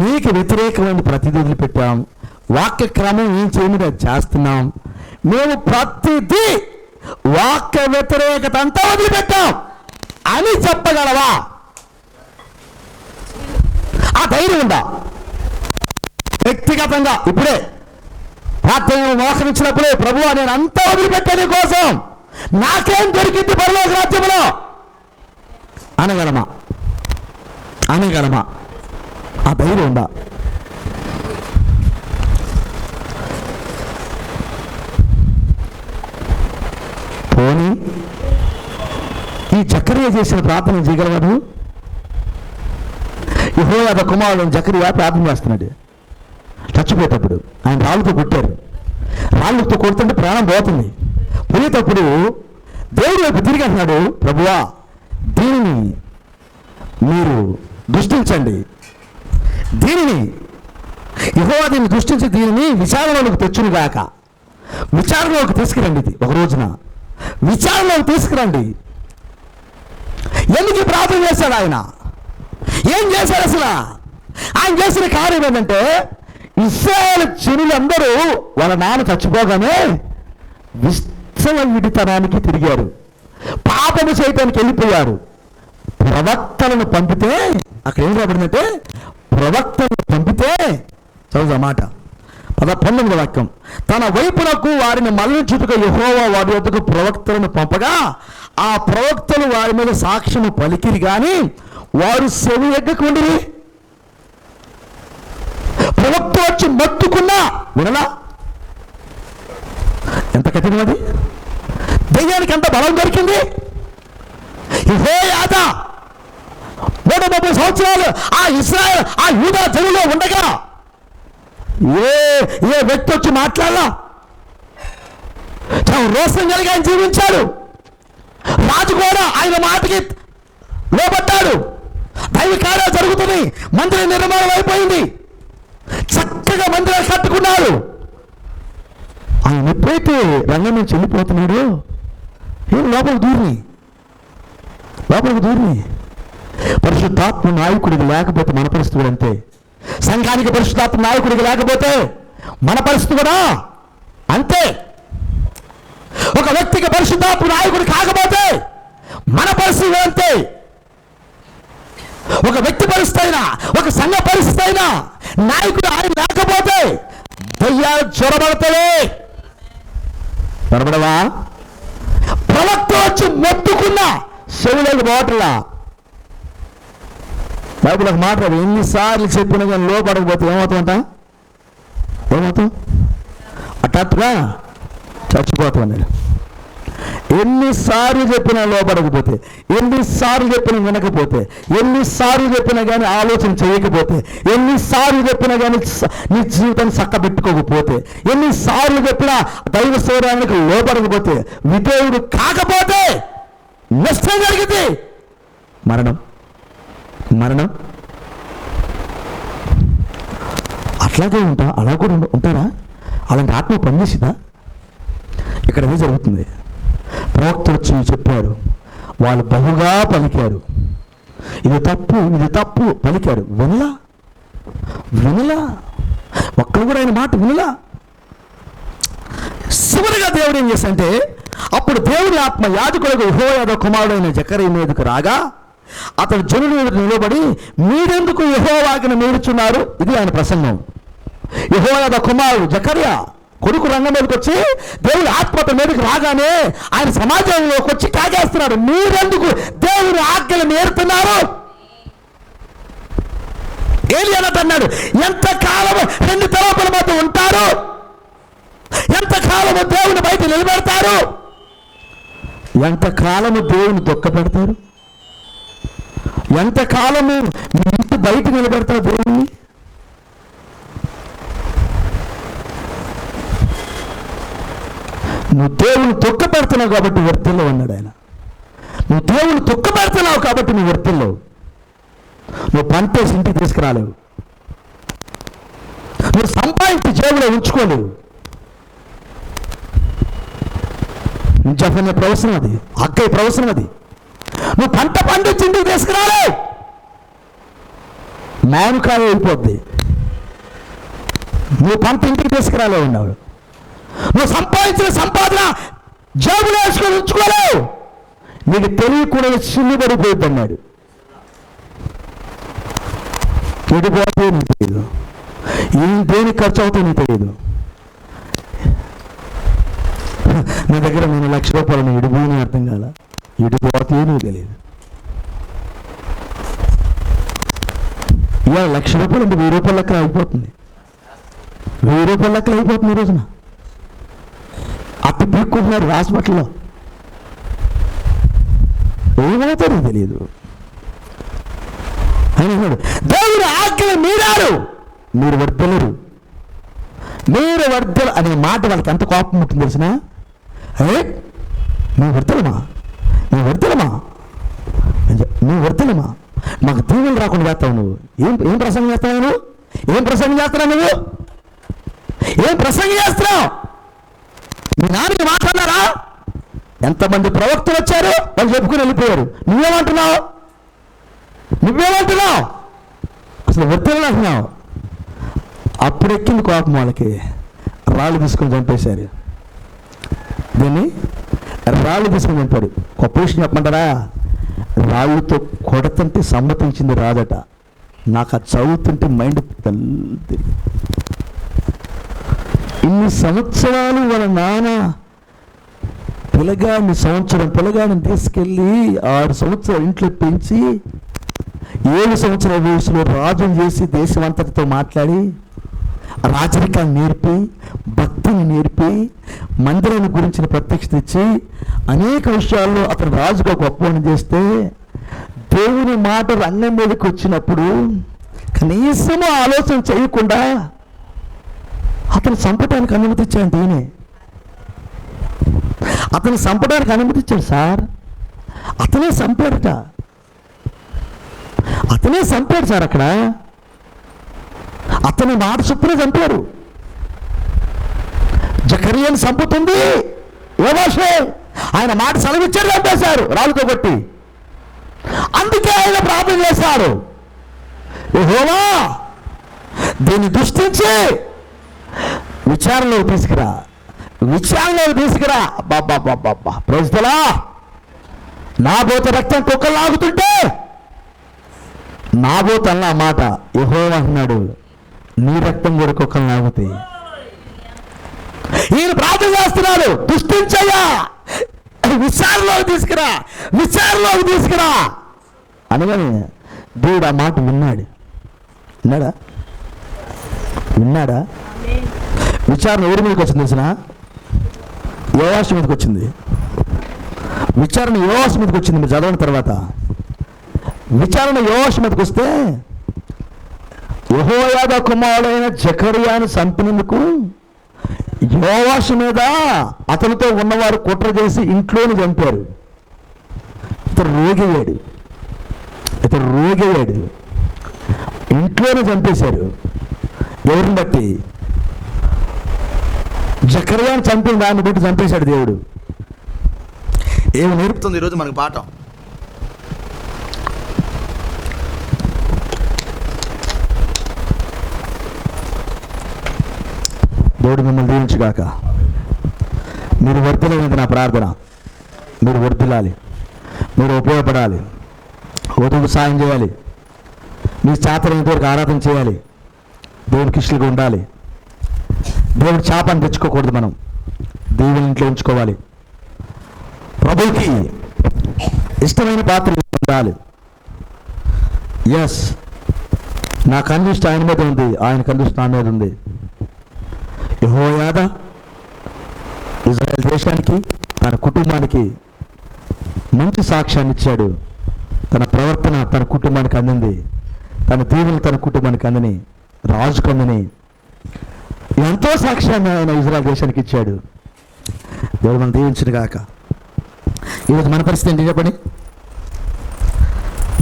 నీకు వ్యతిరేకమైన ప్రతిదీ వదిలిపెట్టాం, వాక్య క్రమం ఏం చేయమని అది చేస్తున్నాం, మేము ప్రతిదీ వాక్య వ్యతిరేకత అంతా వదిలిపెట్టాం అని చెప్పగలవా? ఆ ధైర్యం ఉందా? వ్యక్తిగతంగా ఇప్పుడే ప్రార్థన మోసరించినప్పుడే, ప్రభువా నేను అంతా వదిలిపెట్టాను కోసం, నాకేం దొరికింది పరలోక రాజ్యంలో అనగలమా? ఆ ధైర్యం ఉందా? పోనీ ఈ జకరియా చేసిన ప్రార్థన చేయగలవాడు? యెహోయాదా కుమారుడు జకరియా ప్రార్థన చేస్తున్నాడు. చచ్చిపోయేటప్పుడు ఆయన రాళ్ళతో కొట్టారు. రాళ్ళతో కొడుతుంటే ప్రాణం పోతుంది. పోయేటప్పుడు దేవుడు వైపు తిరిగి అంటున్నాడు, ప్రభువా దీనిని మీరు దృష్టించండి, దీనిని యెహోవా దీన్ని దృష్టించి దీనిని విచారణలోకి తెచ్చునుగాక. విచారణలోకి తీసుకురండి. ఇది ఒక రోజున విచారణలోకి తీసుకురండి. ఎందుకు ప్రార్థన చేశాడు ఆయన? ఏం చేశాడు అసలు? ఆయన చేసిన కార్యం ఏంటంటే, ఇశ్రాయేలు జనులందరూ వాళ్ళ నాన్న చచ్చిపోగానే విశ్వవిడితనానికి తిరిగారు, పాపము చేయటానికి వెళ్ళిపోయారు. ప్రవక్తలను పంపితే, అక్కడ ఏం రాబడిందంటే ప్రవక్తలను పంపితే, చదువు మాట 19వ వాక్యం, తన వైపునకు వారిని మళ్ళించుటకు యెహోవా వారి వద్దకు ప్రవక్తలను పంపగా ఆ ప్రవక్తలు వారి మీద సాక్ష్యము పలికిరి కానీ వారు చెవి ఎగ్గకుండిరి. ప్రవక్త వచ్చి మొత్తుకున్నా వినలా. ఎంత కఠినం అది! దెయ్యానికి ఎంత బలం దొరికింది! యెహోయాదా 130 సంవత్సరాలు ఆ ఇశ్రాయేల్ ఆ యూదా జనులో ఉండగా ఏ వ్యక్తి వచ్చి మాట్లాడలా. తాను రోషం కలిగి ఆయన జీవించాడు. రాజు కూడా ఆయన మాటకి లోబడ్డాడు. దైవ కార్యాలు జరుగుతుంది. మందిర నిర్మాణం అయిపోయింది. చక్కగా మందిరాలు కట్టుకున్నారు. ఆయన ఎప్పుడైతే రంగం నుంచి వెళ్ళిపోతున్నాడు, ఏం లోపలికి దూరిని పరిశుద్ధాత్మ నాయకుడికి లేకపోతే మన పరిస్థితి అంతే. సంఘానికి పరిశుద్ధాత్మ నాయకుడికి లేకపోతే మన పరిస్థితి కూడా అంతే. ఒక వ్యక్తికి పరిశుద్ధాత్మ నాయకుడు కాకపోతే మన పరిస్థితి అంతే. ఒక వ్యక్తి పరిస్థితి అయినా, ఒక సంఘ పరిస్థితి అయినా నాయకుడు ఆయన లేకపోతే దయ్యాలు చొరబడతాయి. చొరబడవా? ప్రవక్త వచ్చి మొత్తుకున్న చెవులకు బాటలా. బైబిల్ ఒక మాట, ఎన్నిసార్లు చెప్పినా కానీ లోపడకపోతే ఏమవుతామంట? హఠాత్తుగా చచ్చిపోతామన్నాడు. ఎన్నిసార్లు చెప్పినా లోపడకపోతే, ఎన్నిసార్లు చెప్పినా వినకపోతే, ఎన్నిసార్లు చెప్పినా కానీ ఆలోచన చేయకపోతే, ఎన్నిసార్లు చెప్పినా కానీ నీ జీవితాన్ని చక్కబెట్టుకోకపోతే, ఎన్నిసార్లు చెప్పినా దైవ శరీరానికి లోపడకపోతే, విధేయుడు కాకపోతే నష్టం జరిగింది. మరణం. అట్లాగే అలా కూడా ఉంటారా? అలాంటి ఆత్మ పనిచేసిందా? ఇక్కడ ఏం జరుగుతుంది? ప్రవక్త వచ్చి చెప్పారు, వాళ్ళు బహుగా పలికారు, ఇది తప్పు పలికారు. వినలా ఒక్కరు కూడా ఆయన మాట వినలా. చివరిగా దేవుడు ఏం చేశాడంటే, అప్పుడు దేవుని ఆత్మ యాజకులకు యెహోయాదా కుమారుడైన జకరియా మీదకు రాగా అతడు జనుల మీద నిలబడి, మీరెందుకు యెహోవాను మీరుచున్నారు? ఇది ఆయన ప్రసంగం. యెహోయాదా కుమారుడు జకరియా కొడుకు రంగం మీదకి వచ్చి దేవుని ఆత్మత మీదకి రాగానే ఆయన సమాజంలోకి వచ్చి కాగేస్తున్నాడు, మీరెందుకు దేవుని ఆజ్ఞలు మీరుతున్నారు? ఏలియానట అన్నాడు, ఎంతకాలము 2 తలపుల మధ్య ఉంటారు? ఎంతకాలము దేవుని బయట నిలబెడతారు? ఎంతకాలము దేవుని దుఃఖపెడతారు? ఎంతకాలము మీ ఇంటి బయట నిలబెడతారు దేవుణ్ణి? నువ్వు దేవుని దుఃఖపెడుతున్నావు కాబట్టి వర్తిల్లో అన్నాడు ఆయన. నువ్వు దేవుని దుఃఖపెడుతున్నావు కాబట్టి నువ్వు వర్తిల్లో. నువ్వు పంటేసి ఇంటికి తీసుకురాలేవు. నువ్వు సంపాదించి జేబులో ఉంచుకోలేవు. జఫన్య ప్రవచనం అది, అక్కయ్య ప్రవచనం అది. నువ్వు పంట పండించి ఇంటికి తీసుకురాలేవు. మామిడికాయ అయిపోద్ది. నువ్వు పంట ఇంటికి తీసుకురాలేవు ఉన్నాడు. నువ్వు సంపాదించిన సంపాదన జేబులో వేసుకొని ఉంచుకోలేవు. నీకు తెలియకుండా చిల్లిపడిపోయింది అన్నాడు. ఎడిపోతే నీకు తెలియదు, దేనికి ఖర్చు అవుతాయి నీకు తెలియదు. నా దగ్గర నేను 1,00,000 రూపాయలు ఎడిపోయినా అర్థం కాల, ఎడిపోతే నీకు తెలియదు. ఇవాళ 1,00,000 రూపాయలు అంటే 1000 రూపాయల లెక్కలు అయిపోతుంది. 1000 రూపాయల లెక్కలు అయిపోతుంది ఈ రోజున. అప్పు పీక్కుంటున్నారు హాస్పిటల్లో. ఏమవుతారో తెలియదు. ఆయన అన్నాడు, దేవుడు ఆజ్ఞలు మీరారు, మీరు వర్ధలరు. మీరు వర్ధలు అనే మాట వాళ్ళకి ఎంత కోపం ఉంటుంది తెలిసిన? మేము వర్ధలమా మాకు దీవులు రాకుండా చేస్తావు నువ్వు. ఏం ప్రసంగం చేస్తున్నావు నువ్వు? ఏం ప్రసంగం చేస్తున్నావు? మీ నాన్నకి మాట్లాడారా? ఎంతమంది ప్రవక్తలు వచ్చారు, వాళ్ళు చెప్పుకుని వెళ్ళిపోయారు. నువ్వేమంటున్నావు? అసలు వర్తలు అంటున్నావు. అప్పుడు ఎక్కింది కోపం వాళ్ళకి. రాళ్ళు తీసుకొని చంపేశారు. దీన్ని రాళ్ళు తీసుకొని చంపారు. ఒక పొజిషన్ చెప్పమంటారా? రాళ్ళతో కొడతంటే సమ్మతించింది రాదట. నాకు అది చదువుతుంటే మైండ్ తిరిగి, ఇన్ని సంవత్సరాలు వాళ్ళ నాన్న పిల్లగాడిని తీసుకెళ్ళి 6 సంవత్సరాలు ఇంట్లో పెంచి 7 సంవత్సరాల వయసులో రాజును చేసి దేశమంతటితో మాట్లాడి రాజరికాన్ని నేర్పి భక్తిని నేర్పి మందిరాన్ని గురించిన ప్రత్యక్షత ఇచ్చి అనేక విషయాల్లో అతను రాజుగా గొప్పని చేస్తే దేవుని మాట రంగం మీదకి వచ్చినప్పుడు కనీసము ఆలోచన చేయకుండా అతను చంపడానికి అనుమతి ఇచ్చాడు. దీనే అతను చంపడానికి అనుమతి ఇచ్చాడు సార్. అతనే చంపాడు సార్. అక్కడ అతని మాట చొప్పున చంపారు. జకర్యాని చంపుతుంది యోవాషే, ఆయన మాట సెలవిచ్చారు, చంపేశారు రాళ్ళతో కొట్టి. అందుకే ఆయన ప్రార్థన చేశాడు, యెహోవా దీన్ని దృష్టించి విచారణలోకి తీసుకురా. బాబా ప్రజలా, నా బోత రక్తం కుక్కలు లాగుతుంటే నా బోత అన్న మాట యెహోవా అన్నాడు, నీ రక్తం కూడా కుక్కలు లాగుతాయి. ఈయన ప్రార్థన చేస్తున్నాడు, దృష్టించయ్యా, విచారణలోకి తీసుకురా అనగానే దేవుడు ఆ మాట విన్నాడా? విచారణ ఎవరి మీదకి వచ్చింది తెలిసిన? యోవాషు మీదకి వచ్చింది. విచారణ యోవాషు మీదకి వచ్చింది. మీరు చదవని తర్వాత విచారణ యోవాషు మీదకి వస్తే యెహోయాదా కుమారుడైన జకర్యాను చంపినందుకు యోవాషు మీద అతనితో ఉన్నవారు కుట్ర చేసి ఇంట్లోనే చంపారు. ఇతను రోగయ్యాడు. ఇంట్లోనే చంపేశారు. ఎవరిని బట్టి? జకర్యాను చంపిన దాన్ని బట్టి చంపేశాడు దేవుడు. ఏమి నేర్పుతుంది ఈరోజు మనకు పాఠం? దేవుడు మిమ్మల్ని దీవించుగాక. మీరు వర్ధిల్లాలి. నా ప్రార్థన, మీరు వర్ధిల్లాలి, మీరు ఉపయోగపడాలి, వధువుకు సాయం చేయాలి, మీ చేతనైనంత వరకు ఆరాధన చేయాలి, దేవునికి ఇష్టలుగా ఉండాలి. దేవుడు చేపని తెచ్చుకోకూడదు, మనం దేవుని ఇంట్లో ఉంచుకోవాలి. ప్రభువుకి ఇష్టమైన పాత్ర ఉండాలి. ఎస్, నా కన్విస్ట్ ఆయన మీద ఉంది, ఆయన కన్విస్ట్ నా మీద ఉంది. యెహోయాదా ఇజ్రాయెల్ దేశానికి, తన కుటుంబానికి మంచి సాక్ష్యాన్ని ఇచ్చాడు. తన ప్రవర్తన తన కుటుంబానికి అందింది, తన దీవెనలు తన కుటుంబానికి అందని, రాజుకు అందని ఎంతో సాక్ష్యాన్ని ఆయన ఇజ్రాయెల్ దేశానికి ఇచ్చాడు. దేవుడు మనం దీవించిన గాక. ఈరోజు మన పరిస్థితి ఏంటి చెప్పండి?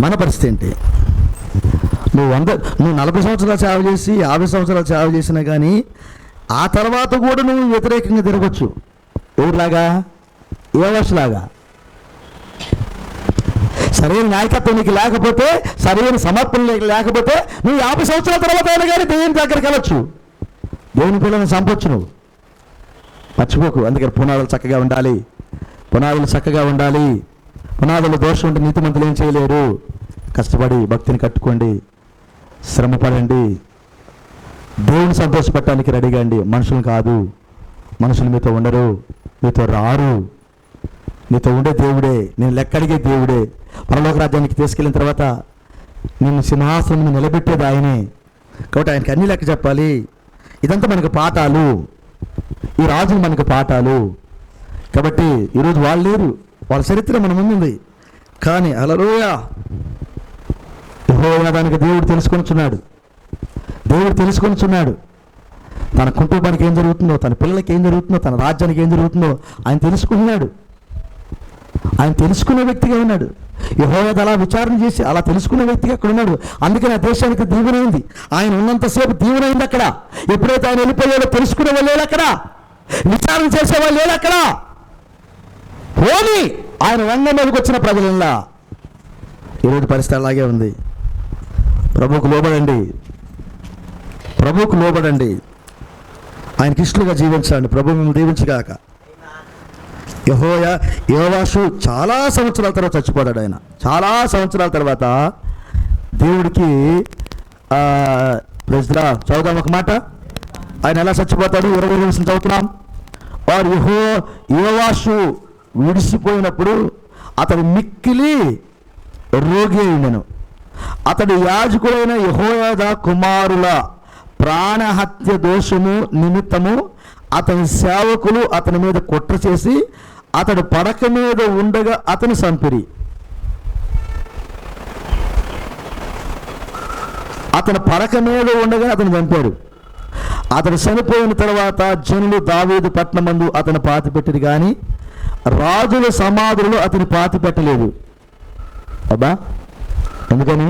మన పరిస్థితి ఏంటి? నువ్వు 40 సంవత్సరాలు సేవ చేసి 50 సంవత్సరాలు సేవ చేసినా కానీ ఆ తర్వాత కూడా నువ్వు వ్యతిరేకంగా తిరగచ్చు. ఎవరిలాగా? యోవాషులాగా. సరైన నాయకత్వం నీకు లేకపోతే, సరైన సమర్పణ లేకపోతే నువ్వు 50 సంవత్సరాల తర్వాత అయినా కానీ దేవుని దగ్గరికి వెళ్ళొచ్చు, దేవుని పిల్లల్ని చంపొచ్చు. నువ్వు మర్చిపోకు. అందుకని పునాదులు చక్కగా ఉండాలి. పునాదులు దోషం ఉంటే నీతిమంతులు ఏం చేయలేరు. కష్టపడి భక్తిని కట్టుకోండి, శ్రమపడండి, దేవుని సంతోషపెట్టడానికి రెడీగా అండి. మనుషులు కాదు, మనుషులు మీతో ఉండరు, మీతో రారు. నీతో ఉండే దేవుడే, నేను లెక్కడిగే దేవుడే. పరలోక రాజ్యానికి తీసుకెళ్ళిన తర్వాత నిన్ను సింహాసనం నిలబెట్టేది ఆయనే. కాబట్టి ఆయనకి అన్ని లెక్క చెప్పాలి. ఇదంతా మనకు పాఠాలు, ఈ రాజులు మనకు పాఠాలు. కాబట్టి ఈరోజు వాళ్ళు లేరు, వాళ్ళ చరిత్ర మన ముందుంది. కానీ హల్లెలూయా, యెహోవాదానికి దేవుడు తెలుసుకొనిచున్నాడు. తన కుటుంబానికి ఏం జరుగుతుందో, తన పిల్లలకి ఏం జరుగుతుందో, తన రాజ్యానికి ఏం జరుగుతుందో ఆయన తెలుసుకున్నాడు. ఆయన తెలుసుకునే వ్యక్తిగా ఉన్నాడు. యెహోవా అలా విచారణ చేసి అలా తెలుసుకునే వ్యక్తిగా అక్కడ ఉన్నాడు. అందుకని ఆ దేశానికి దీవెనైంది. ఆయన ఉన్నంతసేపు దీవెనైంది అక్కడ. ఎప్పుడైతే ఆయన వెళ్ళిపోయాడో తెలుసుకునే వాళ్ళు లేరు అక్కడ, విచారణ చేసేవాళ్ళు లేరు అక్కడ. పోనీ ఆయన రంగం మీదకి వచ్చిన ప్రజలలా ఈరోజు పరిస్థితి అలాగే ఉంది. ప్రభువుకు లోబడండి, ఆయనకి ఇష్టలుగా జీవించండి. ప్రభు మిమ్మల్ని దీవించగాక. యోవాషు చాలా సంవత్సరాల తర్వాత చచ్చిపోతాడు. ఆయన చాలా సంవత్సరాల తర్వాత దేవుడికి చదువుదాం ఒక మాట. ఆయన ఎలా చచ్చిపోతాడు? 20 నిమిషం చదువుతున్నాం. వారు యోవాషు విడిసిపోయినప్పుడు అతడు మిక్కిలి రోగి అయినను. అతడు యాజకుడైన యెహోయాదా కుమారుల ప్రాణహత్య దోషము నిమిత్తము అతని సేవకులు అతని మీద కుట్ర చేసి అతడు పడక మీద ఉండగా అతను చంపిరి. అతను పడక మీద ఉండగా అతను చంపాడు. అతను చనిపోయిన తర్వాత జనులు దావీదు పట్టణమందు అతను పాతి పెట్టిరు కానీ రాజుల సమాధులలో అతను పాతి పెట్టలేదు. అబ్బా, ఎందుకని?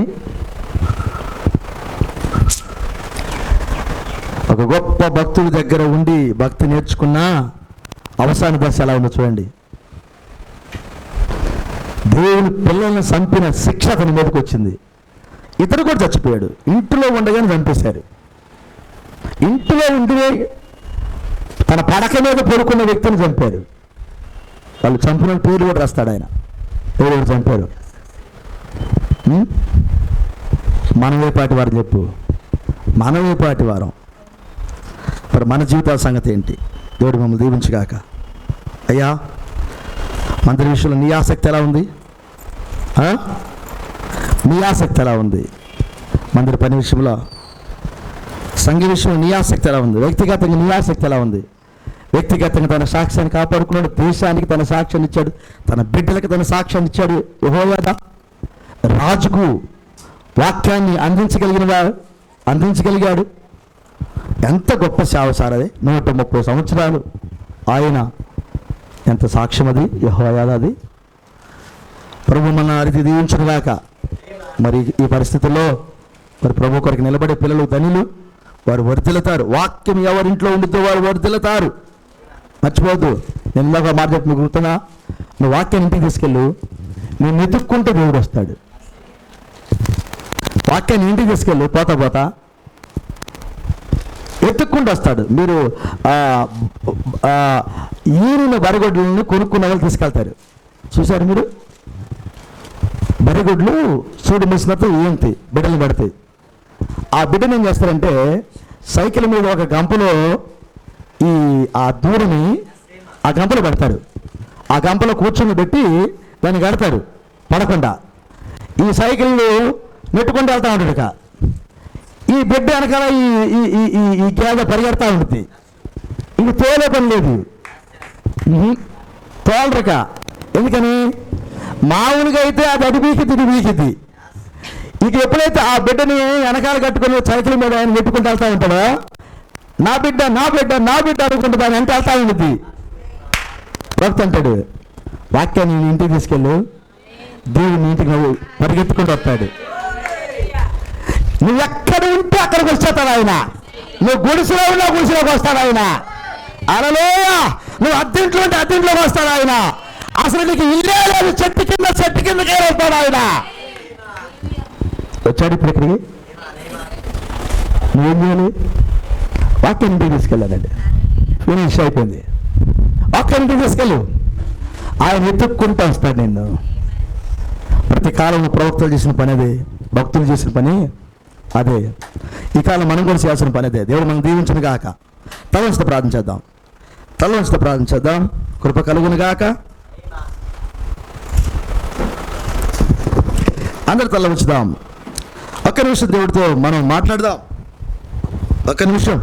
ఒక గొప్ప భక్తుడి దగ్గర ఉండి భక్తి నేర్చుకున్న అవసాన దశ ఎలా ఉందో చూడండి. దేవుని పిల్లల్ని చంపిన శిక్ష అతని మీదకి వచ్చింది. ఇతడు కూడా చచ్చిపోయాడు. ఇంటిలో ఉండగానే చంపేశారు. ఇంటిలో ఉండి తన పడక మీద పడుకున్న వ్యక్తిని చంపారు. వాళ్ళు చంపిన పేరు కూడా రాస్తాడు ఆయన. ఎవరు చంపారు? మనమేపాటి వారు చెప్పు. మనమేపాటి వారం. మరి మన జీవితాల సంగతి ఏంటి? దేవుడు మమ్మల్ని దీవించుగాక. అయ్యా, మందిర విషయంలో నీ ఆసక్తి ఎలా ఉంది? నీ ఆసక్తి ఎలా ఉంది? మందిర పని విషయంలో, సంఘ విషయంలో నీ ఆసక్తి ఎలా ఉంది? వ్యక్తిగతంగా నీ ఆసక్తి ఎలా ఉంది? వ్యక్తిగతంగా తన సాక్ష్యాన్ని కాపాడుకున్నాడు. దేశానికి తన సాక్ష్యాన్ని ఇచ్చాడు. తన బిడ్డలకు తన సాక్ష్యాన్ని ఇచ్చాడు. యెహోవా రాజుకు వాక్యాన్ని అందించగలిగాడు. ఎంత గొప్ప సేవ సార్ అది. 130 సంవత్సరాలు ఆయన ఎంత సాక్ష్యం అది. యెహోవా అది. ప్రభు మన అరితి దీవించుగాక. మరి ఈ పరిస్థితుల్లో మరి ప్రభు కొరకు నిలబడే పిల్లలు ధనులు, వారు వర్ధిల్లుతారు. వాక్యం ఎవరింట్లో ఉండితే వారు వర్ధిల్లుతారు. మర్చిపోవద్దు. నేను ఇందాక మాట చెప్పి మీకు గుర్తున్నా, నువ్వు వాక్యాన్ని ఇంటికి తీసుకెళ్ళు. నేను ఎత్తుక్కుంటే దేవుడు వస్తాడు. వాక్యాన్ని ఇంటికి తీసుకెళ్ళు. పోతా ఎత్తుక్కుంటూ వస్తాడు. మీరు ఈరిన బరిగొడ్లను కొనుక్కున్న వాళ్ళు తీసుకెళ్తారు. చూశారు మీరు? బరిగొడ్లు సూడి మిసినప్పుడు ఏంటి బిడ్డలు పడతాయి. ఆ బిడ్డను ఏం చేస్తారంటే సైకిల్ మీద ఒక గంపలో ఆ దూడని ఆ గంపలో పెడతారు. ఆ గంపలో కూర్చొని పెట్టి దాన్ని కడతారు పడకుండా. ఈ సైకిల్ నెట్టుకుంటూ వెళ్తా ఉంటాడు. ఇక ఈ బిడ్డ వెనకాల ఈ గేదె పరిగెడతా ఉంటుంది. ఇంక తోలే పని లేదు. తోలరక. ఎందుకని? మామూలుగా అయితే అది అడిబీకిది బీకిది. ఇక ఎప్పుడైతే ఆ బిడ్డని వెనకాల కట్టుకుని సైకిల్ మీద ఆయన నెట్టుకుంటూ వెళ్తా ఉంటాడో, నా బిడ్డ నా బిడ్డ నా బిడ్డ అనుకుంటూ దాన్ని ఎంత వెళ్తా ఉంటుంది. భక్తి అంటాడు, వాక్యాన్ని ఇంటికి తీసుకెళ్ళు, దేవుని ఇంటికి పరిగెత్తుకుంటూ వస్తాడు. నువ్వు ఎక్కడ ఉంటే అక్కడికి వచ్చేస్తాడు ఆయన. నువ్వు గుడిసెలో ఉన్నా గుడిసెలోకి వస్తాడు ఆయన. అరలోయ నువ్వు అద్దెంట్లో ఉంటే అద్దెంట్లోకి వస్తాడు ఆయన. అసలు నీకు ఇల్లే లేదు, చెట్టు కిందకే వెళ్తాడు ఆయన. వచ్చాడు ఇప్పుడు ఇక్కడికి. నువ్వేం చేయాలి? వాక్యం ఇంటికి తీసుకెళ్ళానండి. ఫినిష్ అయిపోయింది. వాక్యం ఇంటికి తీసుకెళ్ళు. ఆయన వెతుక్కుంటూ వస్తాడు నిన్ను. ప్రతి కాలంలో ప్రవక్తలు చేసిన పని అదే, భక్తులు చేసిన పని అదే. ఈ కాలం మనం కూడా చేయాల్సిన పని అదే. దేవుడు మనం దీవించును గాక. తలవంచితో ప్రార్థన చేద్దాం. కృప కలుగును గాక. అందరు తల ఉంచుదాం. ఒక్క నిమిషం దేవుడితో మనం మాట్లాడదాం. ఒక్క నిమిషం.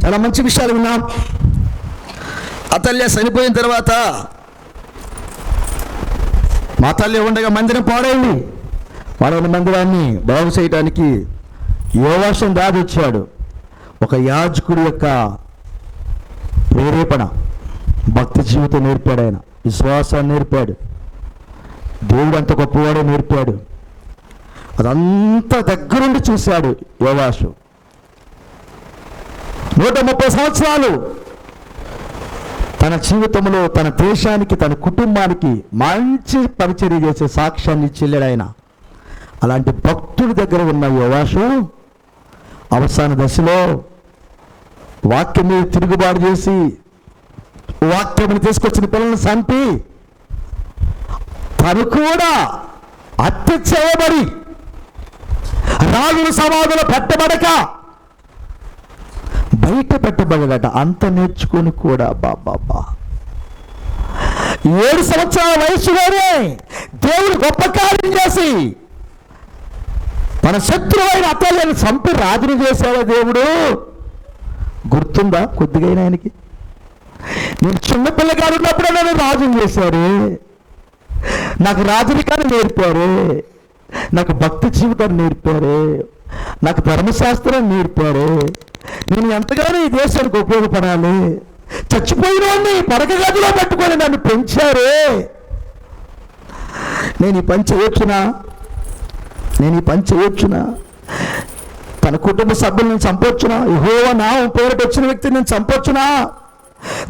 చాలా మంచి విషయాలు విన్నాం. అతల్య చనిపోయిన తర్వాత మా తల్లి ఉండగా మందిరం పాడైంది. పాడైన మందిరాన్ని బాగు చేయడానికి యోవాషు రాజు వచ్చాడు. ఒక యాజకుడి యొక్క ప్రేరేపణ, భక్తి జీవితం నేర్పాడు. ఆయన విశ్వాసాన్ని నేర్పాడు. దేవుడు అంత గొప్పవాడో నేర్పాడు. అదంతా దగ్గరుండి చూశాడు యోవాషు. 130 సంవత్సరాలు తన జీవితంలో తన దేశానికి, తన కుటుంబానికి మంచి పరిచర్య చేసే సాక్ష్యాన్ని చెల్లాడు ఆయన. అలాంటి భక్తుడి దగ్గర ఉన్న యోవాషు అవసాన దశలో వాక్యం మీద తిరుగుబాటు చేసి వాక్యమును తీసుకొచ్చిన పిల్లల్ని చంపి తను కూడా హత్య చేయబడి రాజుల సమాధిలో పెట్టబడక బయట పెట్టబడట. అంత నేర్చుకుని కూడా బాబా 7 సంవత్సరాల వయసులోనే దేవుడు గొప్ప కార్యం చేసి తన శత్రువైన అతల్ని చంపి రాజును చేశాడు దేవుడు. గుర్తుందా కొద్దిగా ఆయనకి? నేను చిన్నపిల్లగాడు ఉన్నప్పుడే నన్ను రాజును చేశారు, నాకు రాజరికాన్ని నేర్పారు, నాకు భక్తి జీవితాన్ని నేర్పారు, నాకు ధర్మశాస్త్రాన్ని నేర్పారు. నేను ఎంతగానో ఈ దేశానికి ఉపయోగపడాలి, చచ్చిపోయిన వాడిని పడక గదిలో పెట్టుకొని నన్ను పెంచారు. నేను ఈ పని చేయొచ్చునా? తన కుటుంబ సభ్యులను చంపొచ్చునా? యెహోవా నామం పేరిట వచ్చిన వ్యక్తిని నేను చంపొచ్చునా?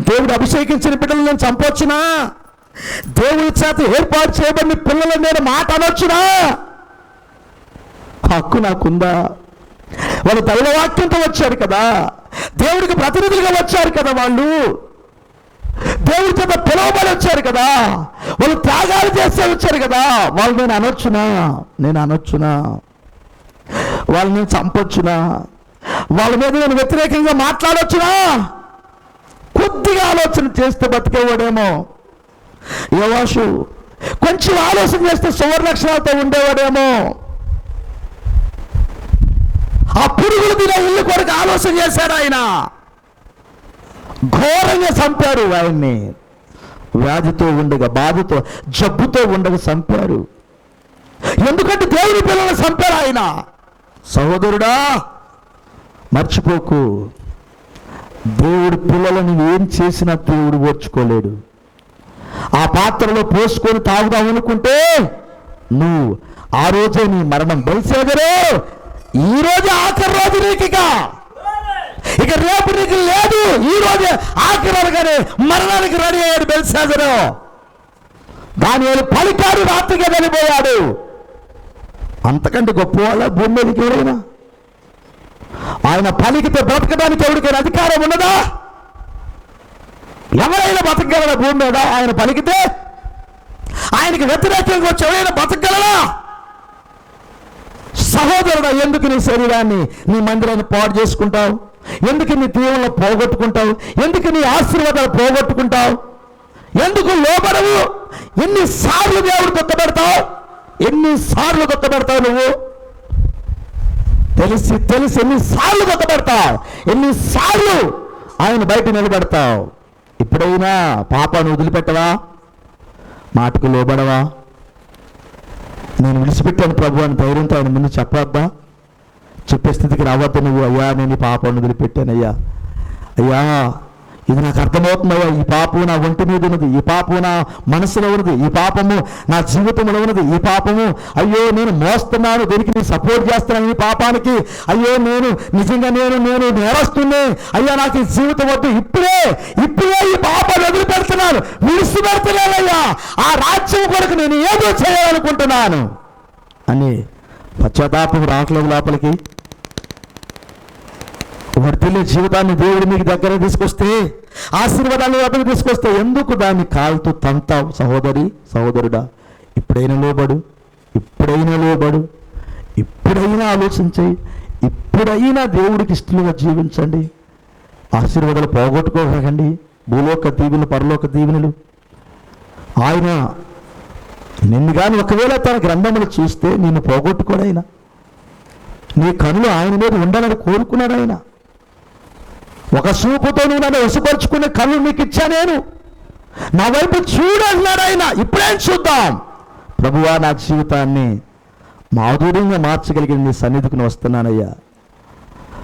దేవుడు అభిషేకించిన బిడ్డలను నేను చంపొచ్చునా? దేవుడి చేత ఏర్పాటు చేయబడిన పిల్లల మీద మాట అనొచ్చునా? హక్కు నాకుందా? వాళ్ళు దైవవాక్యంతో వచ్చారు కదా, దేవుడికి ప్రతినిధులుగా వచ్చారు కదా, వాళ్ళు దేవుడి చేత పిలువబడి వచ్చారు కదా, వాళ్ళు త్యాగాలు చేస్తే వచ్చారు కదా, వాళ్ళు నేను అనొచ్చునా? వాళ్ళు నేను చంపొచ్చునా? వాళ్ళ మీద నేను వ్యతిరేకంగా మాట్లాడొచ్చునా? కొద్దిగా ఆలోచన చేస్తే బతికేవాడేమో యోవాషు, కొంచెం ఆలోచన చేస్తే సువర్లక్షణాలతో ఉండేవాడేమో. ఆ పురుగులు తినే ఇల్లు కొరకు ఆలోచన చేశాడు ఆయన. ఘోరంగా చంపారు ఆయన్ని. వ్యాధితో ఉండగా, బాధతో, జబ్బుతో ఉండగా చంపారు. ఎందుకంటే దేవుని పిల్లలను చంపారు ఆయన. సహోదరుడా మర్చిపోకు, దేవుడి పిల్లలను ఏం చేసినా దేవుడు ఓర్చుకోలేడు. ఆ పాత్రలో పోసుకొని తాగుదాం అనుకుంటే నువ్వు ఆ రోజే నీ మరణం. బెల్షెజరు, ఈ రోజు ఆఖరి రోజు నీకు, ఇక రేపు నీకు లేదు. ఈ రోజే ఆఖరిగానే మరణానికి రెడీ అయ్యాడు బెల్షెజరు. దానియేలు పలికాడు, రాత్రిగా వెళ్ళిపోయాడు. అంతకంటే గొప్పవాళ్ళ భూమి మీదకి ఎవరైనా? ఆయన పలికితే బ్రతకడానికి ఎవరికైనా అధికారం ఉన్నదా? ఎవరైనా బతకగలరా భూమి మీద? ఆయన పలికితే ఆయనకి వ్యతిరేకంగా వచ్చి ఎవరైనా బతకగలరా? సహోదరుడా, ఎందుకు నీ శరీరాన్ని, నీ మందిరాన్ని పాడు చేసుకుంటావు? ఎందుకు నీ దీవెనలు పోగొట్టుకుంటావు? ఎందుకు నీ ఆశీర్వాదాలు పోగొట్టుకుంటావు? ఎందుకు లోబడవు? ఎన్నిసార్లు దేవుడు తొత్తబెడతావు? ఎన్నిసార్లు తొత్తబెడతావు? నువ్వు తెలిసి ఎన్నిసార్లు తొత్తబెడతావు? ఎన్నిసార్లు ఆయన బయట నిలబెడతావు? ఇప్పుడైనా పాపాన్ని వదిలిపెట్టవా? మాటకు లోబడవా? నేను విడిచిపెట్టాను ప్రభు అని ధైర్యంతో ఆయన ముందు చెప్పొద్దా? చెప్పే స్థితికి రావద్దు నువ్వు. అయ్యా, నేను ఈ పాపాన్ని వదిలిపెట్టానయ్యా, అయ్యా ఇది నాకు అర్థమవుతుందయ్యా, ఈ పాపము నా ఒంటి మీద ఉన్నది, ఈ పాపము నా మనసులో ఉన్నది, ఈ పాపము నా జీవితంలో ఉన్నది, ఈ పాపము అయ్యో నేను మోస్తున్నాను, దీనికి నేను సపోర్ట్ చేస్తున్నాను ఈ పాపానికి, అయ్యో నేను నిజంగా నేను నేరస్తున్నే, అయ్యా నాకు ఈ జీవితం వద్దు, ఇప్పుడే ఈ పాపాన్ని వదిలిపెడుతున్నాను, విడిచిపెడుతున్నానయ్యా, ఆ రాజ్యం కొరకు నేను ఏదో చేయాలనుకుంటున్నాను అని పశ్చాత్తాపం రావట్లేదు లోపలికి. వర్తిల్లే జీవితాన్ని దేవుడు మీకు దగ్గర తీసుకొస్తే, ఆశీర్వాదాన్ని లోపలికి తీసుకొస్తే ఎందుకు దాన్ని కాలుతూ తంతావు? సహోదరుడా, ఇప్పుడైనా లోబడు, ఇప్పుడైనా ఆలోచించండి, ఇప్పుడైనా దేవుడికి ఇష్టలుగా జీవించండి. ఆశీర్వాదాలు పోగొట్టుకోకండి. భూలోక దీవెనలు, పరలోక దీవెనలు. ఆయన నిన్ను కానీ ఒకవేళ తన గ్రంథములు చూస్తే నిన్ను పోగొట్టుకోడైనా, నీ కన్నులు ఆయన మీద ఉండాలని కోరుకున్నాడు ఆయన. ఒక చూపుతో నువ్వు నన్ను వశపరుచుకునే కన్ను నీకు ఇచ్చా, నేను నా వైపు చూడన్నాడు ఆయన. ఇప్పుడేం చూద్దాం? ప్రభువా, నా జీవితాన్ని మాధుర్యంగా మార్చగలిగిన నీ సన్నిధికి నేను వస్తున్నానయ్యా.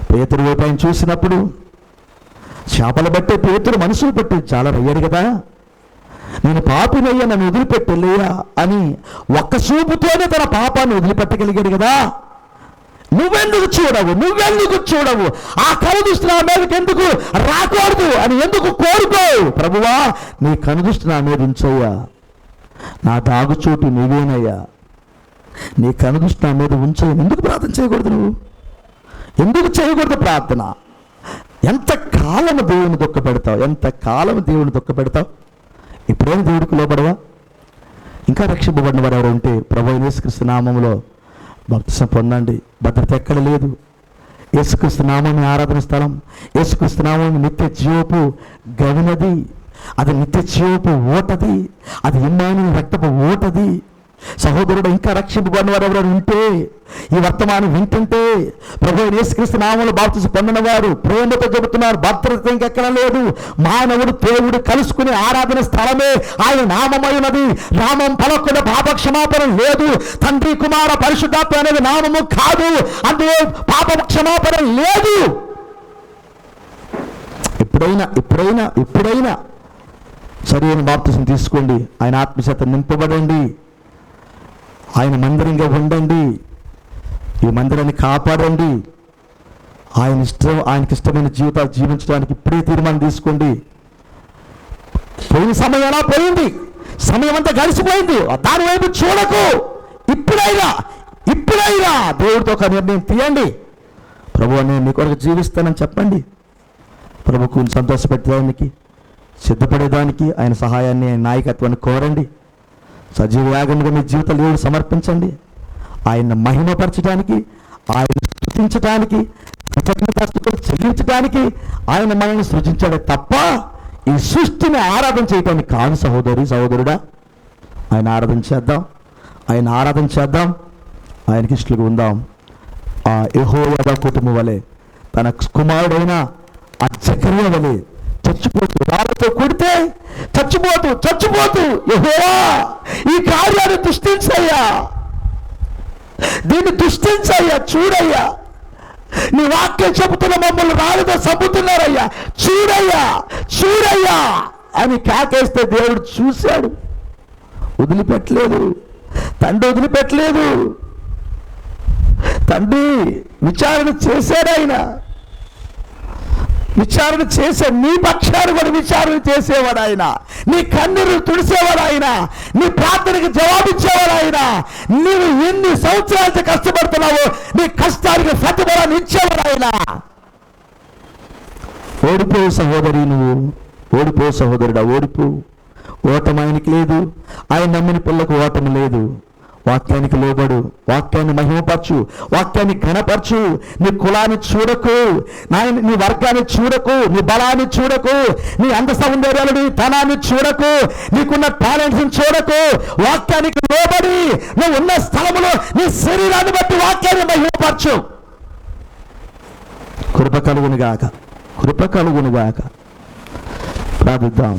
పేతురు వైపు ఆయన చూసినప్పుడు చేపలు బట్టే పేతురు మనసును పెట్టి చాలా అయ్యాడు కదా, నేను పాపినయ్యా, నన్ను వదిలిపెట్టలేయా అని ఒక్క చూపుతోనే తన పాపాన్ని వదిలిపెట్టగలిగాడు కదా. నువ్వెందుకు చూడవు? ఆ కనుదృష్టి నా మీదకి ఎందుకు రాకూడదు అని ఎందుకు కోరుకోవు? ప్రభువా, నీ కనుదృష్టి నా మీద ఉంచయ్యా, నా దాగుచోటు నీవేనయ్యా, నీ కనుదృష్టి నా మీద ఉంచయ్యా. ఎందుకు ప్రార్థన చేయకూడదు? నువ్వు ఎందుకు చేయకూడదు ప్రార్థన? ఎంతకాలం దేవుని దుఃఖపెడతావు? ఎంతకాలం దేవుని దుఃఖపెడతావు? ఎప్పుడైనా దేవుడికి లోబడవా? ఇంకా రక్షింపబడిన వారు ఎవరు ఉంటే ప్రభువైన యేసుక్రీస్తు నామములో బాప్తిసం పొందండి. భద్రత ఎక్కడ లేదు. యేసుక్రీస్తు నామం ఆరాధన స్థలం. యేసుక్రీస్తు నామం నిత్య జీవపు గవినది. అది నిత్య జీవపు ఓటది. అది ఇమ్మానుయేలు రక్తపు ఓటది. సహోదరుడు, ఇంకా రక్షింపబడిన వారు ఎవరైనా ఉంటే, ఈ వర్తమానం వింటుంటే, ప్రభువైన యేసుక్రీస్తు నామములో బాప్తిసం పొందిన వారు ప్రేమతో చెబుతున్నారు, భద్రత ఇంకెక్కడ లేదు. మానవుడు దేవుడు కలుసుకునే ఆరాధన స్థలమే ఆయన నామమైనది. నామం పలకుండా పాప క్షమాపణ లేదు. తండ్రి కుమార పరిశుద్ధాత్మ అనేది నామము కాదు, అందులో పాప క్షమాపణ లేదు. ఎప్పుడైనా సరైన బాప్తిసం తీసుకోండి. ఆయన ఆత్మచేత నింపబడండి. ఆయన మందిరంగా ఉండండి. ఈ మందిరాన్ని కాపాడండి. ఆయనకి ఇష్టమైన జీవితాలు జీవించడానికి ఇప్పుడే తీర్మానం తీసుకోండి. పోయిన సమయం ఎలా పోయింది, సమయం అంతా గడిచిపోయింది, దాని వైపు చూడకు. ఇప్పుడైనా దేవుడితో ఒక నిర్ణయం తీయండి. ప్రభు, నేను నీ కొరకు జీవిస్తానని చెప్పండి. ప్రభువుని సంతోషపెట్టడానికి, సిద్ధపడేదానికి ఆయన సహాయాన్ని, ఆయన నాయకత్వాన్ని కోరండి. సజీవ యాగంగా మీ జీవితాలు దేవుడు సమర్పించండి. ఆయన మహిమపరచడానికి, ఆయన స్తుతించడానికి, కృతజ్ఞతాస్తుతులు చెల్లించడానికి ఆయన మనల్ని సృజించాడే తప్ప ఈ సృష్టిని ఆరాధన చేయటానికి కాదు. సహోదరుడా, ఆయన ఆరాధన చేద్దాం. ఆయనకి ఇష్టలుగా ఉందాం. ఆ యెహోవా కుటుంబం వలె, తన కుమారుడైన ఆ జకర్యా వలె చచ్చిపోతూ, రాళ్ళతో కొడితే చచ్చిపోతూ యెహోవా ఈ కార్యాన్ని దీన్ని దుష్టించయ్యా, చూడయ్యా, నీ వాక్యం చెబుతున్న మమ్మల్ని రాళ్ళతో చంపుతున్నారయ్యా, చూడయ్యా అని కేకేస్తే దేవుడు చూశాడు, వదిలిపెట్టలేదు. తండ్రి విచారణ చేశాడు. ఆయన విచారణ చేసే, నీ పక్షాన్ని కూడా విచారణ చేసేవాడు ఆయన. నీ కన్నీరు తుడిసేవాడు ఆయన. నీ ప్రార్థనకి జవాబిచ్చేవాడు ఆయన. నీవు ఎన్ని సంవత్సరాలతో కష్టపడుతున్నావో నీ కష్టానికి ప్రతిఫలాన్ని ఇచ్చేవాడు ఆయన. ఓడిపోవు సహోదరి, నువ్వు ఓడిపోవు సహోదరుడా, ఓటమి ఆయనకి లేదు. ఆయన నమ్మిన పిల్లకు ఓటమి లేదు. వాక్యానికి లోబడు, వాక్యాన్ని మహిమపరచు, వాక్యాన్ని ఘనపరచు. నీ కులాన్ని చూడకు, నీ వర్గాన్ని చూడకు, నీ బలాన్ని చూడకు, నీ అంద సౌందర్యాలు, నీ ధనాన్ని చూడకు, నీకున్న టాలెంట్స్ చూడకు. వాక్యానికి లోబడి నువ్వు ఉన్న స్థలములో నీ శరీరాన్ని బట్టి వాక్యాన్ని మహిమపరచు. కృప కలుగునుగాక. ప్రార్థిద్దాం.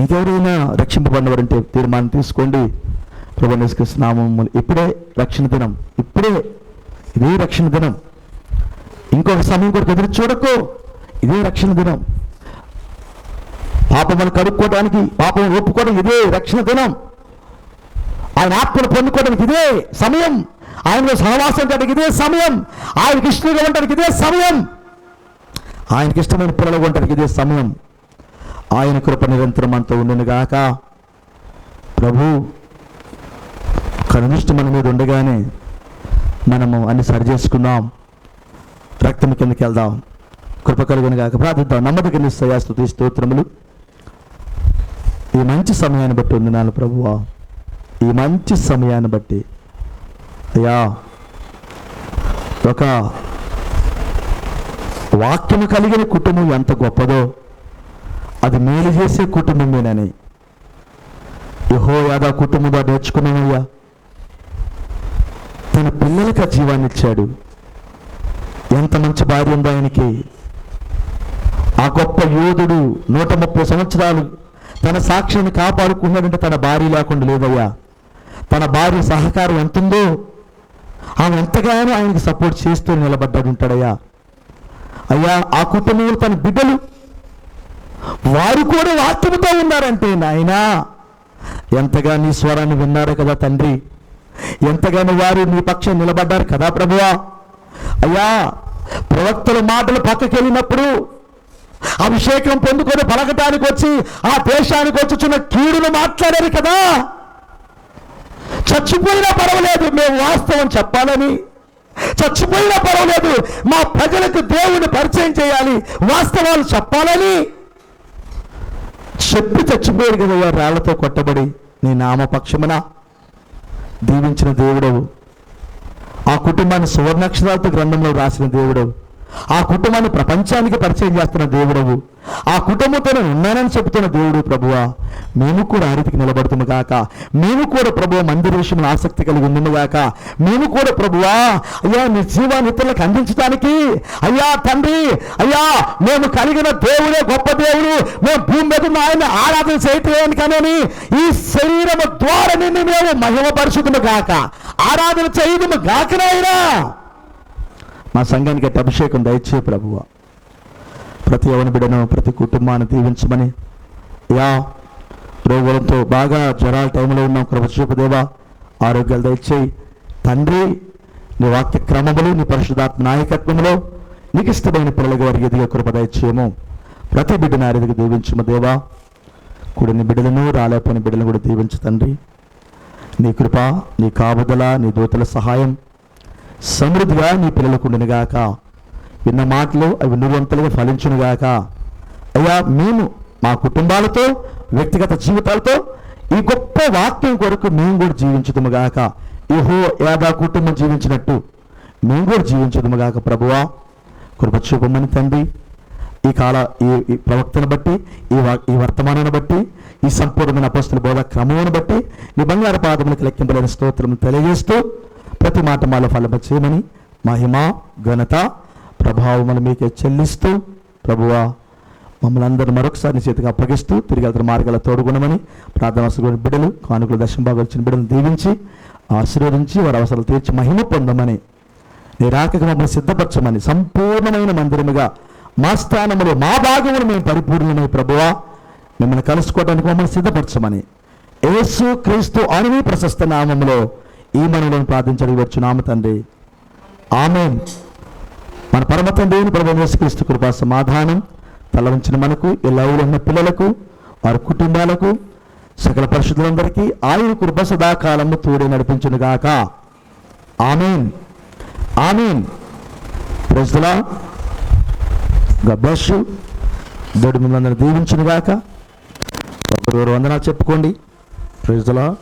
ఇంకెవరైనా రక్షింపబడినవారంటే తీర్మానం తీసుకోండి. ప్రభువైన యేసుక్రీస్తు నామములో ఇప్పుడే రక్షణ దినం. ఇదే రక్షణ దినం. ఇంకొక సమయం కూడా ఎదురు చూడకు. ఇదే రక్షణ దినం. పాపమును కడుక్కోవడానికి, పాపం ఒప్పుకోవడానికి ఇదే రక్షణ దినం. ఆయన ఆత్మను పొందుకోవడానికి ఇదే సమయం. ఆయనలో సహవాసం చేయడానికి ఇదే సమయం. ఆయనకి ఇష్టంగా ఉండడానికి ఇదే సమయం. ఆయనకి ఇష్టమైన పిల్లలు ఉండడానికి ఇదే సమయం. ఆయన కృప నిరంతరం అంతా ఉండును గాక. ప్రభు కనుదృష్టి మన మీద ఉండగానే మనము అన్ని సరి చేసుకుందాం. రక్తం కిందకి వెళ్దాం. కృప కలుగును గాక. ప్రార్థిద్దాం. నమ్మదగిన స్తుతి స్తోత్రములు ఈ మంచి సమయాన్ని బట్టి వందనాలు ప్రభువా. ఈ మంచి సమయాన్ని బట్టి అయ్యా, ఒక వాక్యము కలిగిన కుటుంబం ఎంత గొప్పదో, అది మేలు చేసే కుటుంబమేనని యెహోయాదా కుటుంబంలో నేర్చుకున్నామయ్యా. తన పిల్లలకి ఆ జీవాన్ని ఇచ్చాడు. ఎంత మంచి భార్య ఉందో ఆయనకి. ఆ గొప్ప యోధుడు 130 సంవత్సరాలు తన సాక్ష్యాన్ని కాపాడుకున్నాడంటే తన భార్య లేకుండా లేదయ్యా. తన భార్య సహకారం ఎంతుందో ఆమె ఎంతగానో ఆయనకి సపోర్ట్ చేస్తూ నిలబడ్డాడు ఉంటాడయ్యా. అయ్యా, ఆ కుటుంబంలో తన బిడ్డలు వారు కూడా వాక్యముతో ఉన్నారంటే నాయనా, ఎంతగా నీ స్వరాన్ని విన్నారు కదా తండ్రి. ఎంతగానో వారు నీ పక్షం నిలబడ్డారు కదా ప్రభువా. అయ్యా, ప్రవక్తల మాటలు పక్కకి వెళ్ళినప్పుడు అభిషేకం పొందుకొని పలకటానికి వచ్చి ఆ దేశానికి వచ్చుచున్న కీడును మాట్లాడారు కదా. చచ్చిపోయినా పర్వాలేదు, మేము వాస్తవం చెప్పాలని, చచ్చిపోయినా పర్వాలేదు, మా ప్రజలకు దేవుని పరిచయం చేయాలి, వాస్తవాలు చెప్పాలని చెప్పి చచ్చిపోయారు కదా రాళ్లతో కొట్టబడి. నీ నామపక్షమున దీవించిన దేవుడవు, ఆ కుటుంబాన్ని సువర్ణాక్షరాలతో గ్రంథంలో రాసిన దేవుడవు, ఆ కుటుంబాన్ని ప్రపంచానికి పరిచయం చేస్తున్న దేవుడవు, ఆ కుటుంబంతో నేను ఉన్నానని చెబుతున్న దేవుడు ప్రభువా. మేము కూడా ఆ రీతికి నిలబడుతుము గాక. మేము కూడా ప్రభువా మందిర విషయంలో ఆసక్తి కలిగి ఉందుము గాక. మేము కూడా ప్రభువా అయ్యా నీ జీవాన్ని ఇతరులకు అందించడానికి అయ్యా తండ్రి, అయ్యా మేము కలిగిన దేవుడే గొప్ప దేవుడు, మేము భూమి మీద ఉన్న ఆయన ఆరాధన చేయట్లేదు కానీ ఈ శరీరము ద్వారా నిన్ను మేము మహిమపరుచుదుము గాక, ఆరాధన చేయుదుము గాకనైనా. మా సంఘానికి అట్టి అభిషేకం దయచే ప్రభువా. ప్రతి యవన బిడ్డను, ప్రతి కుటుంబాన్ని దీవించమని, యా రోగులతో బాగా జ్వరాల టైంలో ఉన్నాం, కృప చూపు దేవా, ఆరోగ్యాలు దయచేయి తండ్రి. నీ వాక్య క్రమములు, నీ పరిశుద్ధాత్మ నాయకత్వంలో నీకు ఇష్టమైన పిల్లలుగా వారికి ఎదిగే కృప దయచేయము. ప్రతి బిడ్డను ఆ రీతిగా దీవించము దేవా. కూడిన బిడ్డలను, రాలేపోయిన బిడ్డలను కూడా దీవించు తండ్రి. నీ కృప, నీ కాపుదల, నీ దూతల సహాయం సమృద్ధిగా నీ పిల్లలకు ఉండునుగాక. విన్న మాటలు అవి నూరంతలుగా ఫలించునుగాక. అయ్యా మేము మా కుటుంబాలతో, వ్యక్తిగత జీవితాలతో ఈ గొప్ప వాక్యం కొరకు మేము కూడా జీవించుదుముగాక. యెహోవా యాదా కుటుంబం జీవించినట్టు మేము కూడా జీవించుదుముగాక. ప్రభువా కృప చూపమని తండ్రి, ఈ ప్రవక్తను బట్టి, ఈ వర్తమానాన్ని బట్టి, ఈ సంపూర్ణమైన అపొస్తలుల బోధ క్రమమును బట్టి నీ బంగారు పాదములకు లెక్కింపలేని స్తోత్రము తెలియజేస్తూ ప్రతి మాట మాలో ఫలము చేయమని మహిమ, ఘనత, ప్రభావములు మీకే చెల్లిస్తూ ప్రభువా మమ్మల్ని అందరూ మరొకసారి నీ చేతికి అప్పగిస్తూ తిరిగి అతని మార్గాల తోడుగుణమని ప్రార్థన బిడ్డలు, కానుకలు దశం భాగం వచ్చిన బిడ్డలు దీవించి ఆశీర్వదించి వారి అవసరాలు తీర్చి మహిమ పొందమని, నీ రాకకు మమ్మల్ని సిద్ధపరచమని, సంపూర్ణమైన మందిరముగా మా స్థానములో మా భాగములు మేము పరిపూర్ణమై ప్రభువా మిమ్మల్ని కలుసుకోవడానికి మమ్మల్ని సిద్ధపరచమని యేసు క్రీస్తు అని ప్రశస్త నామములో ఈ మనవులను ప్రార్థించడం వచ్చున్నాము తండ్రి. ఆమేన్. మన పరమ తండ్రి ప్రభువైన యేసుక్రీస్తు కృపా సమాధానం తల ఉంచిన మనకు, ఎల్లవూరు ఉన్న పిల్లలకు, వారి కుటుంబాలకు, సకల పరిశుద్ధులందరికీ ఆయన కృప సదాకాలము తోడే నడిపించునుగాక. Amen. Amen. Praise the Lord. God bless you. దేవుడు మిమ్మల్ని అందరినీ దీవించునుగాక. ఒకరు వందనాలు చెప్పుకోండి. Praise the lord.